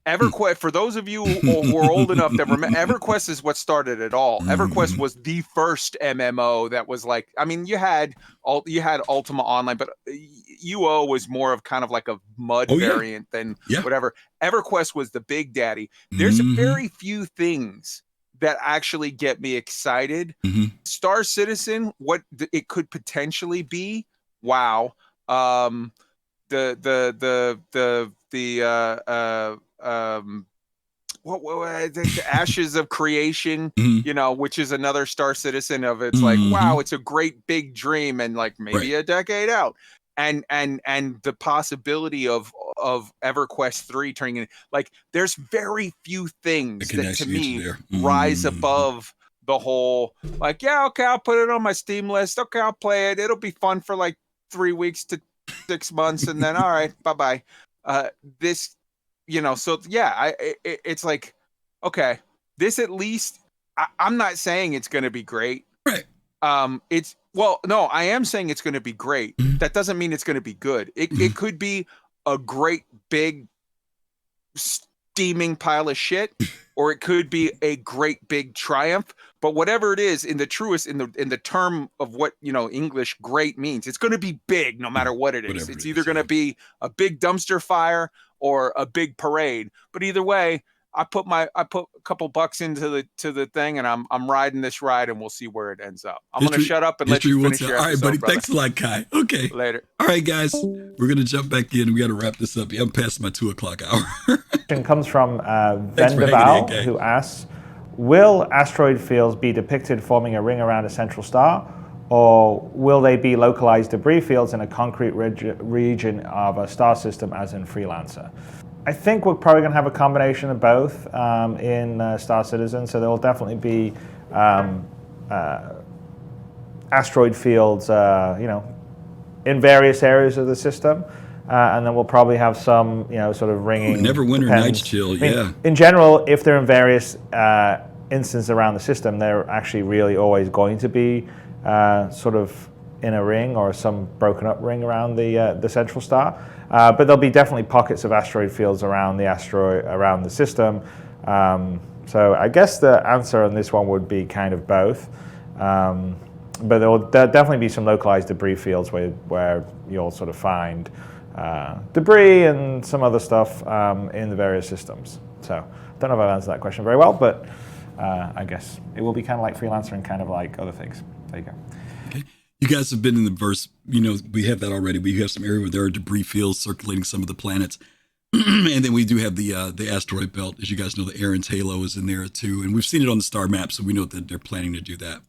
EverQuest, for those of you who are old enough that remember, EverQuest is what started it all. EverQuest was the first MMO that was like, I mean, you had Ultima Online, but UO was more of kind of like a mud variant than whatever. EverQuest was the big daddy. There's very few things that actually get me excited. Star Citizen, what it could potentially be, wow. The Ashes of Creation, you know, which is another Star Citizen of it's like, wow, it's a great big dream and like maybe a decade out. And the possibility of EverQuest 3 turning in, like, there's very few things that to me rise above the whole, like, yeah, okay, I'll put it on my Steam list. Okay, I'll play it. It'll be fun for like 3 weeks to 6 months, and then all right, bye-bye. This, you know, so yeah, it's like, okay, this at least, I'm not saying it's going to be great. Right. It's, well, no, I am saying it's going to be great. That doesn't mean it's going to be good. It could be a great big steaming pile of shit, or it could be a great big triumph. But whatever it is, in the truest, in the term of what, you know, English great means, it's going to be big no matter what it is. Whatever It's it either is, going to be a big dumpster fire or a big parade. But either way, I put a couple bucks into the thing, and I'm riding this ride, and we'll see where it ends up. I'm going to shut up and let you finish your episode. All right, buddy. Brother. Thanks a lot, Kai. Okay. Later. All right, guys. We're going to jump back in. We got to wrap this up. Yeah, I'm past my 2:00 hour. Question comes from Vendaval, who asks, will asteroid fields be depicted forming a ring around a central star, or will they be localized debris fields in a concrete region of a star system, as in Freelancer? I think we're probably going to have a combination of both in Star Citizen, so there will definitely be asteroid fields, you know, in various areas of the system. And then we'll probably have some, you know, sort of ringing. Neverwinter Night's Chill, I mean, in general, if they're in various instances around the system, they're actually really always going to be sort of in a ring or some broken up ring around the central star. But there'll be definitely pockets of asteroid fields around the system. So I guess the answer on this one would be kind of both. But there'll definitely be some localized debris fields where you'll sort of find debris and some other stuff in the various systems. So I don't know if I've answered that question very well, but I guess it will be kind of like Freelancer and kind of like other things. There you go. Okay. You guys have been in the verse, you know, we have that already. We have some area where there are debris fields circulating some of the planets. And then we do have the asteroid belt. As you guys know, the Aaron's Halo is in there too. And we've seen it on the star map, so we know that they're planning to do that.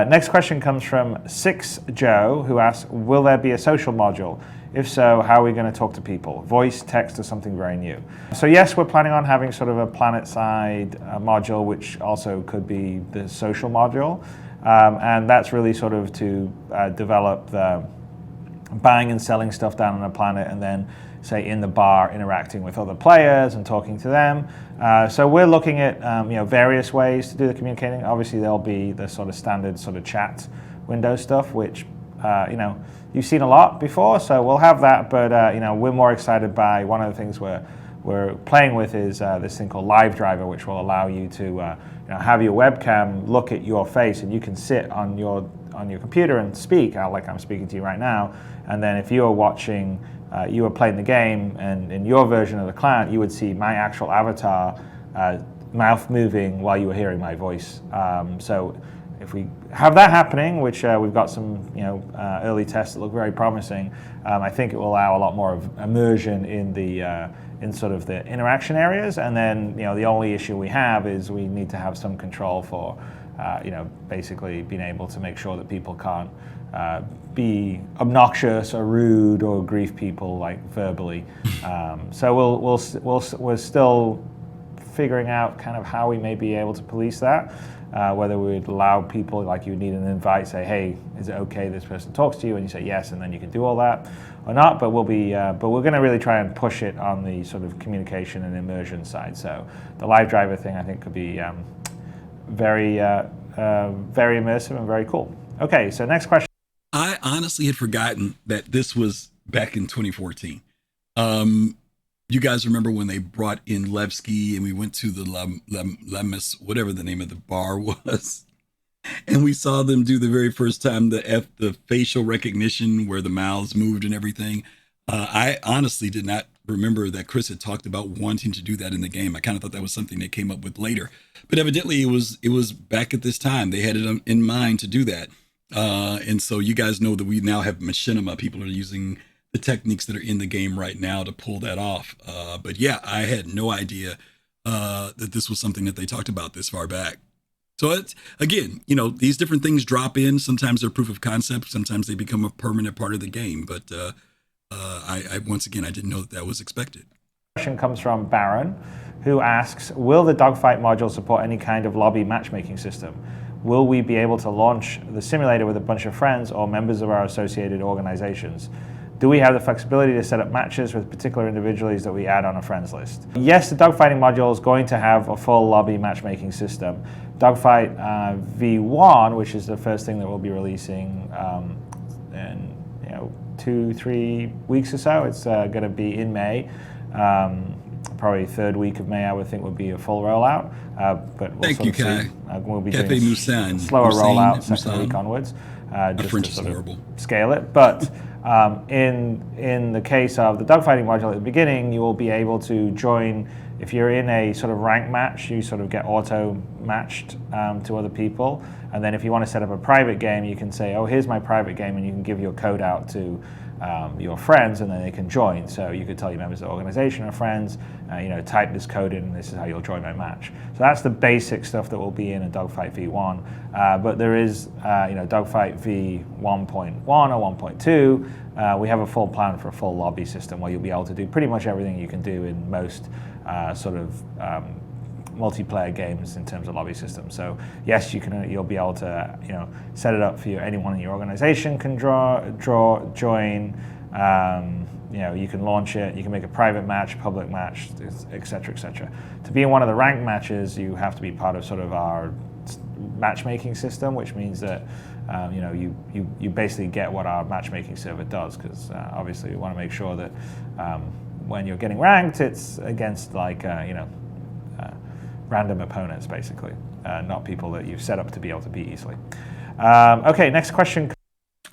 Next question comes from 6Joe, who asks, will there be a social module? If so, how are we going to talk to people? Voice, text, or something very new? So yes, we're planning on having sort of a planet-side module, which also could be the social module. And that's really sort of to develop the buying and selling stuff down on a planet, and then say in the bar interacting with other players and talking to them. So we're looking at you know, various ways to do the communicating. Obviously there'll be the sort of standard sort of chat window stuff, which you know, you've seen a lot before, so we'll have that. But you know, we're more excited by one of the things we're playing with is this thing called Live Driver, which will allow you to you know, have your webcam look at your face, and you can sit on your computer and speak like I'm speaking to you right now. And then if you are watching, you are playing the game, and in your version of the client, you would see my actual avatar mouth moving while you were hearing my voice. So if we have that happening, which we've got some, you know, early tests that look very promising, I think it will allow a lot more of immersion in the in sort of the interaction areas. And then, you know, the only issue we have is we need to have some control for, you know, basically being able to make sure that people can't be obnoxious or rude or grief people like verbally. So we're still figuring out kind of how we may be able to police that. Whether we'd allow people, like you need an invite, say, hey, is it okay this person talks to you? And you say yes, and then you can do all that, or not. But we're going to really try and push it on the sort of communication and immersion side. So the live driver thing, I think, could be very immersive and very cool. Okay, so next question. I honestly had forgotten that this was back in 2014. You guys remember when they brought in Levski and we went to the Lemus, whatever the name of the bar was, and we saw them do the very first time the facial recognition where the mouths moved and everything. I honestly did not remember that Chris had talked about wanting to do that in the game. I kind of thought that was something they came up with later, but evidently it was back at this time. They had it in mind to do that. And so you guys know that we now have machinima. People are using the techniques that are in the game right now to pull that off. But yeah, I had no idea that this was something that they talked about this far back. So it's, again, these different things drop in. Sometimes they're proof of concept. Sometimes they become a permanent part of the game. But I once again, I didn't know that was expected. Question comes from Baron, who asks, will the dogfight module support any kind of lobby matchmaking system? Will we be able to launch the simulator with a bunch of friends or members of our associated organizations? Do we have the flexibility to set up matches with particular individuals that we add on a friends list? Yes, the dogfighting module is going to have a full lobby matchmaking system. Dogfight V1, which is the first thing that we'll be releasing in 2-3 weeks or so. It's going to be in May. Probably third week of May, I would think, would be a full rollout. But we'll Thank you, Kai. We'll be Cafe doing slower rollout second week onwards, just to sort of scale it. But in the case of the dogfighting module at the beginning, you will be able to join. If you're in a sort of rank match, you sort of get auto matched to other people. And then if you want to set up a private game, you can say, oh, here's my private game, and you can give your code out to your friends, and then they can join. So you could tell your members of the organization or friends, type this code in, and this is how you'll join my match. So that's the basic stuff that will be in a Dogfight V1. But there is, Dogfight V 1.1 or 1.2. We have a full plan for a full lobby system where you'll be able to do pretty much everything you can do in most multiplayer games in terms of lobby systems. So yes, you'll be able to set it up for anyone in your organization can join. You can launch it. You can make a private match, public match, etc., etc. To be in one of the ranked matches, you have to be part of sort of our matchmaking system, which means that you basically get what our matchmaking server does, because obviously we want to make sure that when you're getting ranked, it's against random opponents, basically, not people that you've set up to be able to beat easily. Okay, next question.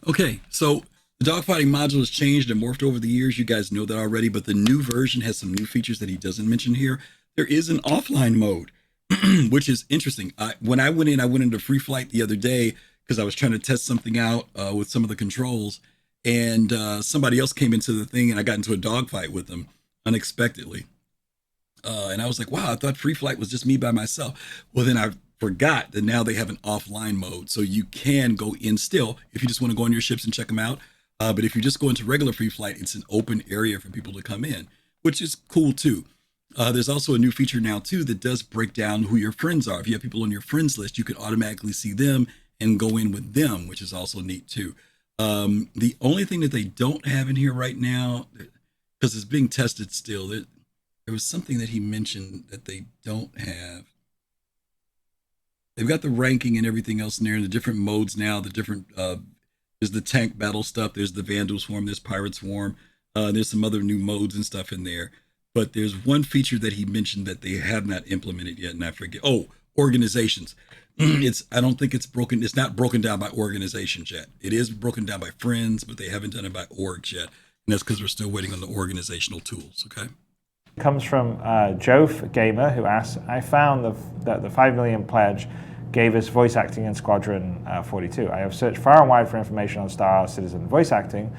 Okay, so the dogfighting module has changed and morphed over the years. You guys know that already, but the new version has some new features that he doesn't mention here. There is an offline mode, which is interesting. When I went into Free Flight the other day because I was trying to test something out with some of the controls, and somebody else came into the thing, and I got into a dogfight with them unexpectedly. And I was like, wow, I thought Free Flight was just me by myself. Well, then I forgot that now they have an offline mode. So you can go in still if you just want to go on your ships and check them out. But if you just go into regular Free Flight, it's an open area for people to come in, which is cool too. There's also a new feature now too that does break down who your friends are. If you have people on your friends list, you can automatically see them and go in with them, which is also neat too. The only thing that they don't have in here right now, because it's being tested still, there was something that he mentioned that they don't have. They've got the ranking and everything else in there, and the different modes now, the different, there's the tank battle stuff, there's the Vandal Swarm, there's Pirate Swarm, there's some other new modes and stuff in there. But there's one feature that he mentioned that they have not implemented yet, and I forget. Oh, organizations. I don't think it's not broken down by organizations yet. It is broken down by friends, but they haven't done it by orgs yet. And that's because we're still waiting on the organizational tools, okay? Comes from Jof Gamer, who asks, I found that the 5 million pledge gave us voice acting in Squadron 42. I have searched far and wide for information on Star Citizen voice acting.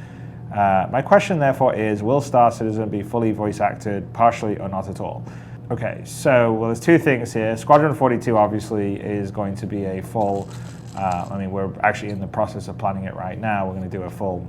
My question, therefore, is, will Star Citizen be fully voice acted, partially or not at all? Okay, so there's two things here. Squadron 42 obviously is going to be a full, we're actually in the process of planning it right now. We're going to do a full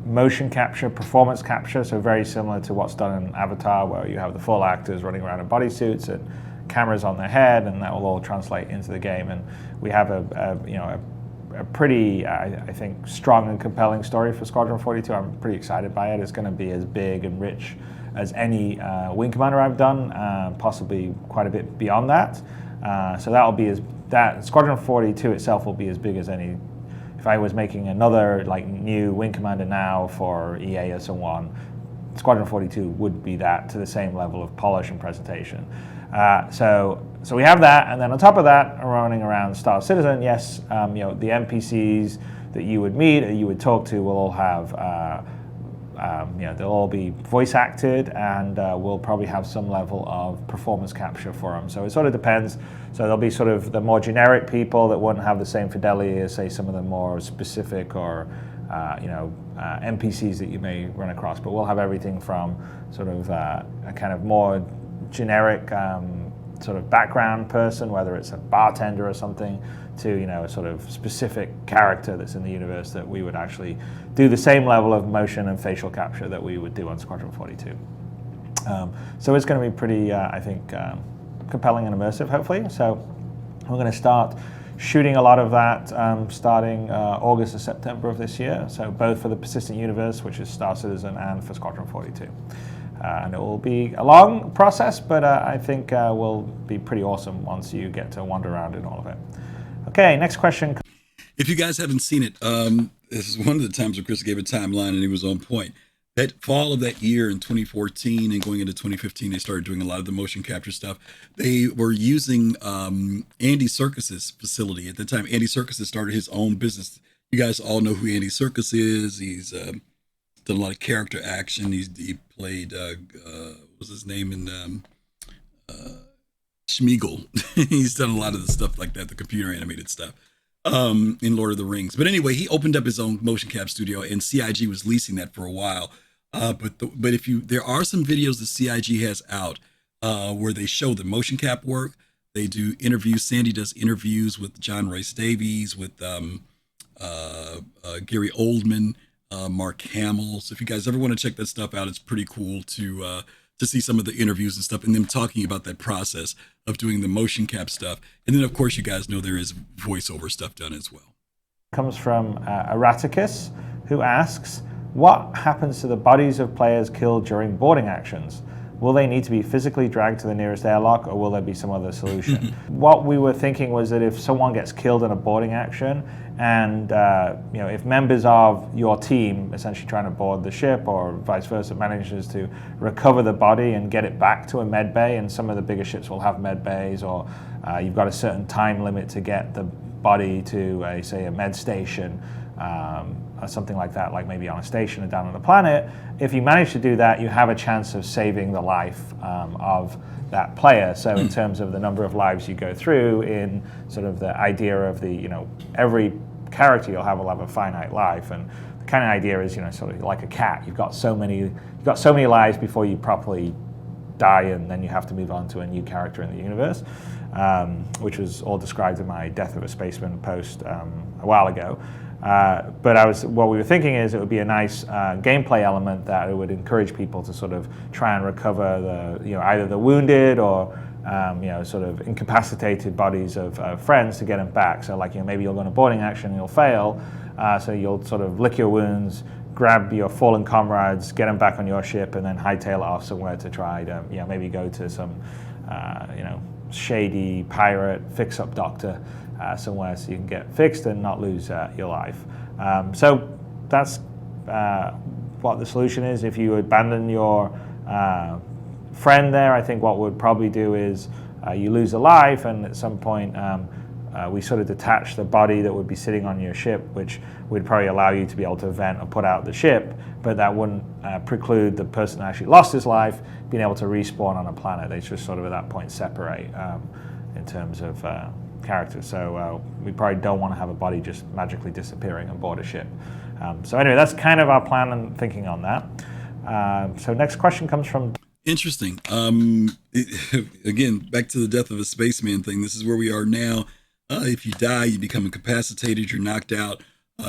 motion capture, performance capture, so very similar to what's done in Avatar, where you have the full actors running around in bodysuits and cameras on their head, and that will all translate into the game. And we have a pretty, I think, strong and compelling story for Squadron 42. I'm pretty excited by it. It's going to be as big and rich as any Wing Commander I've done, possibly quite a bit beyond that. So Squadron 42 itself will be as big as any. If I was making another like new Wing Commander now for EA or someone, Squadron 42 would be that, to the same level of polish and presentation. So we have that, and then on top of that, running around Star Citizen, yes, the NPCs that you would meet or you would talk to will all have, they'll all be voice acted, and we'll probably have some level of performance capture for them. So it sort of depends. So there'll be sort of the more generic people that wouldn't have the same fidelity as, say, some of the more specific or NPCs that you may run across. But we'll have everything from sort of a kind of more generic sort of background person, whether it's a bartender or something, to a sort of specific character that's in the universe that we would actually do the same level of motion and facial capture that we would do on Squadron 42. So it's going to be pretty, I think, compelling and immersive, hopefully. So we're going to start shooting a lot of that starting August or September of this year. So both for the Persistent Universe, which is Star Citizen, and for Squadron 42. And it will be a long process, but I think will be pretty awesome once you get to wander around in all of it. Okay, next question. If you guys haven't seen it, this is one of the times where Chris gave a timeline and he was on point. That fall of that year in 2014 and going into 2015, they started doing a lot of the motion capture stuff. They were using Andy Serkis's facility. At the time, Andy Serkis had started his own business. You guys all know who Andy Serkis is. He's done a lot of character action. He played, what was his name in Schmeagol. He's done a lot of the stuff like that, the computer animated stuff in Lord of the Rings. But anyway, he opened up his own motion cap studio, and CIG was leasing that for a while. But there are some videos that CIG has out where they show the motion cap work. They do interviews. Sandy does interviews with John Rhys Davies, with Gary Oldman, Mark Hamill. So if you guys ever want to check that stuff out, it's pretty cool to see some of the interviews and stuff and them talking about that process of doing the motion cap stuff. And then, of course, you guys know there is voiceover stuff done as well. Comes from Eraticus, who asks, what happens to the bodies of players killed during boarding actions? Will they need to be physically dragged to the nearest airlock, or will there be some other solution? What we were thinking was that if someone gets killed in a boarding action, and if members of your team essentially trying to board the ship, or vice versa, manages to recover the body and get it back to a med bay, and some of the bigger ships will have med bays, or you've got a certain time limit to get the body to a med station, or something like that, like maybe on a station or down on the planet. If you manage to do that, you have a chance of saving the life of that player. So in terms of the number of lives you go through, in sort of the idea of every character will have a finite life, and the kind of idea is sort of like a cat. You've got so many lives before you properly die, and then you have to move on to a new character in the universe, which was all described in my Death of a Spaceman post a while ago. But what we were thinking is it would be a nice gameplay element that it would encourage people to sort of try and recover either the wounded or sort of incapacitated bodies of friends to get them back. So maybe you'll go on a boarding action and you'll fail, so you'll sort of lick your wounds, grab your fallen comrades, get them back on your ship, and then hightail it off somewhere to try to maybe go to some shady pirate fix-up doctor somewhere, so you can get fixed and not lose your life. So that's what the solution is. If you abandon your friend there, I think what we'd probably do is you lose a life, and at some point we sort of detach the body that would be sitting on your ship, which would probably allow you to be able to vent or put out the ship, but that wouldn't preclude the person who actually lost his life being able to respawn on a planet. They just sort of at that point separate in terms of characters. So we probably don't want to have a body just magically disappearing on board a ship. So anyway, that's kind of our plan and thinking on that. So next question comes from... Interesting. Again, back to the Death of a Spaceman thing. This is where we are now. If you die, you become incapacitated, you're knocked out.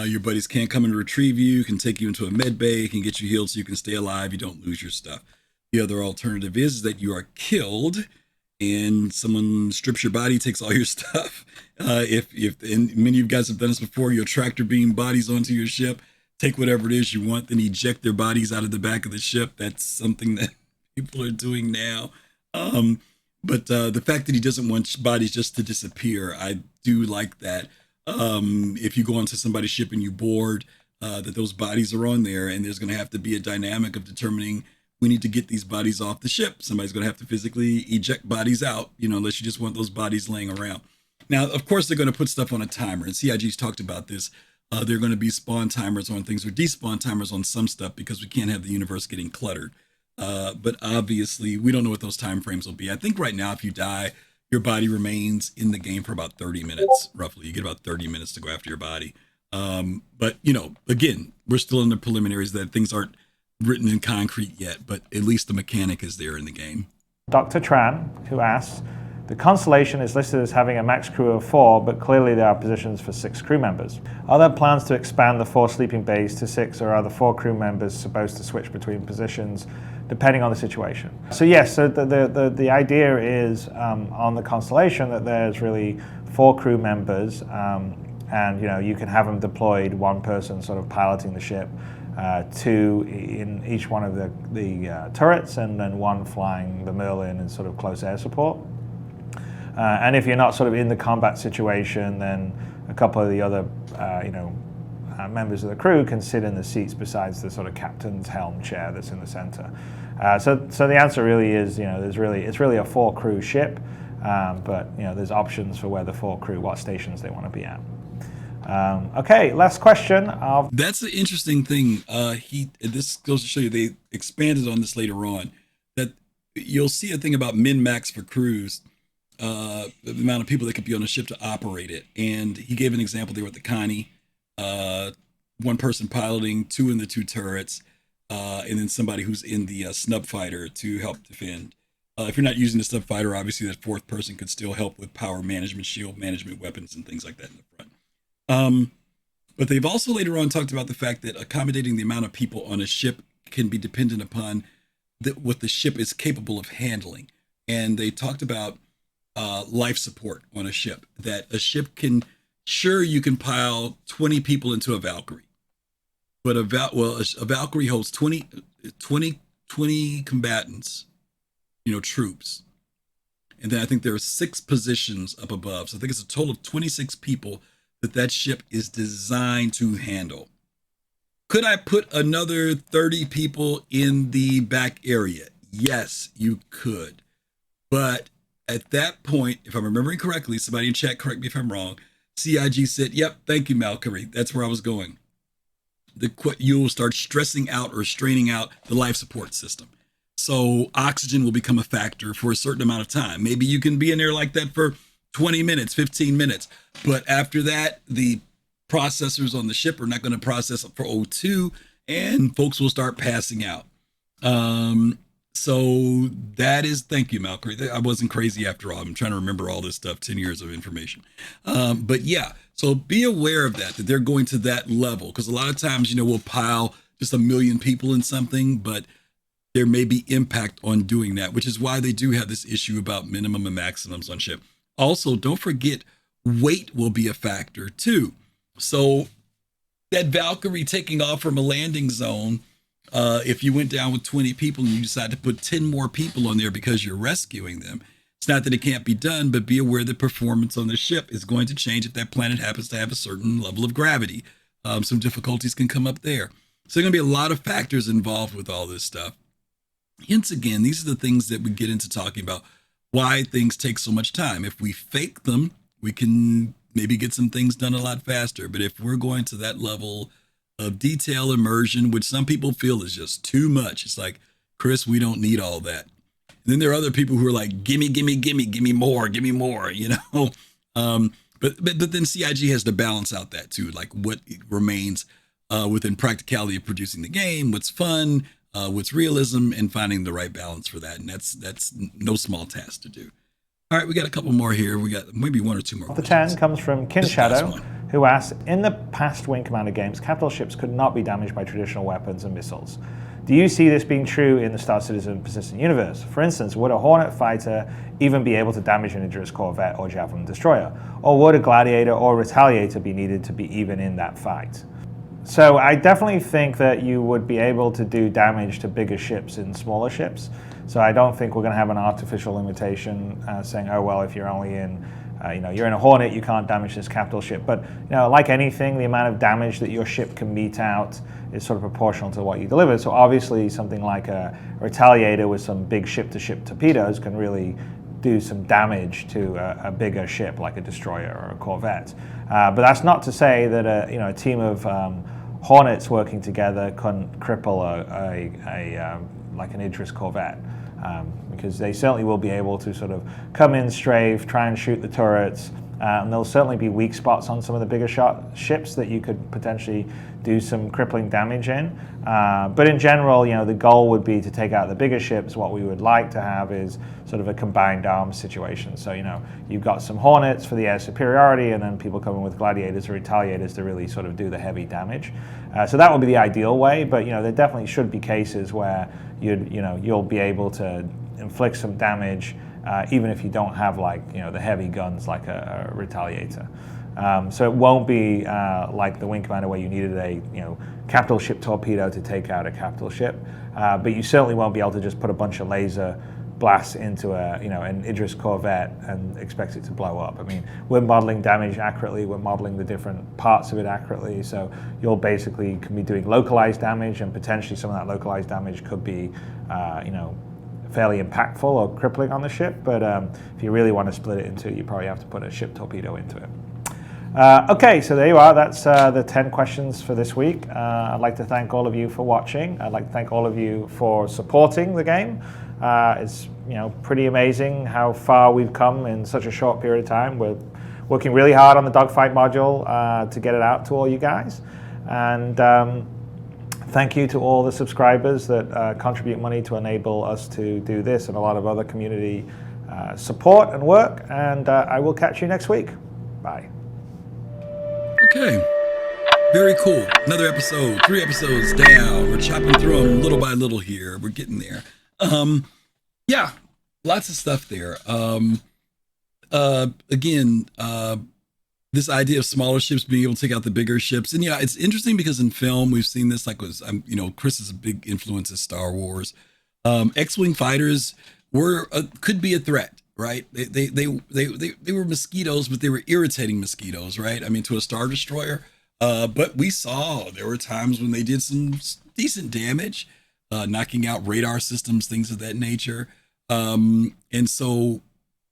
Your buddies can't come and retrieve you, can take you into a med bay, can get you healed so you can stay alive, you don't lose your stuff. The other alternative is that you are killed and someone strips your body, takes all your stuff. If and many of you guys have done this before, you'll tractor beam bodies onto your ship, take whatever it is you want, then eject their bodies out of the back of the ship. That's something that people are doing now. But the fact that he doesn't want bodies just to disappear, I do like that. If you go onto somebody's ship and you board, that those bodies are on there, and there's going to have to be a dynamic of determining we need to get these bodies off the ship. Somebody's going to have to physically eject bodies out, unless you just want those bodies laying around. Now, of course, they're going to put stuff on a timer, and CIG's talked about this. There are going to be spawn timers on things or despawn timers on some stuff because we can't have the universe getting cluttered. But obviously, we don't know what those time frames will be. I think right now, if you die, your body remains in the game for about 30 minutes, roughly. You get about 30 minutes to go after your body. But, again, we're still in the preliminaries that things aren't written in concrete yet, but at least the mechanic is there in the game. Dr. Tran, who asks, the Constellation is listed as having a max crew of 4, but clearly there are positions for 6 crew members. Are there plans to expand the 4 sleeping bays to 6, or are the 4 crew members supposed to switch between positions depending on the situation? So yes, so the idea is on the Constellation that there's really 4 crew members, and you can have them deployed, one person sort of piloting the ship, 2 in each one of the turrets, and then 1 flying the Merlin in sort of close air support. And if you're not sort of in the combat situation, then a couple of the other, members of the crew can sit in the seats besides the sort of captain's helm chair that's in the center. So the answer really is, it's really a 4 crew ship, but there's options for where the 4 crew, what stations they want to be at. Okay, last question. That's the interesting thing. This goes to show you they expanded on this later on. That you'll see a thing about min-max for crews. The amount of people that could be on a ship to operate it. And he gave an example there with the Connie, 1 person piloting, 2 in the 2 turrets, and then somebody who's in the snub fighter to help defend. If you're not using the snub fighter, obviously that 4th person could still help with power management, shield management, weapons, and things like that in the front. But they've also later on talked about the fact that accommodating the amount of people on a ship can be dependent upon what the ship is capable of handling. And they talked about life support on a ship, that a ship can, sure, you can pile 20 people into a Valkyrie, but a Valkyrie holds 20 combatants, troops. And then I think there are 6 positions up above. So I think it's a total of 26 people that ship is designed to handle. Could I put another 30 people in the back area? Yes, you could. But at that point, if I'm remembering correctly, somebody in chat, correct me if I'm wrong, CIG said, yep, thank you, Valkyrie. That's where I was going. You'll start stressing out or straining out the life support system. So oxygen will become a factor for a certain amount of time. Maybe you can be in there like that for 20 minutes, 15 minutes. But after that, the processors on the ship are not going to process for O2, and folks will start passing out. So that is, thank you, Valkyrie. I wasn't crazy after all. I'm trying to remember all this stuff, 10 years of information. But yeah, so be aware of that they're going to that level. Because a lot of times, we'll pile just 1 million people in something, but there may be impact on doing that, which is why they do have this issue about minimum and maximums on ship. Also, don't forget, weight will be a factor too. So that Valkyrie taking off from a landing zone, if you went down with 20 people and you decide to put 10 more people on there because you're rescuing them, it's not that it can't be done, but be aware that performance on the ship is going to change if that planet happens to have a certain level of gravity. Some difficulties can come up there. So there are going to be a lot of factors involved with all this stuff. Hence, again, these are the things that we get into talking about why things take so much time. If we fake them, we can maybe get some things done a lot faster. But if we're going to that level of detail immersion, which some people feel is just too much, it's like, Chris, we don't need all that. And then there are other people who are like, gimme more. But then CIG has to balance out that too, like what remains within practicality of producing the game, what's fun, what's realism, and finding the right balance for that. And that's no small task to do. All right, we got a couple more here. We got maybe 1 or 2 more. The 10 comes from Kin Shadow, who asks, in the past Wing Commander games, capital ships could not be damaged by traditional weapons and missiles. Do you see this being true in the Star Citizen persistent universe? For instance, would a Hornet fighter even be able to damage an Idris corvette or Javelin destroyer? Or would a Gladiator or Retaliator be needed to be even in that fight? So I definitely think that you would be able to do damage to bigger ships in smaller ships. So I don't think we're going to have an artificial limitation saying, oh, well, if you're only in, you're in a Hornet, you can't damage this capital ship. But, like anything, the amount of damage that your ship can mete out is sort of proportional to what you deliver. So obviously something like a Retaliator with some big ship-to-ship torpedoes can really do some damage to a bigger ship like a destroyer or a corvette. But that's not to say that a team of Hornets working together couldn't cripple like an Idris corvette, because they certainly will be able to sort of come in, strafe, try and shoot the turrets, and there'll certainly be weak spots on some of the bigger ships that you could potentially do some crippling damage in. But in general, the goal would be to take out the bigger ships. What we would like to have is sort of a combined arms situation. So, you've got some Hornets for the air superiority, and then people coming with Gladiators or Retaliators to really sort of do the heavy damage. So that would be the ideal way, but, there definitely should be cases where you'll be able to inflict some damage even if you don't have the heavy guns like a Retaliator. So it won't be like the Wing Commander where you needed a capital ship torpedo to take out a capital ship, but you certainly won't be able to just put a bunch of laser blasts into an Idris corvette and expect it to blow up. I mean, we're modeling damage accurately, we're modeling the different parts of it accurately, so you'll basically can be doing localized damage, and potentially some of that localized damage could be fairly impactful or crippling on the ship, but if you really want to split it into, you probably have to put a ship torpedo into it. Okay, so there you are. That's the 10 questions for this week. I'd like to thank all of you for watching. I'd like to thank all of you for supporting the game. It's pretty amazing how far we've come in such a short period of time. We're working really hard on the dogfight module to get it out to all you guys. And thank you to all the subscribers that contribute money to enable us to do this and a lot of other community support and work. And I will catch you next week. Bye. Okay, very cool. Another episode, 3 episodes down. We're chopping through them little by little here. We're getting there. Yeah, lots of stuff there. Again, this idea of smaller ships being able to take out the bigger ships. And yeah, it's interesting because in film, we've seen this, Chris is a big influence of Star Wars. X-Wing fighters could be a threat. Right? They were mosquitoes, but they were irritating mosquitoes, right? I mean, to a Star Destroyer. But we saw there were times when they did some decent damage, knocking out radar systems, things of that nature. And so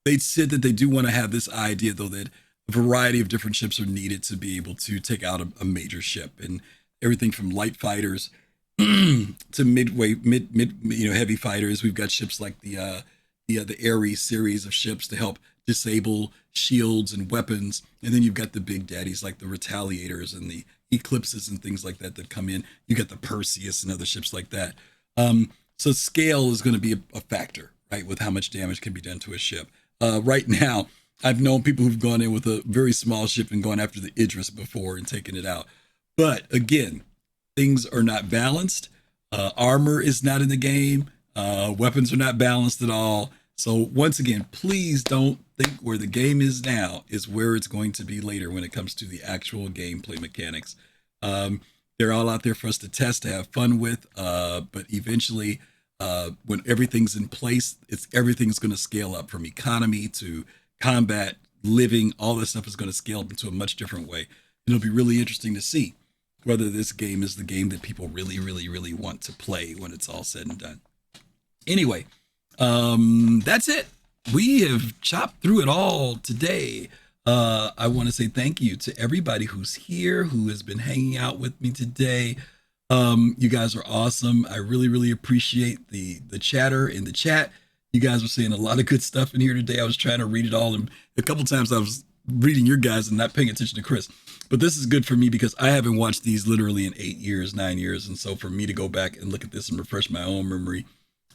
they said that they do want to have this idea, though, that a variety of different ships are needed to be able to take out a major ship, and everything from light fighters to heavy fighters. We've got ships like the Ares series of ships to help disable shields and weapons. And then you've got the big daddies like the Retaliators and the Eclipses and things like that come in. You got the Perseus and other ships like that. So scale is going to be a factor, right, with how much damage can be done to a ship. Right now, I've known people who've gone in with a very small ship and gone after the Idris before and taken it out. But again, things are not balanced. Armor is not in the game. Weapons are not balanced at all. So once again, please don't think where the game is now is where it's going to be later when it comes to the actual gameplay mechanics. They're all out there for us to test, to have fun with. But eventually, when everything's in place, everything's going to scale up, from economy to combat, living. All this stuff is going to scale up into a much different way. It'll be really interesting to see whether this game is the game that people really, really, really want to play when it's all said and done. Anyway, that's it. We have chopped through it all today. I want to say thank you to everybody who's here, who has been hanging out with me today. You guys are awesome. I really, really appreciate the chatter in the chat. You guys were saying a lot of good stuff in here today. I was trying to read it all, and a couple times I was reading your guys and not paying attention to Chris. But this is good for me because I haven't watched these literally in 8 years, 9 years. And so for me to go back and look at this and refresh my own memory,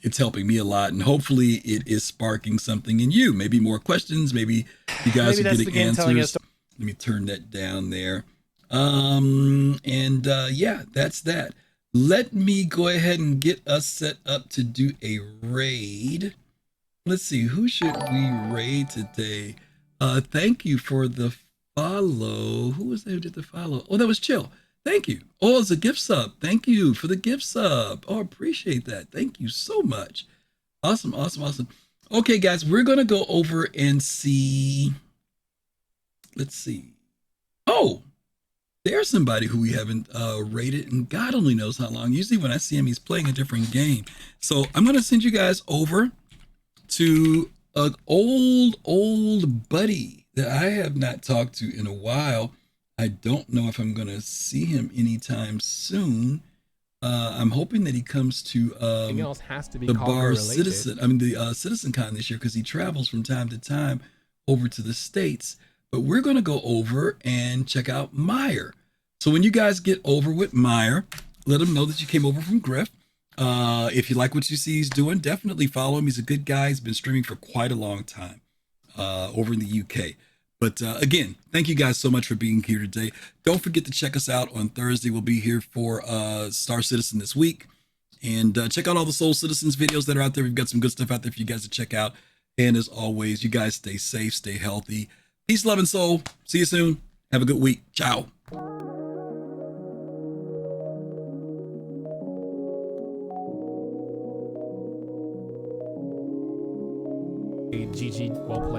it's helping me a lot. And hopefully it is sparking something in you. Maybe more questions. Maybe you guys are getting answers. Let me turn that down there. Yeah, that's that. Let me go ahead and get us set up to do a raid. Let's see, who should we raid today? Thank you for the follow. Who was there who did the follow? Oh, that was Chill. Thank you. Oh, it's a gift sub. Thank you for the gift sub. Oh, appreciate that. Thank you so much. Awesome, awesome, awesome. Okay, guys, we're going to go over and see. Let's see. Oh, there's somebody who we haven't rated, and God only knows how long. Usually when I see him, he's playing a different game. So I'm going to send you guys over to an old buddy that I have not talked to in a while. I don't know if I'm going to see him anytime soon. I'm hoping that he comes to else has to be the bar related. Citizen. I mean the CitizenCon this year, because he travels from time to time over to the States. But we're going to go over and check out Meyer. So when you guys get over with Meyer, let him know that you came over from Griff. If you like what you see he's doing, definitely follow him. He's a good guy. He's been streaming for quite a long time over in the UK. But again, thank you guys so much for being here today. Don't forget to check us out on Thursday. We'll be here for Star Citizen this week. And check out all the Soul Citizens videos that are out there. We've got some good stuff out there for you guys to check out. And as always, you guys stay safe, stay healthy. Peace, love, and soul. See you soon. Have a good week. Ciao. GG, well played.